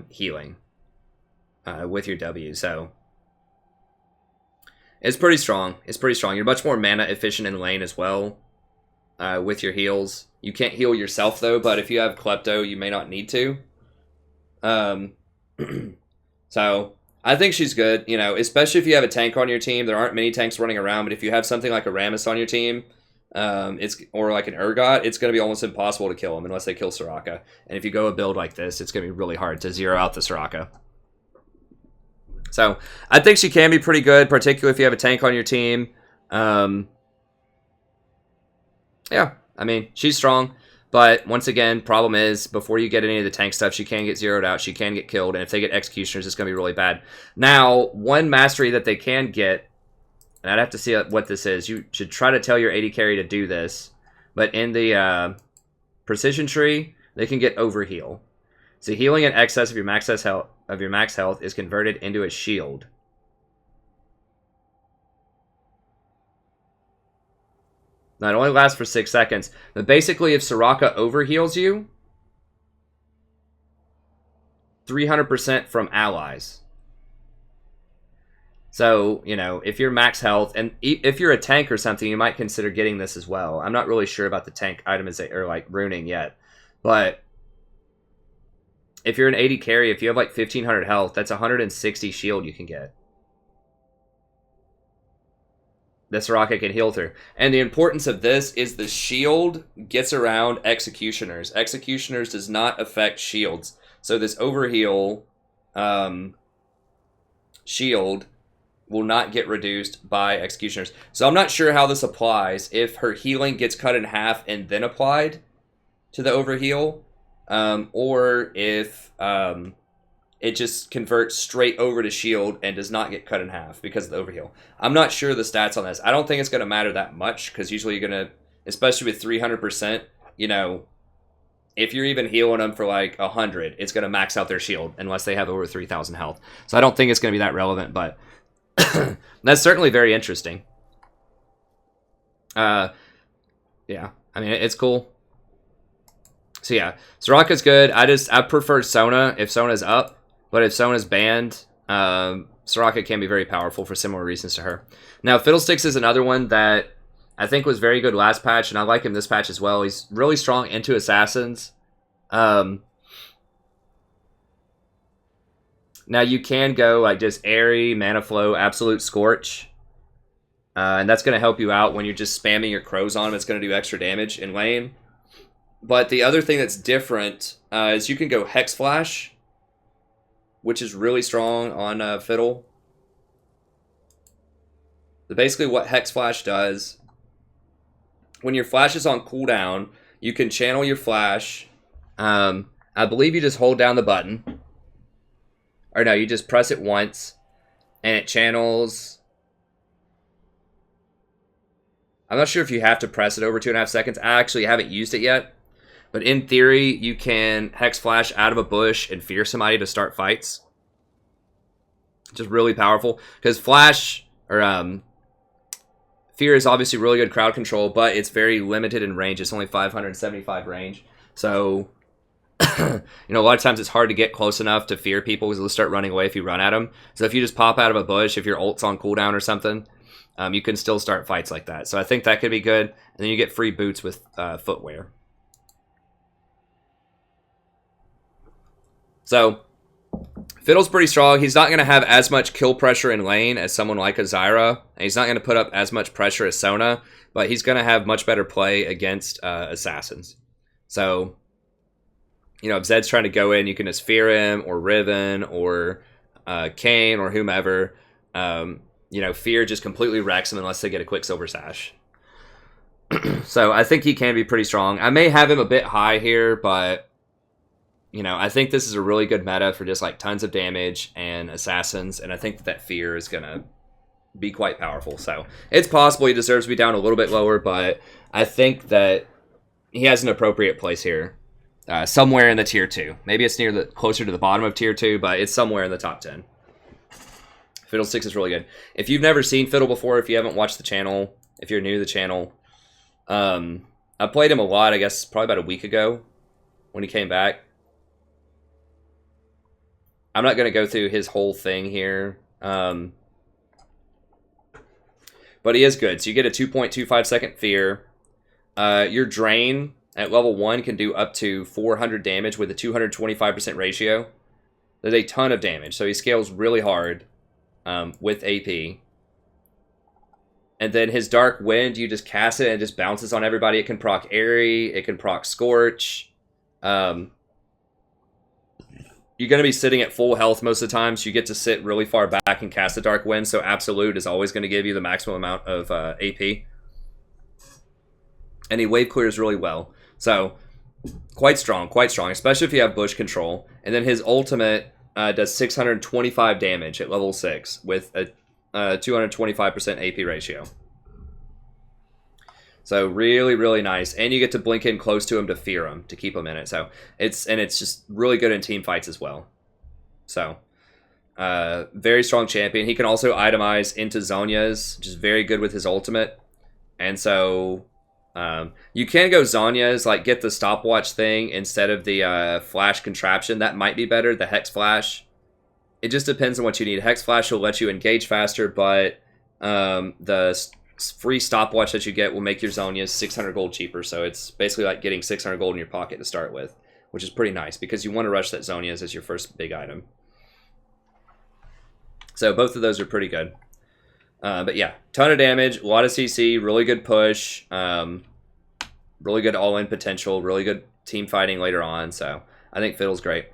healing with your W. So it's pretty strong. It's pretty strong. You're much more mana efficient in lane as well with your heals. You can't heal yourself though, but if you have Klepto, you may not need to. So I think she's good, you know, especially if you have a tank on your team. There aren't many tanks running around, but if you have something like a Rammus on your team, or like an Urgot, it's going to be almost impossible to kill him unless they kill Soraka. And if you go a build like this, it's going to be really hard to zero out the Soraka. So I think she can be pretty good, particularly if you have a tank on your team. Yeah, I mean, she's strong. But once again, problem is, before you get any of the tank stuff, she can get zeroed out. She can get killed. And if they get Executioners, it's going to be really bad. Now, one mastery that they can get, and I'd have to see what this is. You should try to tell your AD carry to do this. But in the precision tree, they can get Overheal. So healing in excess of your max health is converted into a shield. Now, it only lasts for 6 seconds. But basically, if Soraka overheals you, 300% from allies. So, you know, if you're max health, and if you're a tank or something, you might consider getting this as well. I'm not really sure about the tank itemization or like runing yet. But if you're an AD carry, if you have like 1500 health, that's 160 shield you can get. That Soraka can heal through. And the importance of this is the shield gets around Executioners. Executioners does not affect shields. So this overheal shield will not get reduced by Executioners. So I'm not sure how this applies. If her healing gets cut in half and then applied to the overheal, or if it just converts straight over to shield and does not get cut in half because of the overheal. I'm not sure the stats on this. I don't think it's going to matter that much, because usually you're going to, especially with 300%, you know, if you're even healing them for like 100, it's going to max out their shield unless they have over 3,000 health. So I don't think it's going to be that relevant, but that's certainly very interesting. Yeah, I mean, it's cool. So yeah, Soraka's good. I prefer Sona if Sona's up, but if Sona's banned, Soraka can be very powerful for similar reasons to her. Now, Fiddlesticks is another one that I think was very good last patch, and I like him this patch as well. He's really strong into assassins. Now you can go like just Airy, Mana Flow, Absolute Scorch, and that's going to help you out when you're just spamming your crows on him. It's going to do extra damage in lane. But the other thing that's different is you can go Hex Flash, which is really strong on Fiddle. So basically what Hex Flash does, when your flash is on cooldown, you can channel your flash. I believe you just hold down the button. Or no, you just press it once, and it channels. I'm not sure if you have to press it over 2.5 seconds. I actually haven't used it yet. But in theory, you can Hex Flash out of a bush and fear somebody to start fights. Just really powerful. Because Flash, or Fear is obviously really good crowd control, but it's very limited in range. It's only 575 range. So, you know, a lot of times it's hard to get close enough to fear people because they'll start running away if you run at them. So if you just pop out of a bush, if your ult's on cooldown or something, you can still start fights like that. So I think that could be good. And then you get free boots with footwear. So, Fiddle's pretty strong. He's not going to have as much kill pressure in lane as someone like a Zyra. And he's not going to put up as much pressure as Sona. But he's going to have much better play against assassins. So, you know, if Zed's trying to go in, you can just fear him, or Riven, or Kane, or whomever. You know, fear just completely wrecks him unless they get a quick Silver Sash. So, I think he can be pretty strong. I may have him a bit high here, but you know, I think this is a really good meta for just like tons of damage and assassins, and I think that fear is gonna be quite powerful. So it's possible he deserves to be down a little bit lower, but I think that he has an appropriate place here, somewhere in the tier 2. Maybe it's closer to the bottom of tier 2, but it's somewhere in the top 10. Fiddlesticks is really good. If you've never seen Fiddle before, if you haven't watched the channel, if you're new to the channel, I played him a lot, I guess probably about a week ago when he came back. I'm not going to go through his whole thing here, but he is good. So you get a 2.25 second fear. Your drain at level 1 can do up to 400 damage with a 225% ratio. There's a ton of damage, so he scales really hard with AP. And then his Dark Wind, you just cast it and it just bounces on everybody. It can proc Airy, it can proc Scorch. You're going to be sitting at full health most of the time, so you get to sit really far back and cast the Dark Wind, so Absolute is always going to give you the maximum amount of AP. And he wave clears really well. So, quite strong, especially if you have Bush control. And then his ultimate does 625 damage at level 6 with a 225% AP ratio. So really, really nice. And you get to blink in close to him to fear him, to keep him in it. So it's just really good in team fights as well. So very strong champion. He can also itemize into Zhonya's, which is very good with his ultimate. And so you can go Zhonya's, like get the stopwatch thing instead of the flash contraption. That might be better, the Hex Flash. It just depends on what you need. Hex Flash will let you engage faster, but the free stopwatch that you get will make your Zhonya's 600 gold cheaper. So it's basically like getting 600 gold in your pocket to start with, which is pretty nice because you want to rush that Zhonya's as your first big item. So both of those are pretty good. But yeah, ton of damage, a lot of CC, really good push, really good all-in potential, really good team fighting later on. So I think Fiddle's great.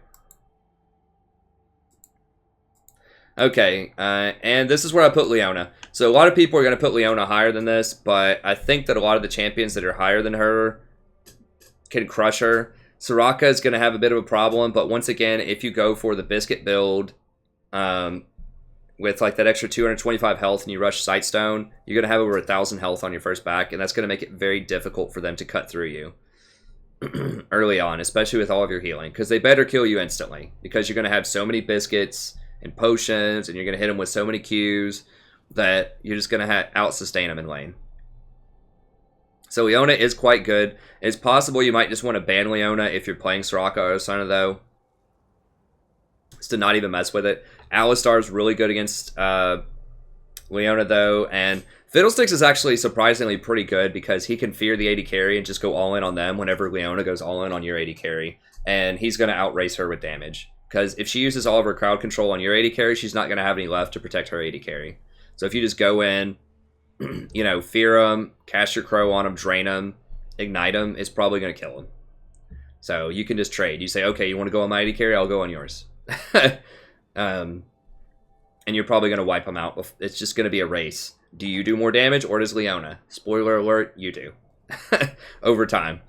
Okay, and this is where I put Leona. So a lot of people are going to put Leona higher than this, but I think that a lot of the champions that are higher than her can crush her. Soraka is going to have a bit of a problem, but once again, if you go for the Biscuit build with like that extra 225 health and you rush Sightstone, you're going to have over 1,000 health on your first back, and that's going to make it very difficult for them to cut through you early on, especially with all of your healing, because they better kill you instantly, because you're going to have so many biscuits and potions, and you're going to hit them with so many Qs that you're just going to out-sustain them in lane. So Leona is quite good. It's possible you might just want to ban Leona if you're playing Soraka or Sona, though, just to not even mess with it. Alistar is really good against Leona, though, and Fiddlesticks is actually surprisingly pretty good because he can fear the AD carry and just go all in on them whenever Leona goes all in on your AD carry, and he's going to outrace her with damage. Because if she uses all of her crowd control on your AD carry, she's not going to have any left to protect her AD carry. So if you just go in, you know, fear him, cast your crow on him, drain him, ignite him, it's probably going to kill him. So you can just trade. You say, okay, you want to go on my AD carry? I'll go on yours. And you're probably going to wipe him out. It's just going to be a race. Do you do more damage or does Leona? Spoiler alert, you do. Over time.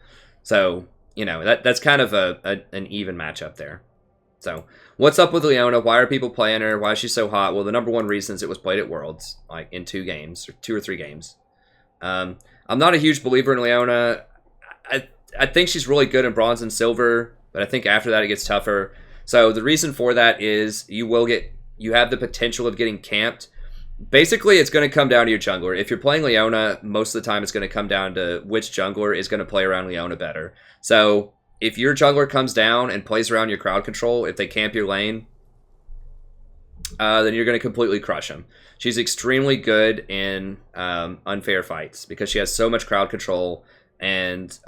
So, you know, that's kind of an even matchup there. So, what's up with Leona? Why are people playing her? Why is she so hot? Well, the number one reason is it was played at Worlds, like in 2 games, or 2 or 3 games. I'm not a huge believer in Leona. I think she's really good in Bronze and Silver, but I think after that it gets tougher. So, the reason for that is you have the potential of getting camped. Basically, it's going to come down to your jungler. If you're playing Leona, most of the time it's going to come down to which jungler is going to play around Leona better. So, if your jungler comes down and plays around your crowd control, if they camp your lane, then you're going to completely crush them. She's extremely good in unfair fights because she has so much crowd control and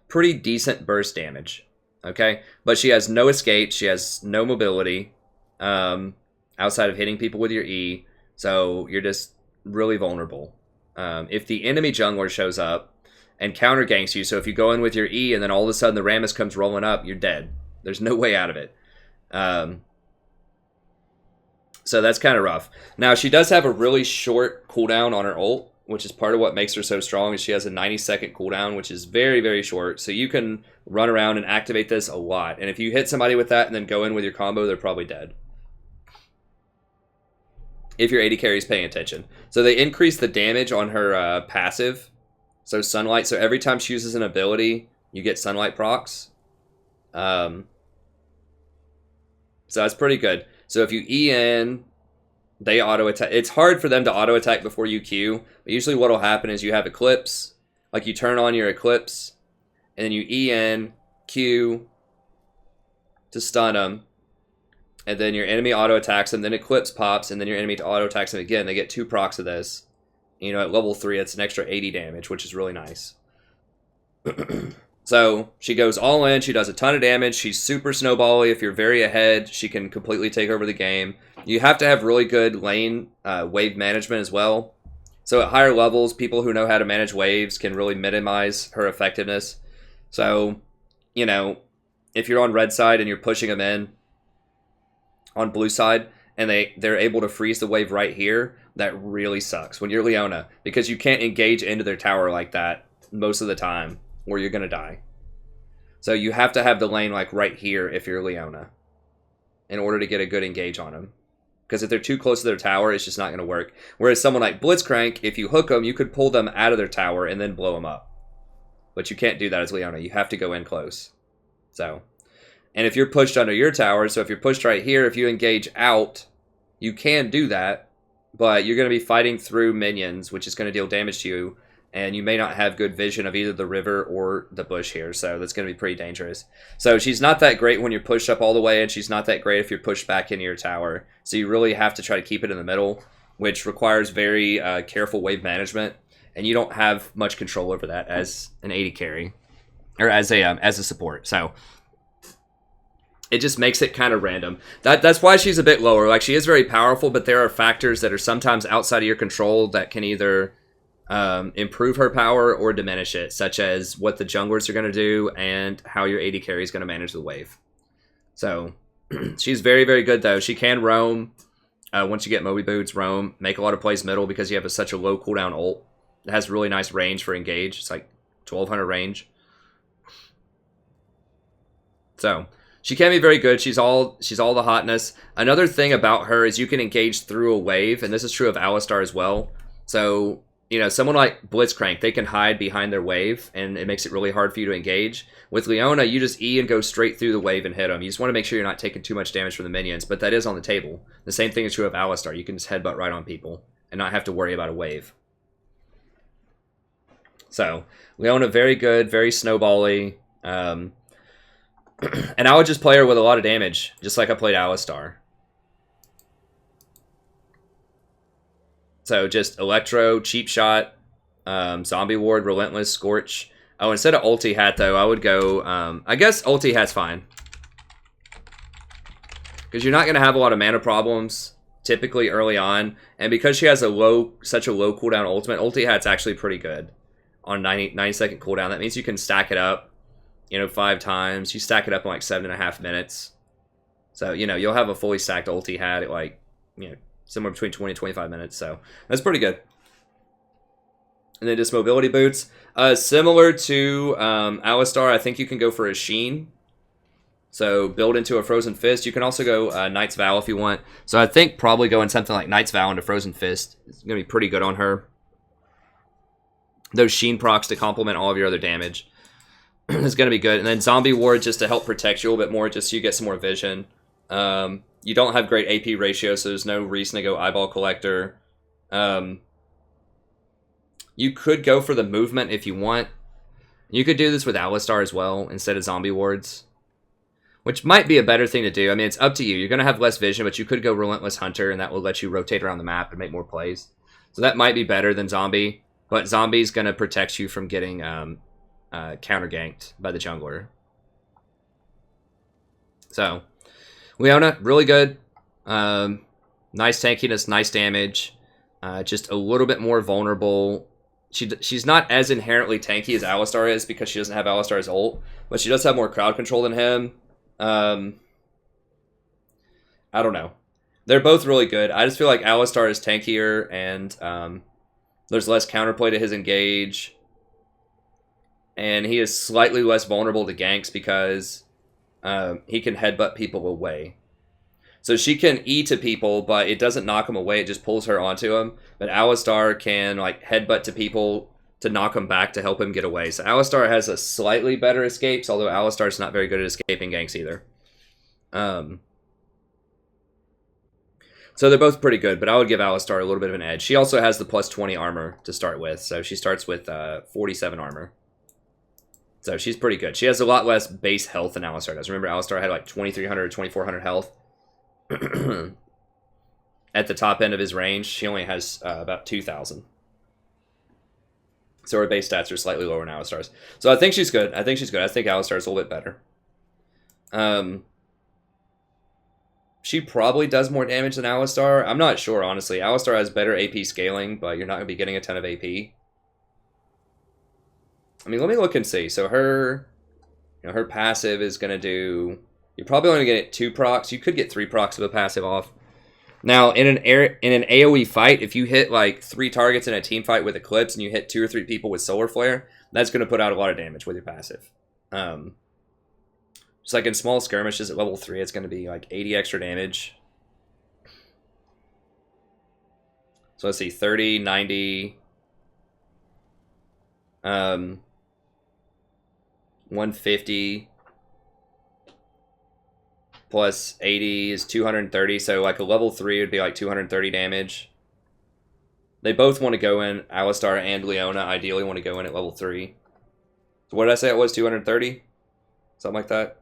pretty decent burst damage. Okay, but she has no escape. She has no mobility outside of hitting people with your E. So you're just really vulnerable. If the enemy jungler shows up and counter ganks you, so if you go in with your E and then all of a sudden the Rammus comes rolling up, you're dead. There's no way out of it. So that's kind of rough. Now, she does have a really short cooldown on her ult. which is part of what makes her so strong, is she has a 90-second cooldown, which is very, very short. So you can run around and activate this a lot. And if you hit somebody with that and then go in with your combo, they're probably dead. If your AD carry is paying attention. So they increase the damage on her passive. So Sunlight. So every time she uses an ability, you get Sunlight procs. So that's pretty good. So if you E in, they auto attack. It's hard for them to auto attack before you Q. But usually what will happen is you have Eclipse. Like you turn on your Eclipse. And then you E in, Q to stun them. And then your enemy auto attacks them. Then Eclipse pops. And then your enemy auto attacks them again. They get 2 procs of this. You know, at level 3, it's an extra 80 damage, which is really nice. So she goes all in. She does a ton of damage. She's super snowbally. If you're very ahead, she can completely take over the game. You have to have really good lane wave management as well. So at higher levels, people who know how to manage waves can really minimize her effectiveness. So, you know, if you're on red side and you're pushing them in on blue side, and they're able to freeze the wave right here, that really sucks when you're Leona, because you can't engage into their tower like that most of the time, or you're going to die. So you have to have the lane like right here if you're Leona in order to get a good engage on them. Because if they're too close to their tower, it's just not going to work. Whereas someone like Blitzcrank, if you hook them, you could pull them out of their tower and then blow them up. But you can't do that as Leona. You have to go in close. So, and if you're pushed under your tower, so if you're pushed right here, if you engage out, you can do that. But you're going to be fighting through minions, which is going to deal damage to you. And you may not have good vision of either the river or the bush here. So that's going to be pretty dangerous. So she's not that great when you're pushed up all the way. And she's not that great if you're pushed back into your tower. So you really have to try to keep it in the middle, which requires very careful wave management. And you don't have much control over that as an AD carry. Or as a support. So it just makes it kind of random. That's why she's a bit lower. Like, she is very powerful, but there are factors that are sometimes outside of your control that can either improve her power or diminish it, such as what the junglers are going to do and how your AD carry is going to manage the wave. So she's very, very good, though. She can roam. Once you get Moby Boots, roam. Make a lot of plays middle because you have such a low cooldown ult. It has really nice range for engage. It's like 1200 range. So she can be very good. She's all the hotness. Another thing about her is you can engage through a wave, and this is true of Alistar as well. So, you know, someone like Blitzcrank, they can hide behind their wave, and it makes it really hard for you to engage. With Leona, you just E and go straight through the wave and hit them. You just want to make sure you're not taking too much damage from the minions, but that is on the table. The same thing is true of Alistar. You can just headbutt right on people and not have to worry about a wave. So, Leona, very good, very snowbally. And I would just play her with a lot of damage, just like I played Alistar. So just Electro, Cheap Shot, Zombie Ward, Relentless, Scorch. Oh, instead of Ulti Hat, though, I would go... I guess Ulti Hat's fine. Because you're not going to have a lot of mana problems, typically early on. And because she has such a low cooldown ultimate, Ulti Hat's actually pretty good. On 90-second cooldown. That means you can stack it up, you know, 5 times. You stack it up in like 7.5 minutes. So, you know, you'll have a fully stacked Ulti Hat at like, you know, somewhere between 20 and 25 minutes. So that's pretty good. And then just mobility boots. Similar to Alistar, I think you can go for a Sheen. So build into a Frozen Fist. You can also go Knight's Vow if you want. So I think probably going something like Knight's Vow into Frozen Fist is going to be pretty good on her. Those Sheen procs to complement all of your other damage is going to be good. And then Zombie Ward just to help protect you a little bit more, just so you get some more vision. You don't have great AP ratio, so there's no reason to go Eyeball Collector. You could go for the movement if you want. You could do this with Alistar as well, instead of Zombie Wards. Which might be a better thing to do. I mean, it's up to you. You're going to have less vision, but you could go Relentless Hunter, and that will let you rotate around the map and make more plays. So that might be better than Zombie. But Zombie's going to protect you from getting counter-ganked by the jungler. So, Leona, really good. Nice tankiness, nice damage. Just a little bit more vulnerable. She's not as inherently tanky as Alistar is because she doesn't have Alistar's ult. But she does have more crowd control than him. I don't know. They're both really good. I just feel like Alistar is tankier and... There's less counterplay to his engage. And he is slightly less vulnerable to ganks because he can headbutt people away. So she can E to people, but it doesn't knock them away. It just pulls her onto them. But Alistar can like headbutt to people to knock him back to help him get away. So Alistar has a slightly better escapes, although Alistar's not very good at escaping ganks either. So they're both pretty good, but I would give Alistar a little bit of an edge. She also has the plus 20 armor to start with, so she starts with 47 armor. So she's pretty good. She has a lot less base health than Alistar does. Remember, Alistar had like 2,300 or 2,400 health. At the top end of his range, she only has about 2,000. So her base stats are slightly lower than Alistar's. So I think she's good. I think Alistar's a little bit better. She probably does more damage than Alistar. I'm not sure, honestly. Alistar has better AP scaling, but you're not going to be getting a ton of AP. I mean, let me look and see. So her, her passive is going to do... You're probably only going to get 2 procs. You could get 3 procs of a passive off. Now, in an AoE fight, if you hit like 3 targets in a team fight with Eclipse and you hit 2 or 3 people with Solar Flare, that's going to put out a lot of damage with your passive. Just like in small skirmishes at level 3, it's going to be like 80 extra damage. So let's see, 30, 90, 150 plus 80 is 230. So like a level 3 would be like 230 damage. They both want to go in. Alistar and Leona ideally want to go in at level 3. So what did I say it was? 230? Something like that.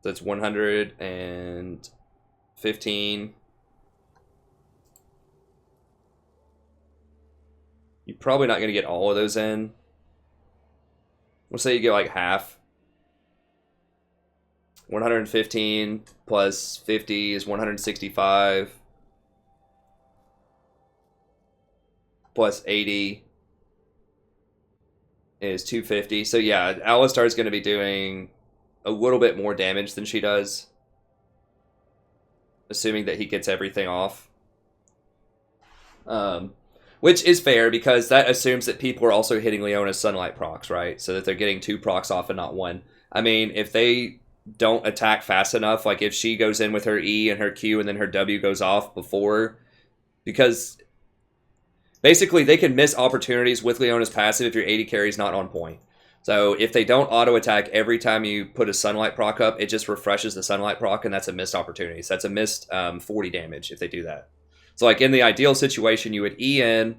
That's 115. You're probably not going to get all of those in. We'll say you get like half. 115 plus 50 is 165. Plus 80 is 250. So yeah, Alistar is going to be doing a little bit more damage than she does, assuming that he gets everything off. Which is fair, because that assumes that people are also hitting Leona's Sunlight procs, right? So that they're getting 2 procs off and not 1. I mean, if they don't attack fast enough, like if she goes in with her E and her Q and then her W goes off before, because basically they can miss opportunities with Leona's passive if your AD carry is not on point. So if they don't auto-attack every time you put a Sunlight proc up, it just refreshes the Sunlight proc, and that's a missed opportunity. So that's a missed 40 damage if they do that. So like in the ideal situation, you would E in,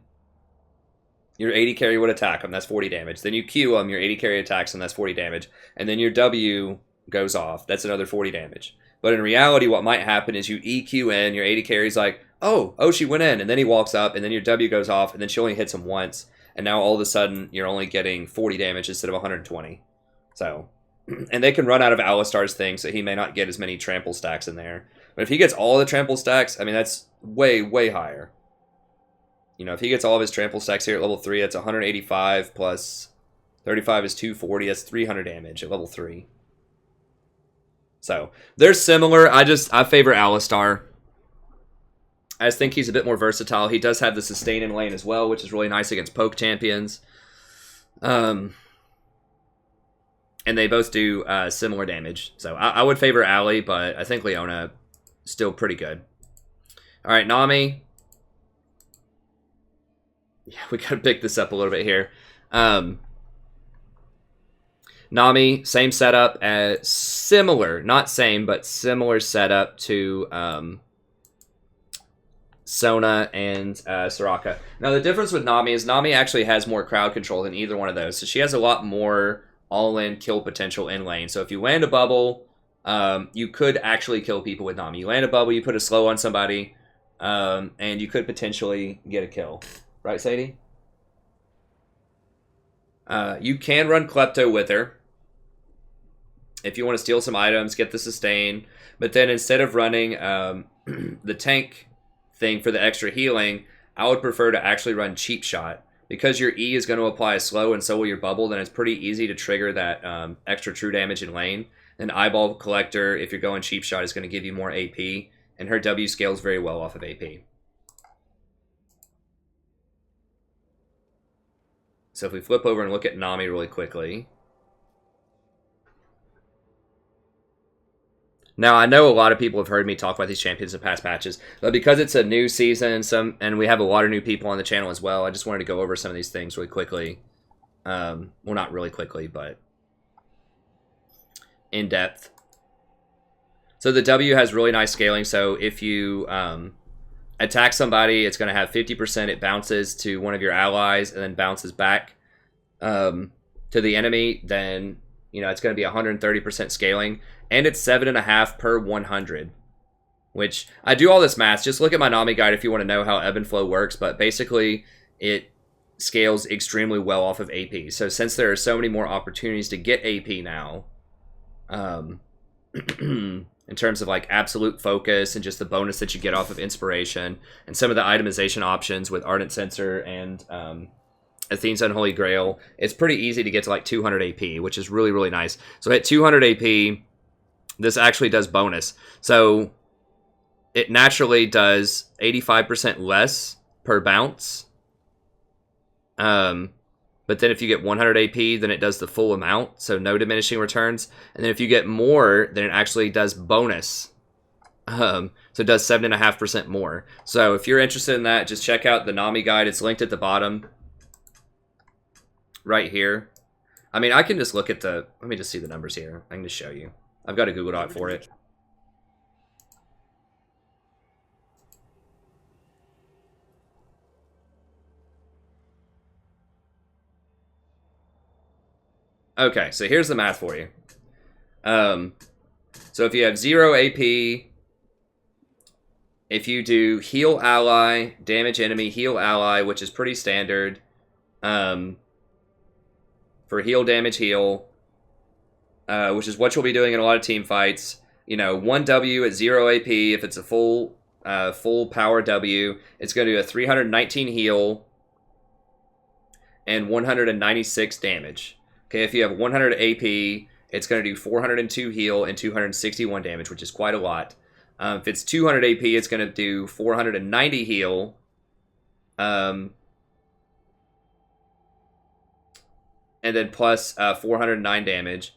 your AD carry would attack them, that's 40 damage. Then you Q them, your AD carry attacks them, that's 40 damage. And then your W goes off, that's another 40 damage. But in reality, what might happen is you EQ in, your AD carry's like, oh, she went in, and then he walks up, and then your W goes off, and then she only hits him once. And now all of a sudden, you're only getting 40 damage instead of 120. So, and they can run out of Alistar's thing, so he may not get as many trample stacks in there. But if he gets all the trample stacks, I mean, that's way, way higher. You know, if he gets all of his trample stacks here at level 3, that's 185 plus 35 is 240. That's 300 damage at level 3. So, they're similar. I favor Alistar. I just think he's a bit more versatile. He does have the sustain in lane as well, which is really nice against poke champions. And they both do similar damage. So I would favor Ali, but I think Leona still pretty good. All right, Nami. Yeah, we got to pick this up a little bit here. Nami, same setup as similar, not same, but similar setup to Sona and Soraka. Now, the difference with Nami is Nami actually has more crowd control than either one of those. So she has a lot more all-in kill potential in lane. So if you land a bubble, you could actually kill people with Nami. You land a bubble, you put a slow on somebody, and you could potentially get a kill. Right, Sadie? You can run Klepto with her if you want to steal some items, get the sustain. But then instead of running the tank thing for the extra healing, I would prefer to actually run Cheap Shot. Because your E is going to apply a slow and so will your bubble, then it's pretty easy to trigger that extra true damage in lane. And Eyeball Collector, if you're going Cheap Shot, is going to give you more AP. And her W scales very well off of AP. So if we flip over and look at Nami really quickly. Now, I know a lot of people have heard me talk about these champions in past matches, but because it's a new season, and we have a lot of new people on the channel as well, I just wanted to go over some of these things really quickly. Well, not really quickly, but in depth. So the W has really nice scaling, so if you attack somebody, it's going to have 50%, it bounces to one of your allies, and then bounces back to the enemy, then, you know, it's going to be 130% scaling. And it's 7.5 per 100, which I do all this math. Just look at my Nami guide if you want to know how ebb and flow works. But basically, it scales extremely well off of AP. So since there are so many more opportunities to get AP now, in terms of like absolute focus and just the bonus that you get off of inspiration and some of the itemization options with Ardent Censer and Athene's Unholy Grail, it's pretty easy to get to like 200 AP, which is really, really nice. So at 200 AP, this actually does bonus. So it naturally does 85% less per bounce. But then if you get 100 AP, then it does the full amount. So no diminishing returns. And then if you get more, then it actually does bonus. So it does 7.5% more. So if you're interested in that, just check out the Nami guide. It's linked at the bottom. Right here. I mean, I can just look at the... Let me just see the numbers here. I can just show you. I've got a Google Doc for it. Okay, so here's the math for you. So if you have 0 AP, if you do heal ally, damage enemy, heal ally, which is pretty standard, for heal, damage, heal, which is what you'll be doing in a lot of team fights. You know, 1 W at 0 AP, if it's a full power W, it's going to do a 319 heal and 196 damage. Okay, if you have 100 AP, it's going to do 402 heal and 261 damage, which is quite a lot. If it's 200 AP, it's going to do 490 heal, and then plus 409 damage.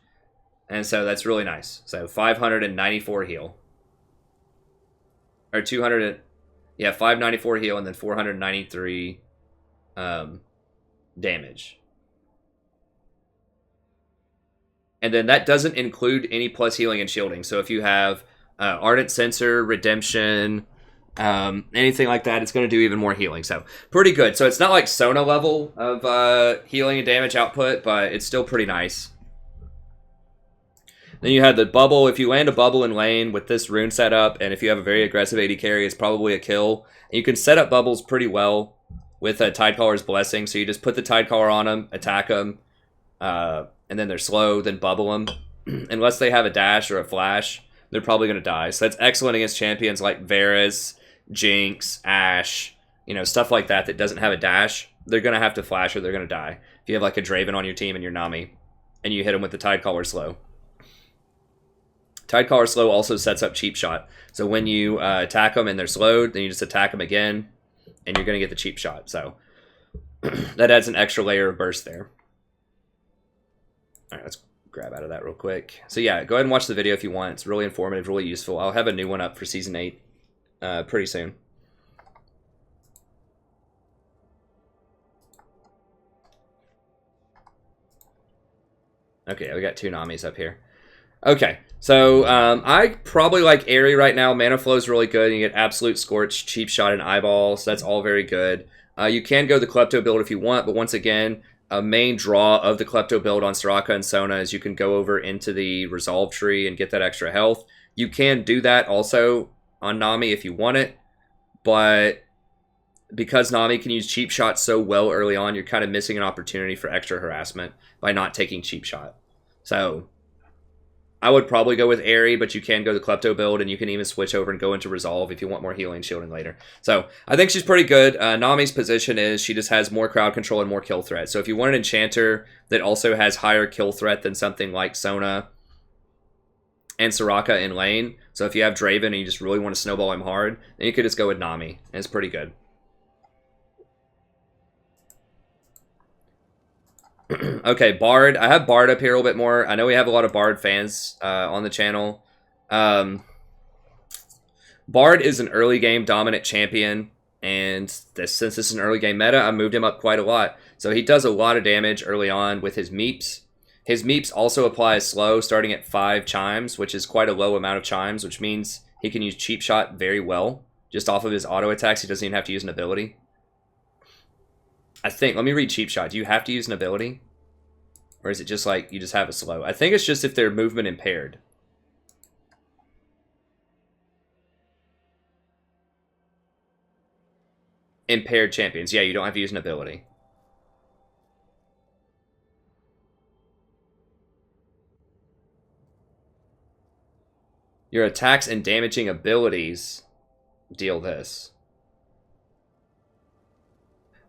And so that's really nice. So 594 heal. Or 200, yeah, 594 heal and then 493 damage. And then that doesn't include any plus healing and shielding. So if you have Ardent Censer, Redemption, anything like that, it's going to do even more healing. So pretty good. So it's not like Sona level of healing and damage output, but it's still pretty nice. Then you have the bubble. If you land a bubble in lane with this rune setup, and if you have a very aggressive AD carry, it's probably a kill. And you can set up bubbles pretty well with a Tidecaller's Blessing. So you just put the Tidecaller on them, attack them, and then they're slow, then bubble them. Unless they have a dash or a flash, they're probably going to die. So that's excellent against champions like Varus, Jinx, Ashe, you know, stuff like that that doesn't have a dash. They're going to have to flash or they're going to die. If you have like a Draven on your team and you're Nami, and you hit them with the Tidecaller slow. Tidecaller slow also sets up cheap shot. So when you attack them and they're slowed, then you just attack them again, and you're going to get the cheap shot. So that adds an extra layer of burst there. All right, let's grab out of that real quick. So yeah, go ahead and watch the video if you want. It's really informative, really useful. I'll have a new one up for Season 8 pretty soon. Okay, we got 2 Namis up here. Okay, so I probably like Aerie right now. Mana flow is really good. You get Absolute Scorch, Cheap Shot, and Eyeball, so that's all very good. You can go the Klepto build if you want, but once again, a main draw of the Klepto build on Soraka and Sona is you can go over into the Resolve tree and get that extra health. You can do that also on Nami if you want it, but because Nami can use Cheap Shot so well early on, you're kind of missing an opportunity for extra harassment by not taking Cheap Shot. So I would probably go with Aerie, but you can go the Klepto build, and you can even switch over and go into Resolve if you want more healing and shielding later. So I think she's pretty good. Nami's position is she just has more crowd control and more kill threat. So if you want an enchanter that also has higher kill threat than something like Sona and Soraka in lane, so if you have Draven and you just really want to snowball him hard, then you could just go with Nami, and it's pretty good. Okay, Bard. I have Bard up here a little bit more. I know we have a lot of Bard fans on the channel. Bard is an early game dominant champion, and since this is an early game meta, I moved him up quite a lot. So he does a lot of damage early on with his meeps. His meeps also apply slow, starting at 5 chimes, which is quite a low amount of chimes, which means he can use Cheap Shot very well. Just off of his auto attacks, he doesn't even have to use an ability. I think, let me read Cheap Shot. Do you have to use an ability? Or is it just like, you just have a slow? I think it's just if they're movement impaired. Impaired champions. Yeah, you don't have to use an ability. Your attacks and damaging abilities deal this.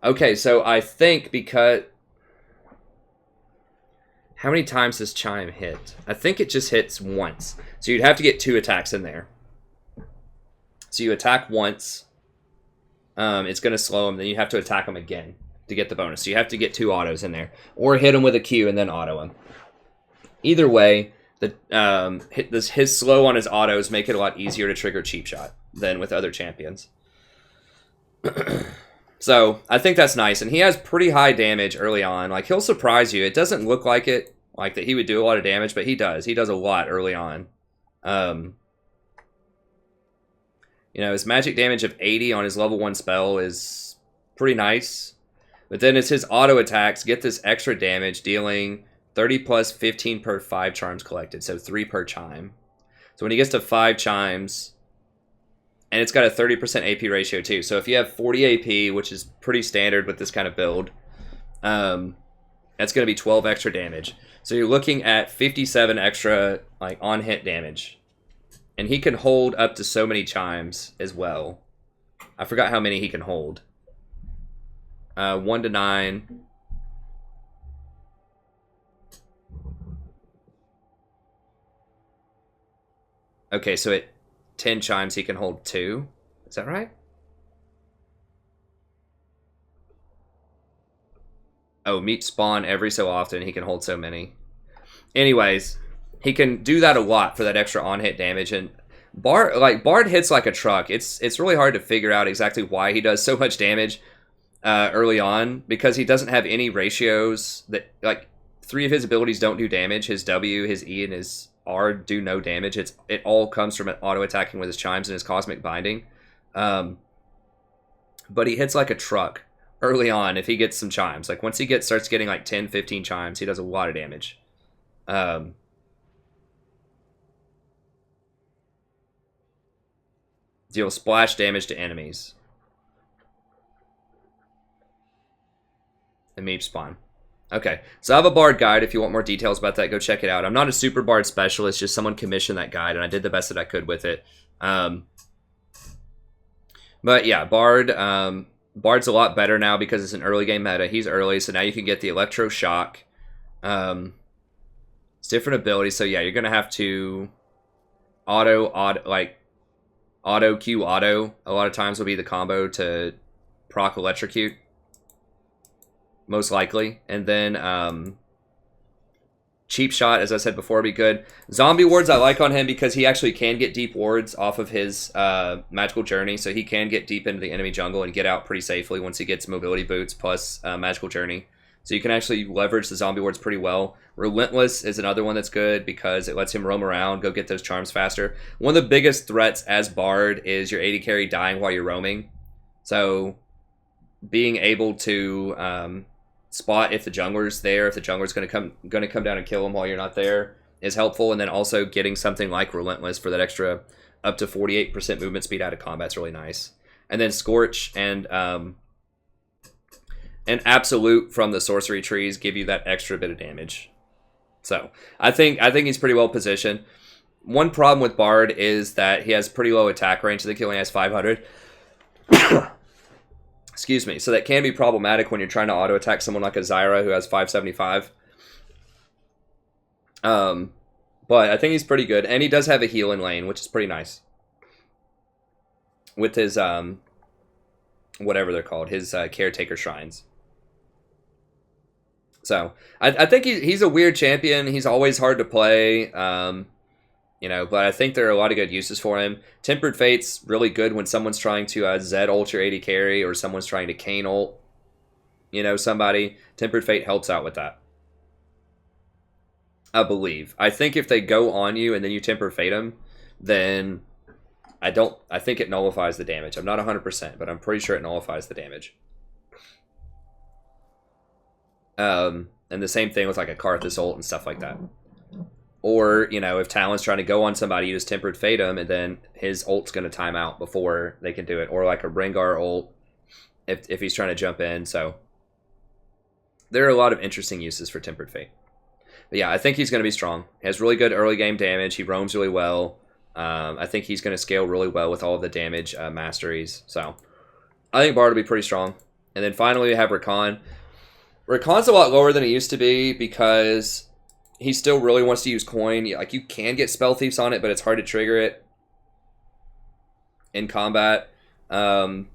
Okay, so I think because... How many times does Chime hit? I think it just hits once. So you'd have to get 2 attacks in there. So you attack once. It's going to slow him. Then you have to attack him again to get the bonus. So you have to get 2 autos in there. Or hit him with a Q and then auto him. Either way, his slow on his autos make it a lot easier to trigger Cheap Shot than with other champions. So, I think that's nice. And he has pretty high damage early on. Like, he'll surprise you. It doesn't look like it, like that he would do a lot of damage, but he does. He does a lot early on. You know, his magic damage of 80 on his level 1 spell is pretty nice. But then it's his auto attacks get this extra damage, dealing 30 plus 15 per 5 charms collected. So 3 per chime. So when he gets to 5 chimes... And it's got a 30% AP ratio too. So if you have 40 AP, which is pretty standard with this kind of build, that's going to be 12 extra damage. So you're looking at 57 extra like on-hit damage. And he can hold up to so many chimes as well. I forgot how many he can hold. 1 to 9. Okay, so it... 10 chimes, he can hold 2. Is that right? Oh, meat spawn every so often. He can hold so many. Anyways, he can do that a lot for that extra on-hit damage. And Bard hits like a truck. It's really hard to figure out exactly why he does so much damage early on, because he doesn't have any ratios that, like, 3 of his abilities don't do damage. His W, his E, and his R do no damage. It all comes from auto attacking with his chimes and his cosmic binding. But he hits like a truck early on if he gets some chimes. Like once he starts getting like 10, 15 chimes, he does a lot of damage. Deal splash damage to enemies. And meep spawn. Okay, so I have a Bard guide. If you want more details about that, go check it out. I'm not a super Bard specialist, just someone commissioned that guide, and I did the best that I could with it. But yeah, Bard's a lot better now because it's an early game meta. He's early, so now you can get the Electro Shock. It's different abilities, so yeah, you're going to have to auto, Q auto. A lot of times will be the combo to proc Electrocute. Most likely. And then Cheap Shot, as I said before, would be good. Zombie wards I like on him because he actually can get deep wards off of his magical journey. So he can get deep into the enemy jungle and get out pretty safely once he gets mobility boots plus magical journey. So you can actually leverage the zombie wards pretty well. Relentless is another one that's good because it lets him roam around, go get those charms faster. One of the biggest threats as Bard is your AD carry dying while you're roaming. So being able to spot if the jungler's there, if the jungler's going to come down and kill him while you're not there is helpful. And then also getting something like Relentless for that extra up to 48% movement speed out of combat's really nice. And then Scorch and Absolute from the sorcery trees give you that extra bit of damage. So I think he's pretty well positioned. One problem with Bard is that he has pretty low attack range. I think he only has 500. Excuse me. So that can be problematic when you're trying to auto attack someone like a Zyra who has 575. But I think he's pretty good, and he does have a healing lane, which is pretty nice. With his whatever they're called, his caretaker shrines. So I think he's a weird champion. He's always hard to play. But I think there are a lot of good uses for him. Tempered Fate's really good when someone's trying to Zed ult your AD carry or someone's trying to Kayn ult, somebody. Tempered Fate helps out with that. I believe. I think if they go on you and then you Tempered Fate them, then I think it nullifies the damage. I'm not 100%, but I'm pretty sure it nullifies the damage. And the same thing with like a Karthus ult and stuff like that. Or, if Talon's trying to go on somebody, you just Tempered Fate him, and then his ult's going to time out before they can do it. Or like a Rengar ult, if he's trying to jump in. So, there are a lot of interesting uses for Tempered Fate. But yeah, I think he's going to be strong. He has really good early game damage. He roams really well. I think he's going to scale really well with all of the damage masteries. So, I think Bard will be pretty strong. And then finally, we have Rakan. Rakan's a lot lower than he used to be because he still really wants to use coin. Like, you can get Spell Thieves on it, but it's hard to trigger it in combat. And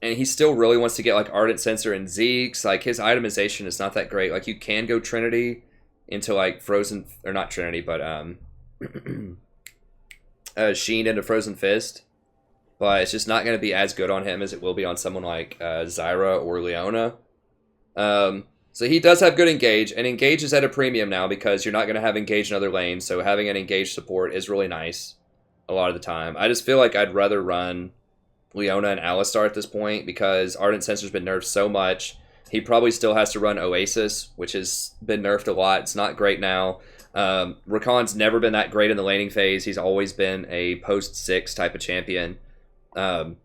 he still really wants to get, like, Ardent Censer and Zeke's. Like, his itemization is not that great. Like, you can go Trinity into, like, Frozen... Or not Trinity, but, Sheen into Frozen Fist. But it's just not going to be as good on him as it will be on someone like Zyra or Leona. So he does have good engage, and engage is at a premium now because you're not going to have engage in other lanes, so having an engage support is really nice a lot of the time. I just feel like I'd rather run Leona and Alistar at this point because Ardent Censor's been nerfed so much. He probably still has to run Oasis, which has been nerfed a lot. It's not great now. Rakan's never been that great in the laning phase. He's always been a post-6 type of champion. And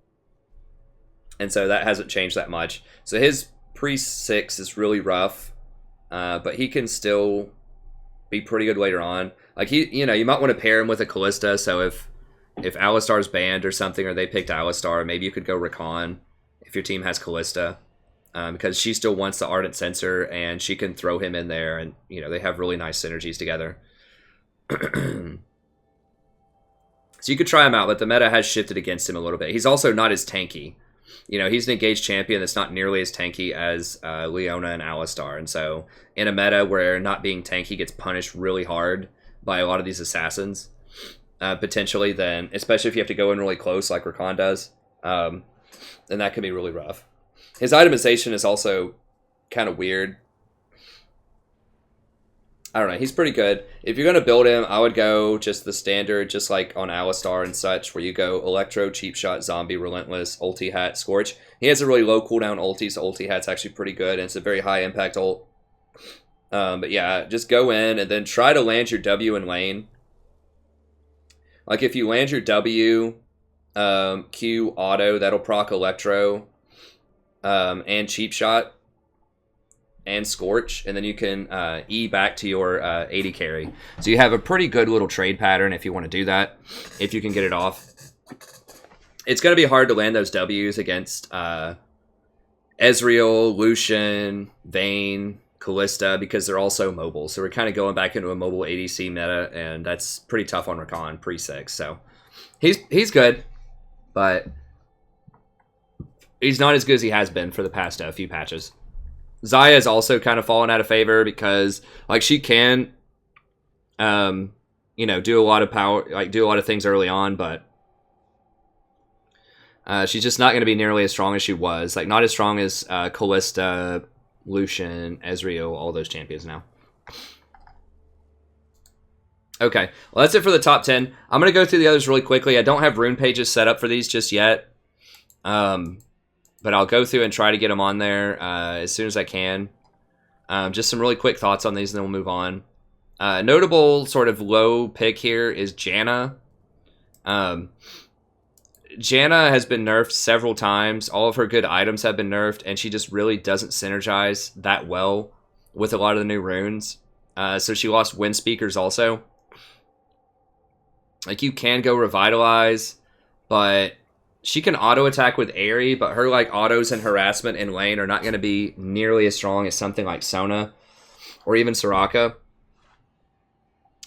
so that hasn't changed that much. So his pre-6 is really rough, but he can still be pretty good later on. Like, you might want to pair him with a Callista, so if Alistar's banned or something, or they picked Alistar, maybe you could go Rakan if your team has Callista, because she still wants the Ardent Censer, and she can throw him in there, and, they have really nice synergies together. So you could try him out, but the meta has shifted against him a little bit. He's also not as tanky. He's an engaged champion that's not nearly as tanky as Leona and Alistar. And so in a meta where not being tanky gets punished really hard by a lot of these assassins, potentially, then, especially if you have to go in really close like Rakan does, then that can be really rough. His itemization is also kind of weird. I don't know. He's pretty good. If you're going to build him, I would go just the standard, just like on Alistar and such, where you go Electro, Cheap Shot, Zombie, Relentless, Ulti Hat, Scorch. He has a really low cooldown ulti, so Ulti Hat's actually pretty good, and it's a very high impact ult. But yeah, just go in and then try to land your W in lane. Like, if you land your W, Q auto, that'll proc Electro, and Cheap Shot, and Scorch, and then you can E back to your AD carry. So you have a pretty good little trade pattern if you want to do that, if you can get it off. It's going to be hard to land those Ws against Ezreal, Lucian, Vayne, Callista, because they're all so mobile. So we're kind of going back into a mobile ADC meta, and that's pretty tough on Rakan pre-6. So he's good, but he's not as good as he has been for the past few patches. Xayah has also kind of fallen out of favor because, like, she can, do a lot of power, like, do a lot of things early on, but she's just not going to be nearly as strong as she was. Like, not as strong as Callista, Lucian, Ezreal, all those champions now. Okay, well, that's it for the top 10. I'm going to go through the others really quickly. I don't have rune pages set up for these just yet. But I'll go through and try to get them on there as soon as I can. Just some really quick thoughts on these, and then we'll move on. Notable sort of low pick here is Janna. Janna has been nerfed several times. All of her good items have been nerfed, and she just really doesn't synergize that well with a lot of the new runes. So she lost Wind Speakers also. Like, you can go Revitalize, but she can auto-attack with Aerie, but her, like, autos and harassment in lane are not going to be nearly as strong as something like Sona or even Soraka.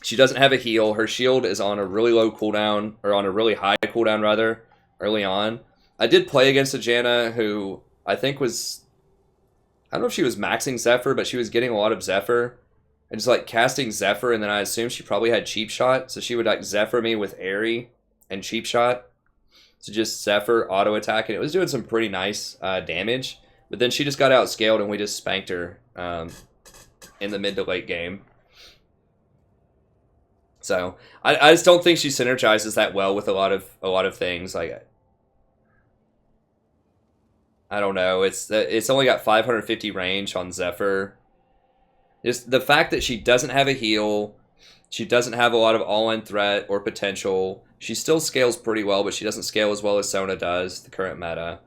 She doesn't have a heal. Her shield is on a really low cooldown, or on a really high cooldown, rather, early on. I did play against a Janna who I think was I don't know if she was maxing Zephyr, but she was getting a lot of Zephyr. And just like casting Zephyr, and then I assume she probably had Cheap Shot. So she would like Zephyr me with Airy and Cheap Shot. So just Zephyr auto attack, and it was doing some pretty nice damage. But then she just got outscaled, and we just spanked her in the mid to late game. So I just don't think she synergizes that well with a lot of things. Like, I don't know. It's only got 550 range on Zephyr. Just the fact that she doesn't have a heal, she doesn't have a lot of all-in threat or potential. She still scales pretty well, but she doesn't scale as well as Sona does, the current meta.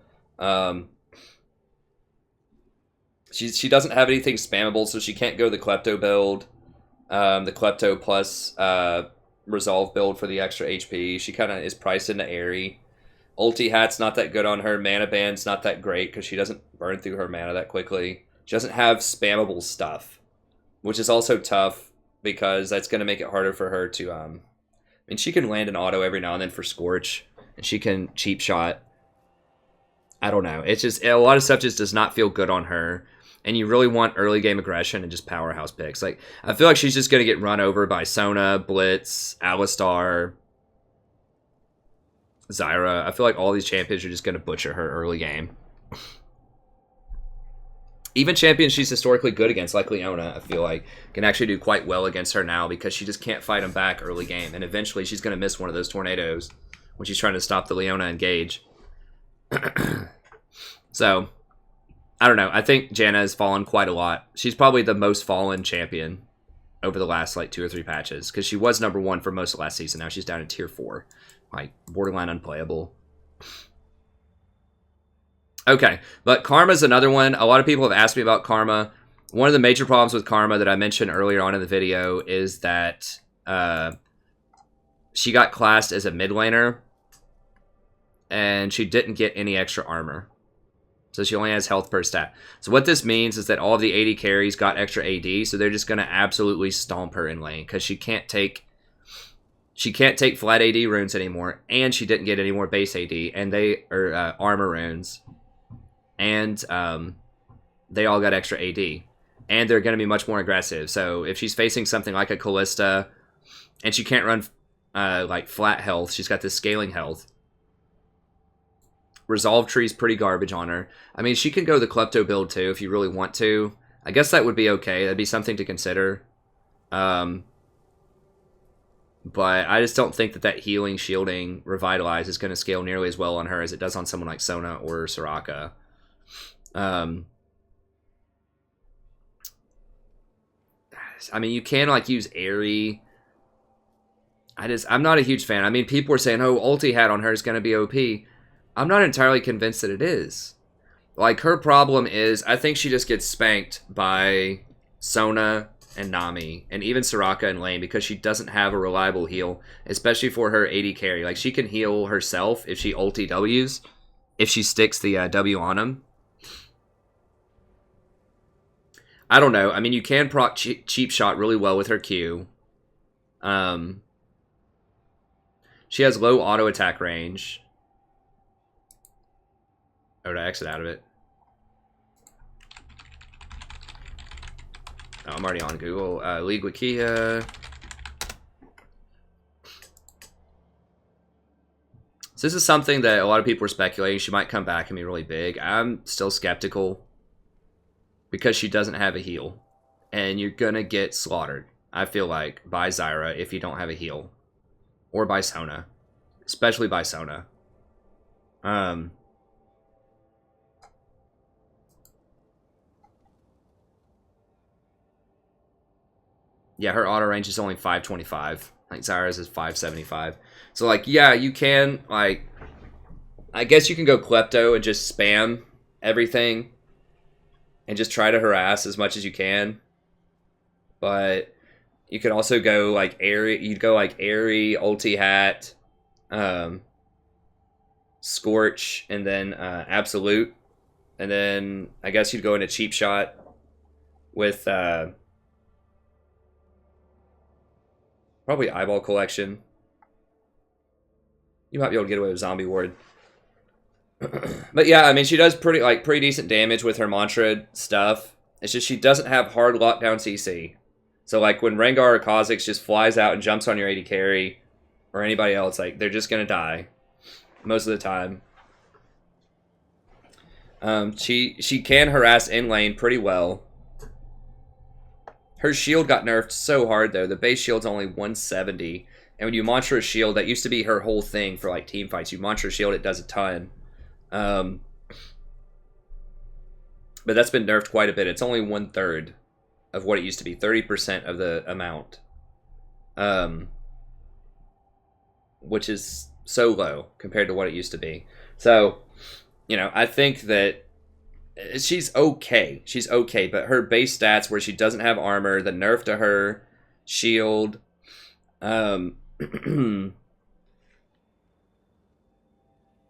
She doesn't have anything spammable, so she can't go the Klepto build. The Klepto plus Resolve build for the extra HP. She kind of is priced into Airy. Ulti Hat's not that good on her. Mana Band's not that great because she doesn't burn through her mana that quickly. She doesn't have spammable stuff, which is also tough because that's going to make it harder for her to... I mean, she can land an auto every now and then for Scorch, and she can Cheap Shot. I don't know. It's just... A lot of stuff just does not feel good on her. And you really want early game aggression and just powerhouse picks. Like, I feel like she's just going to get run over by Sona, Blitz, Alistar, Zyra. I feel like all these champions are just going to butcher her early game. Even champions she's historically good against, like Leona, I feel like, can actually do quite well against her now because she just can't fight them back early game. And eventually she's going to miss one of those tornadoes when she's trying to stop the Leona engage. So... I don't know. I think Janna has fallen quite a lot. She's probably the most fallen champion over the last, like, 2 or 3 patches. Because she was number 1 for most of last season. Now she's down in tier 4. Like, borderline unplayable. Okay. But Karma's another one. A lot of people have asked me about Karma. One of the major problems with Karma that I mentioned earlier on in the video is that she got classed as a mid laner. And she didn't get any extra armor. So she only has health per stat. So what this means is that all of the AD carries got extra AD, so they're just going to absolutely stomp her in lane because she can't take flat AD runes anymore, and she didn't get any more base AD and they are armor runes, and they all got extra AD, and they're going to be much more aggressive. So if she's facing something like a Callista, and she can't run like flat health, she's got this scaling health. Resolve Tree's pretty garbage on her. I mean, she can go the Klepto build too if you really want to. I guess that would be okay. That'd be something to consider. But I just don't think that healing, shielding, revitalize is going to scale nearly as well on her as it does on someone like Sona or Soraka. I mean, you can like use Airy. I'm not a huge fan. I mean, people are saying, oh, ulti hat on her is going to be OP. I'm not entirely convinced that it is. Like, her problem is, I think she just gets spanked by Sona and Nami, and even Soraka and lane, because she doesn't have a reliable heal, especially for her AD carry. Like, she can heal herself if she ulti Ws, if she sticks the W on him. I don't know. I mean, you can proc Cheap Shot really well with her Q. She has low auto attack range. Oh, did I exit out of it? Oh, I'm already on Google. League with Kia. So this is something that a lot of people are speculating. She might come back and be really big. I'm still skeptical because she doesn't have a heal. And you're going to get slaughtered, I feel like, by Zyra if you don't have a heal. Or by Sona. Especially by Sona. Yeah, her auto range is only 525. Like, Zyra's is 575. So, like, yeah, you can, like... I guess you can go Klepto and just spam everything. And just try to harass as much as you can. But you can also go, like, Airy... You'd go, like, Airy, Ulti Hat, Scorch, and then Absolute. And then I guess you'd go into Cheap Shot with... probably Eyeball Collection. You might be able to get away with Zombie Ward. But yeah, I mean, she does pretty decent damage with her mantra stuff. It's just she doesn't have hard lockdown CC. So like when Rengar or Kha'Zix just flies out and jumps on your AD carry or anybody else, like they're just gonna die most of the time. She can harass in lane pretty well. Her shield got nerfed so hard though. The base shield's only 170, and when you mantra a shield, that used to be her whole thing for like team fights. You mantra a shield, it does a ton. But that's been nerfed quite a bit. It's only 1/3 of what it used to be, 30% of the amount, which is so low compared to what it used to be. So, you know, I think that she's okay. She's okay, but her base stats where she doesn't have armor, the nerf to her shield, and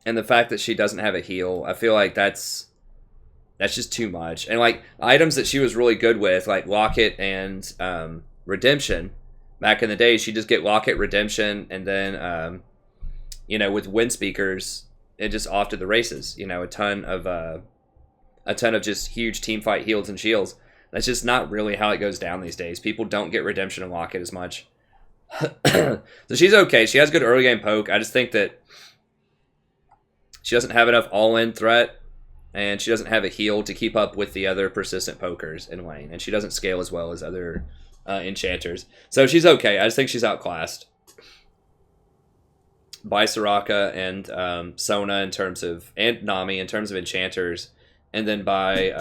the fact that she doesn't have a heal, I feel like that's just too much. And like items that she was really good with, like Locket and Redemption, back in the day, she'd just get Locket, Redemption, and then you know, with Wind Speakers, it just off to the races. You know, a ton of just huge team fight heals and shields. That's just not really how it goes down these days. People don't get Redemption and Locket as much. So she's okay. She has good early game poke. I just think that she doesn't have enough all-in threat, and she doesn't have a heal to keep up with the other persistent pokers in lane, and she doesn't scale as well as other enchanters. So she's okay. I just think she's outclassed by Soraka and Sona in terms of, and Nami in terms of enchanters, and then by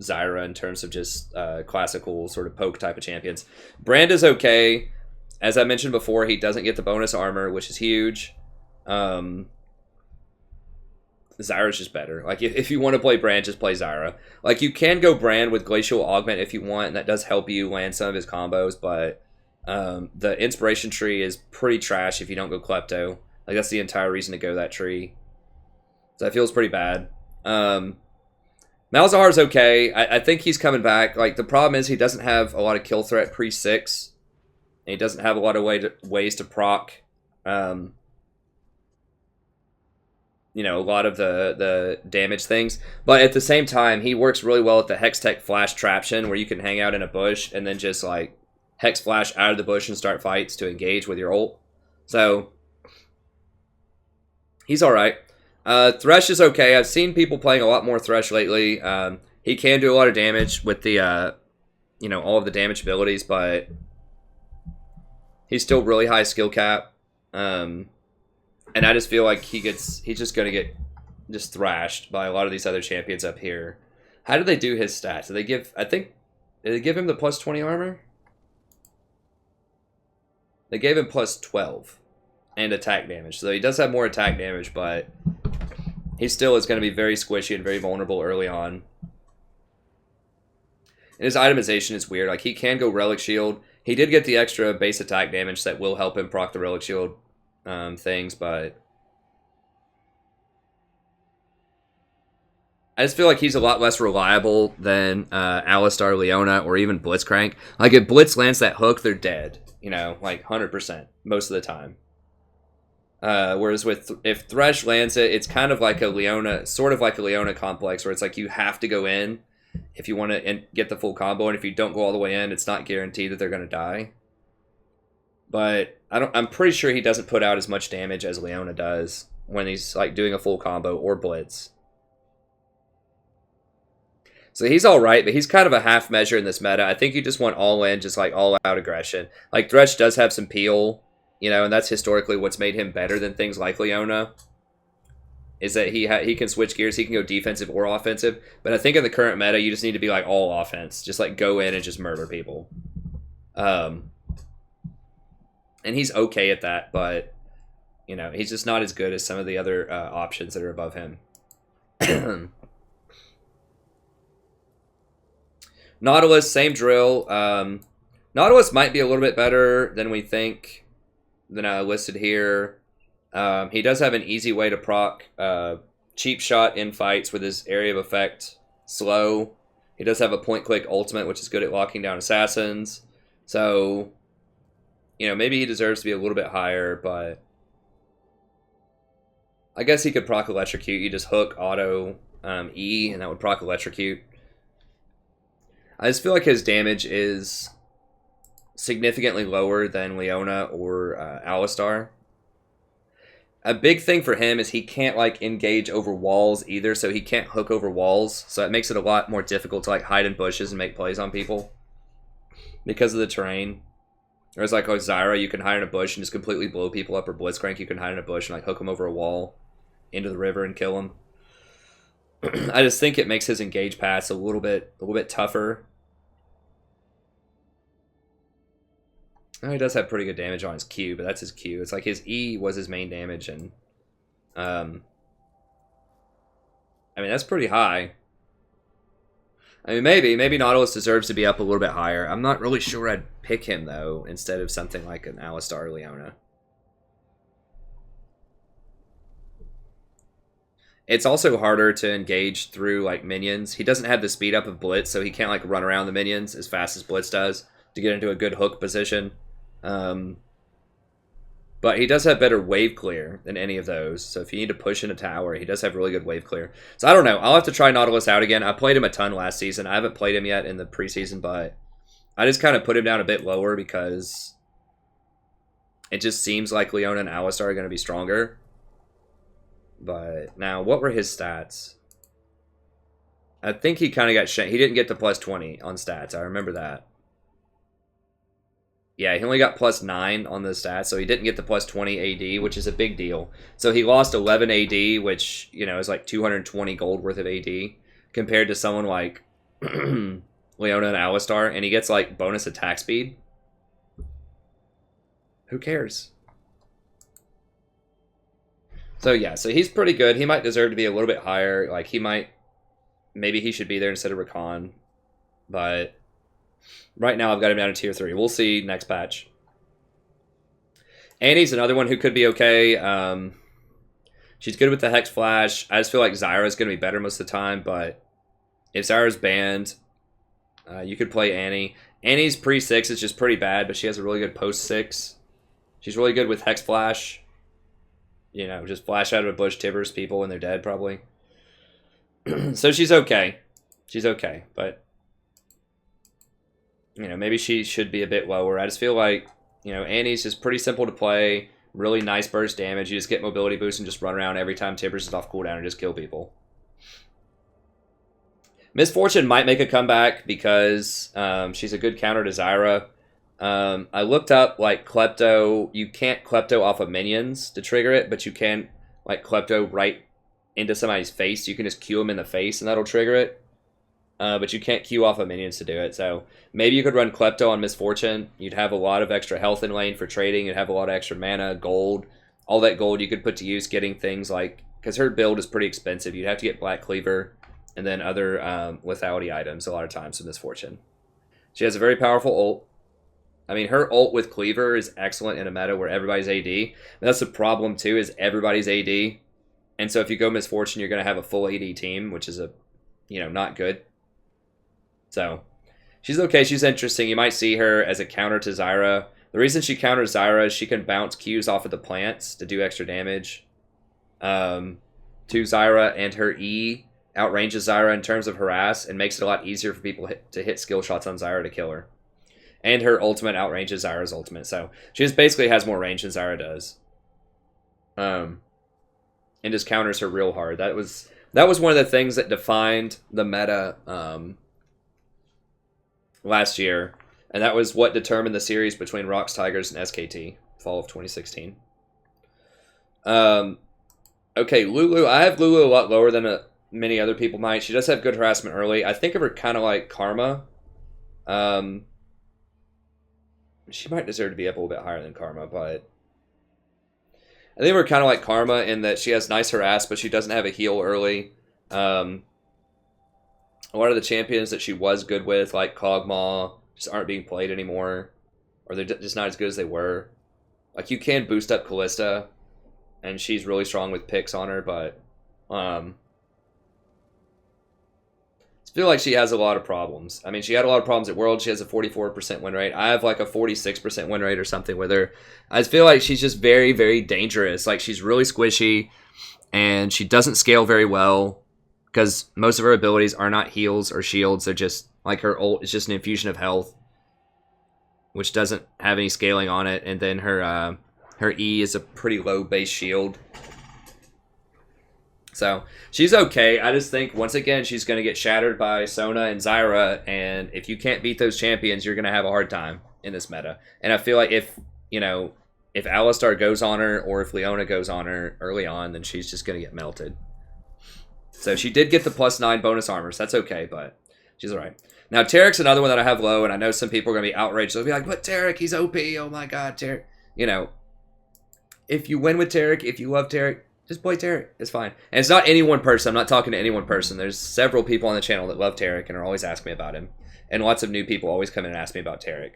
Zyra in terms of just classical sort of poke type of champions. Brand is okay. As I mentioned before, he doesn't get the bonus armor, which is huge. Zyra's just better. Like, if you want to play Brand, just play Zyra. Like, you can go Brand with Glacial Augment if you want, and that does help you land some of his combos, but the Inspiration tree is pretty trash if you don't go Klepto. Like, that's the entire reason to go that tree. So that feels pretty bad. Malzahar's okay. I think he's coming back. Like, the problem is he doesn't have a lot of kill threat pre-6, and he doesn't have a lot of ways to proc you know, a lot of the damage things. But at the same time, he works really well at the Hextech Flash Traption, where you can hang out in a bush and then just, like, Hex Flash out of the bush and start fights to engage with your ult. So, he's alright. Thresh is okay. I've seen people playing a lot more Thresh lately. He can do a lot of damage with the, you know, all of the damage abilities, but he's still really high skill cap. And I just feel like he's just going to get just thrashed by a lot of these other champions up here. How do they do his stats? Do they give, did they give him the plus 20 armor? They gave him plus 12 and attack damage. So he does have more attack damage, but he still is going to be very squishy and very vulnerable early on. And his itemization is weird. Like, he can go Relic Shield. He did get the extra base attack damage that will help him proc the Relic Shield things, but I just feel like he's a lot less reliable than Alistar, Leona, or even Blitzcrank. Like, if Blitz lands that hook, they're dead. You know, like 100% most of the time. Whereas if Thresh lands it, it's kind of like a Leona, sort of like a Leona complex, where it's like you have to go in if you want to get the full combo, and if you don't go all the way in, it's not guaranteed that they're going to die. But I'm pretty sure he doesn't put out as much damage as Leona does when he's like doing a full combo or Blitz. So he's alright, but he's kind of a half measure in this meta. I think you just want all in, just like all out aggression. Like, Thresh does have some peel, you know, and that's historically what's made him better than things like Leona. Is that he can switch gears, he can go defensive or offensive. But I think in the current meta, you just need to be like all offense. Just like go in and just murder people. And he's okay at that, but, you know, he's just not as good as some of the other options that are above him. Nautilus, same drill. Nautilus might be a little bit better than we think, than listed here. He does have an easy way to proc cheap shot in fights with his area of effect slow. He does have a point-click ultimate, which is good at locking down assassins. So, you know, maybe he deserves to be a little bit higher, but I guess he could proc electrocute. You just hook auto E, and that would proc electrocute. I just feel like his damage is significantly lower than Leona or Alistar. A big thing for him is he can't like engage over walls either, so he can't hook over walls. So it makes it a lot more difficult to like hide in bushes and make plays on people because of the terrain. Whereas like with Zyra, you can hide in a bush and just completely blow people up, or Blitzcrank, you can hide in a bush and like hook them over a wall into the river and kill them. I just think it makes his engage paths a little bit tougher. Oh, he does have pretty good damage on his Q, but that's his Q. It's like his E was his main damage, and I mean that's pretty high. I mean maybe Nautilus deserves to be up a little bit higher. I'm not really sure I'd pick him though instead of something like an Alistar or Leona. It's also harder to engage through like minions. He doesn't have the speed up of Blitz, so he can't like run around the minions as fast as Blitz does to get into a good hook position. But he does have better wave clear than any of those. So if you need to push in a tower, he does have really good wave clear. So I don't know. I'll have to try Nautilus out again. I played him a ton last season. I haven't played him yet in the preseason, but I just kind of put him down a bit lower because it just seems like Leona and Alistar are going to be stronger. But now, what were his stats? I think he kind of got shanked. He didn't get to plus 20 on stats. I remember that. Yeah, he only got plus 9 on the stats, so he didn't get the plus 20 AD, which is a big deal. So he lost 11 AD, which, you know, is like 220 gold worth of AD, compared to someone like Leona and Alistar, and he gets like bonus attack speed. Who cares? So yeah, so he's pretty good. He might deserve to be a little bit higher. Like maybe he should be there instead of Rakan. But right now I've got him down to tier 3. We'll see next patch. Annie's another one who could be okay. She's good with the Hex Flash. I just feel like Zyra's going to be better most of the time. But if Zyra's banned, you could play Annie. Annie's pre-6 is just pretty bad, but she has a really good post-6. She's really good with Hex Flash. You know, just flash out of a bush, tibbers people when they're dead, probably. So she's okay. She's okay, but you know, maybe she should be a bit lower. I just feel like, you know, Annie's just pretty simple to play. Really nice burst damage. You just get mobility boost and just run around every time Tibbers is off cooldown and just kill people. Misfortune might make a comeback because she's a good counter to Zyra. I looked up, like, Klepto. You can't Klepto off of minions to trigger it, but you can, like, Klepto right into somebody's face. You can just Q them in the face, and that'll trigger it. But you can't Q off of minions to do it. So maybe you could run Klepto on Misfortune. You'd have a lot of extra health in lane for trading. You'd have a lot of extra mana, gold. All that gold you could put to use getting things like... Because her build is pretty expensive. You'd have to get Black Cleaver and then other lethality items a lot of times with Misfortune. She has a very powerful ult. I mean, her ult with Cleaver is excellent in a meta where everybody's AD. But that's the problem, too, is everybody's AD. And so if you go Misfortune, you're going to have a full AD team, which is, not good. So, she's okay. She's interesting. You might see her as a counter to Zyra. The reason she counters Zyra is she can bounce Qs off of the plants to do extra damage to Zyra, and her E outranges Zyra in terms of harass and makes it a lot easier for people to hit skill shots on Zyra to kill her. And her ultimate outranges Zyra's ultimate. So she just basically has more range than Zyra does. And just counters her real hard. That was one of the things that defined the meta last year. And that was what determined the series between Rocks, Tigers, and SKT. Fall of 2016. Okay, Lulu. I have Lulu a lot lower than many other people might. She does have good harassment early. I think of her kind of like Karma. She might deserve to be up a little bit higher than Karma, but I think we're kind of like Karma in that she has nice harass, but she doesn't have a heal early. A lot of the champions that she was good with, like Kog'Maw, just aren't being played anymore, or they're just not as good as they were. Like, you can boost up Callista, and she's really strong with picks on her, but I feel like she has a lot of problems. I mean, she had a lot of problems at Worlds. She has a 44% win rate. I have like a 46% win rate or something with her. I feel like she's just very, very dangerous. Like, she's really squishy, and she doesn't scale very well because most of her abilities are not heals or shields. They're just like her ult is just an infusion of health, which doesn't have any scaling on it. And then her E is a pretty low base shield. So she's okay. I just think once again she's going to get shattered by Sona and Zyra, and if you can't beat those champions, you're going to have a hard time in this meta. And I feel like if Alistar goes on her or if Leona goes on her early on, then she's just going to get melted. So she did get the +9 bonus armor, so that's okay, but she's alright. Now, Tarek's another one that I have low, and I know some people are going to be outraged. They'll be like, but Tarek, he's OP. Oh my god, Tarek. If you win with Tarek, if you love Tarek, just play Tarek. It's fine. And it's not any one person. I'm not talking to any one person. There's several people on the channel that love Tarek and are always asking me about him. And lots of new people always come in and ask me about Tarek.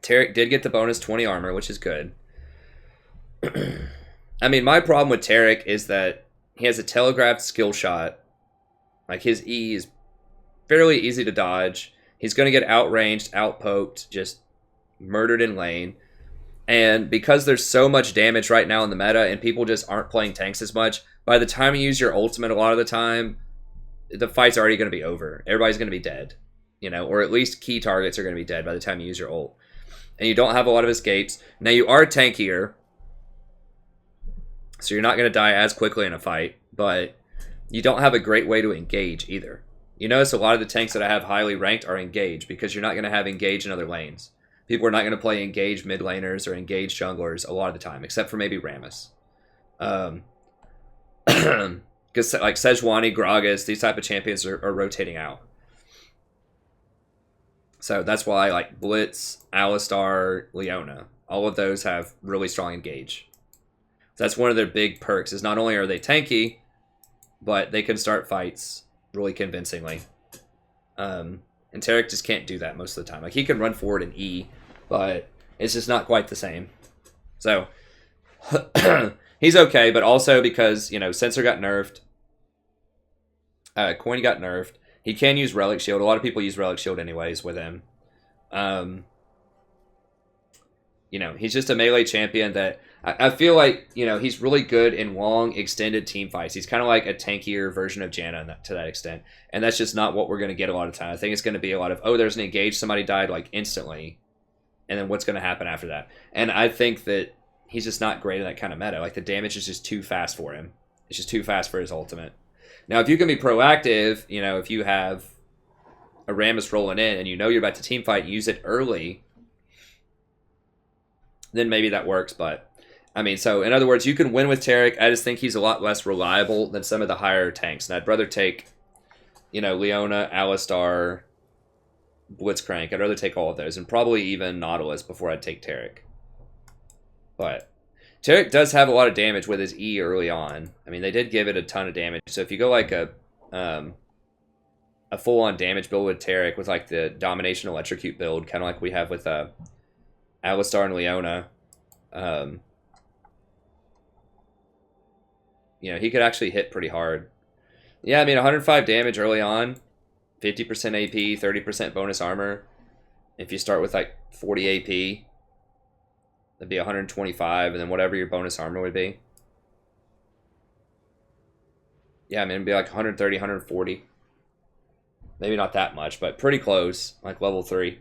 Tarek did get the bonus 20 armor, which is good. I mean, my problem with Tarek is that he has a telegraphed skill shot. Like, his E is fairly easy to dodge. He's going to get outranged, outpoked, just murdered in lane. And because there's so much damage right now in the meta and people just aren't playing tanks as much, by the time you use your ultimate a lot of the time, the fight's already going to be over. Everybody's going to be dead. Or at least key targets are going to be dead by the time you use your ult. And you don't have a lot of escapes. Now, you are tankier, so you're not going to die as quickly in a fight, but you don't have a great way to engage either. You notice a lot of the tanks that I have highly ranked are engaged because you're not going to have engage in other lanes. People are not going to play engaged mid laners or engaged junglers a lot of the time, except for maybe Rammus. Because like Sejuani, Gragas, these type of champions are rotating out. So that's why like Blitz, Alistar, Leona, all of those have really strong engage. So that's one of their big perks is not only are they tanky, but they can start fights really convincingly. And Tarek just can't do that most of the time. Like, he can run forward and E, but it's just not quite the same. So, he's okay, but also because, Sensor got nerfed. Coin got nerfed. He can use Relic Shield. A lot of people use Relic Shield anyways with him. He's just a melee champion that I feel like, he's really good in long, extended team fights. He's kind of like a tankier version of Janna to that extent. And that's just not what we're going to get a lot of time. I think it's going to be a lot of, oh, there's an engage, somebody died like instantly. And then what's going to happen after that? And I think that he's just not great in that kind of meta. Like, the damage is just too fast for him. It's just too fast for his ultimate. Now, if you can be proactive, if you have a Rammus rolling in and you're about to team fight, use it early, then maybe that works. But so in other words, you can win with Tarek. I just think he's a lot less reliable than some of the higher tanks. And I'd rather take, Leona, Alistar, Blitzcrank. I'd rather take all of those. And probably even Nautilus before I'd take Tarek. But Tarek does have a lot of damage with his E early on. They did give it a ton of damage. So if you go like a full-on damage build with Tarek with like the Domination Electrocute build, kind of like we have with Alistar and Leona, he could actually hit pretty hard. Yeah, 105 damage early on, 50% AP, 30% bonus armor. If you start with like 40 AP, that'd be 125, and then whatever your bonus armor would be. Yeah, it'd be like 130, 140. Maybe not that much, but pretty close, like level 3.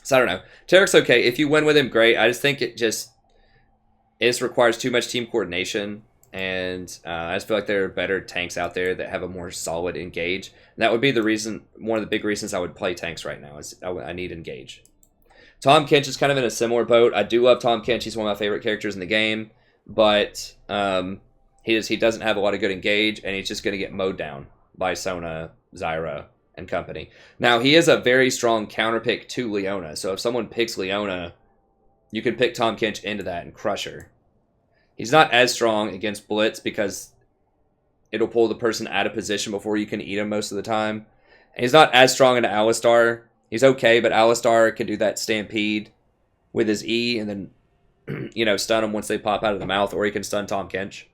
So I don't know. Tarek's okay. If you win with him, great. I just think it just requires too much team coordination, and I just feel like there are better tanks out there that have a more solid engage. And that would be the reason, one of the big reasons I would play tanks right now is I need engage. Tahm Kench is kind of in a similar boat. I do love Tahm Kench. He's one of my favorite characters in the game, but he doesn't have a lot of good engage, and he's just going to get mowed down by Sona, Zyra, and company. Now, he is a very strong counterpick to Leona, so if someone picks Leona, you can pick Tahm Kench into that and crush her. He's not as strong against Blitz because it'll pull the person out of position before you can eat him most of the time. And he's not as strong into Alistar. He's okay, but Alistar can do that stampede with his E and then, stun them once they pop out of the mouth, or he can stun Tahm Kench.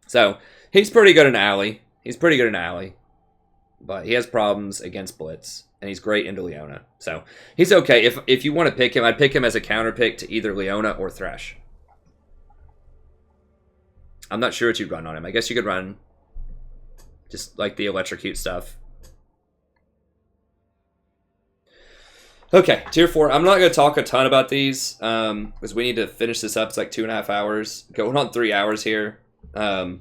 So, he's pretty good in alley. But he has problems against Blitz. and he's great into Leona. So he's okay. If you want to pick him, I'd pick him as a counter pick to either Leona or Thresh. I'm not sure what you'd run on him. I guess you could run just like the electrocute stuff. Okay, tier 4. I'm not going to talk a ton about these because we need to finish this up. It's like 2.5 hours. Going on 3 hours here. But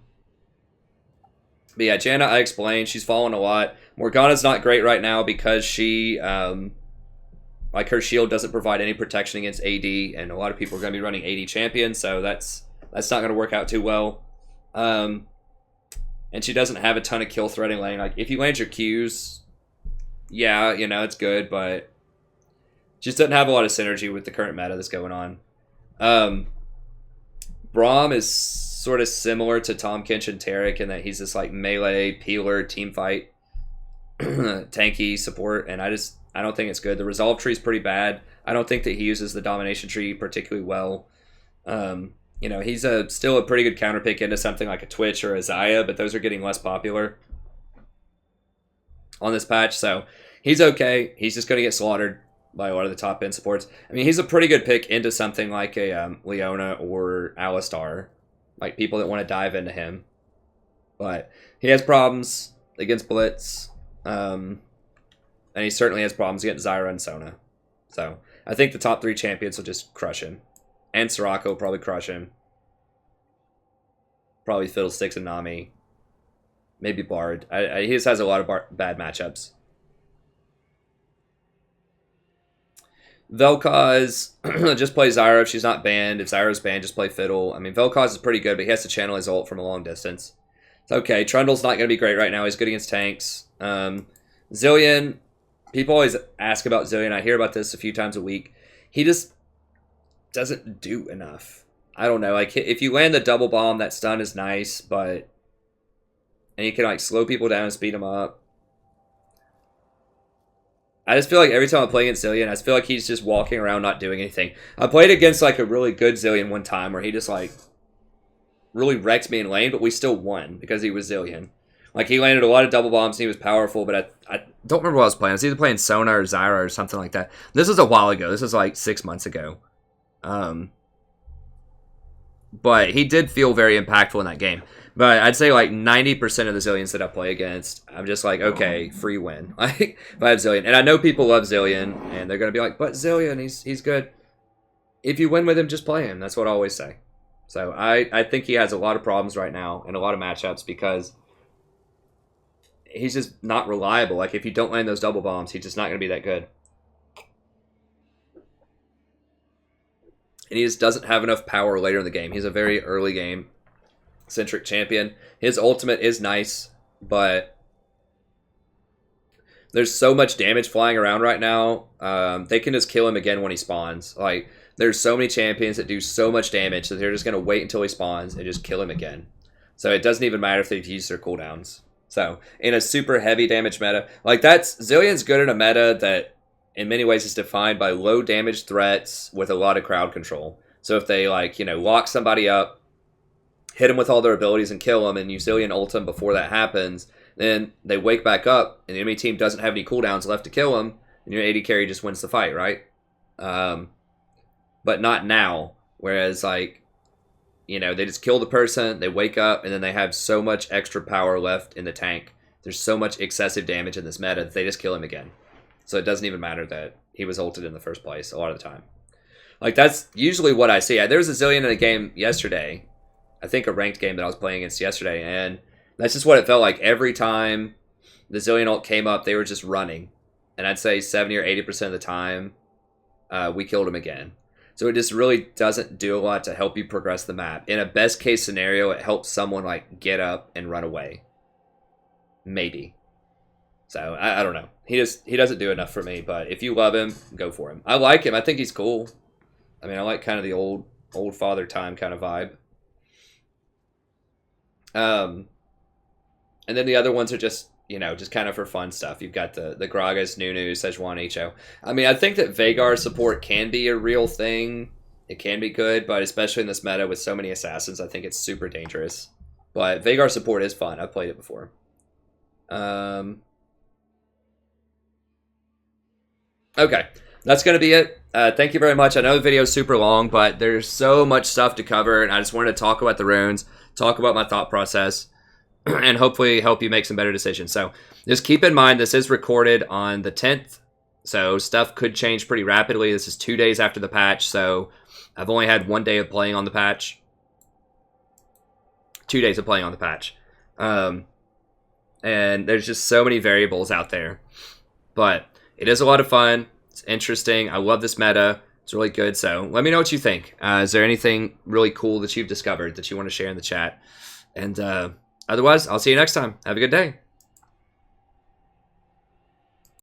yeah, Janna, I explained. She's fallen a lot. Morgana's not great right now because she, like her shield doesn't provide any protection against AD, and a lot of people are going to be running AD champion, so that's not going to work out too well. And she doesn't have a ton of kill threading lane. Like, if you land your Qs, yeah, you know, it's good, but she just doesn't have a lot of synergy with the current meta that's going on. Braum is sort of similar to Tahm Kench and Taric in that he's this like melee, peeler, team fight, tanky support, and I don't think it's good. The resolve tree is pretty bad. I don't think that he uses the domination tree particularly well. You know, he's still a pretty good counter pick into something like a Twitch or a Zyra, but those are getting less popular on this patch, so he's okay. He's just going to get slaughtered by a lot of the top end supports. I mean, he's a pretty good pick into something like a Leona or Alistar, like people that want to dive into him. But he has problems against Blitz, and he certainly has problems against Zyra and Sona. So I think the top 3 champions will just crush him. And Soraka will probably crush him. Probably Fiddlesticks and Nami. Maybe Bard. He just has a lot of bad matchups. Vel'Koz, just play Zyra if she's not banned. If Zyra's banned, just play Fiddle. I mean, Vel'Koz is pretty good, but he has to channel his ult from a long distance. It's okay. Trundle's not going to be great right now. He's good against tanks. Zilean, people always ask about Zilean. I hear about this a few times a week. He just doesn't do enough. I don't know. Like, if you land the double bomb, that stun is nice, but... And you can, like, slow people down and speed them up. I just feel like every time I play against Zilean, I just feel like he's just walking around not doing anything. I played against, like, a really good Zilean one time where he just, like, really wrecked me in lane, but we still won because he was Zilean. Like, he landed a lot of double bombs and he was powerful, but I don't remember what I was playing. I was either playing Sona or Zyra or something like that. This was a while ago. This was, like, 6 months ago. But he did feel very impactful in that game. But I'd say like 90% of the Zileans that I play against, I'm just like, okay, free win. Like, if I have Zilean. And I know people love Zilean, and they're going to be like, but Zilean, he's good. If you win with him, just play him. That's what I always say. So I think he has a lot of problems right now and a lot of matchups because he's just not reliable. Like, if you don't land those double bombs, he's just not going to be that good. And he just doesn't have enough power later in the game. He's a very early game centric champion. His ultimate is nice, but there's so much damage flying around right now. They can just kill him again when he spawns. Like, there's so many champions that do so much damage that they're just going to wait until he spawns and just kill him again. So it doesn't even matter if they've used their cooldowns. So in a super heavy damage meta, like Zilean's good in a meta that in many ways is defined by low damage threats with a lot of crowd control. So if they, like, you know, lock somebody up, hit them with all their abilities and kill them, and you Zilean ult them before that happens, then they wake back up, and the enemy team doesn't have any cooldowns left to kill them, and your AD carry just wins the fight, right? But not now. Whereas, like, you know, they just kill the person, they wake up, and then they have so much extra power left in the tank. There's so much excessive damage in this meta that they just kill him again. So it doesn't even matter that he was ulted in the first place a lot of the time. Like, that's usually what I see. There was a Zilean in a game yesterday. I think a ranked game that I was playing against yesterday. And that's just what it felt like. Every time the Zilean ult came up, they were just running. And I'd say 70 or 80% of the time, we killed him again. So it just really doesn't do a lot to help you progress the map. In a best case scenario, it helps someone, like, get up and run away. Maybe. So, I don't know. He doesn't do enough for me, but if you love him, go for him. I like him. I think he's cool. I mean, I like kind of the old father time kind of vibe. And then the other ones are just, you know, just kind of for fun stuff. You've got the Gragas, Nunu, Sejuani, Icho. I mean, I think that Veigar support can be a real thing. It can be good, but especially in this meta with so many assassins, I think it's super dangerous. But Veigar support is fun. I've played it before. Okay, that's going to be it. Thank you very much. I know the video is super long, but there's so much stuff to cover, and I just wanted to talk about the runes, talk about my thought process, and hopefully help you make some better decisions. So just keep in mind, this is recorded on the 10th, so stuff could change pretty rapidly. This is 2 days after the patch, so I've only had 1 day of playing on the patch. 2 days of playing on the patch. And there's just so many variables out there. But it is a lot of fun. It's interesting. I love this meta. It's really good. So let me know what you think. Is there anything really cool that you've discovered that you want to share in the chat? And otherwise, I'll see you next time. Have a good day.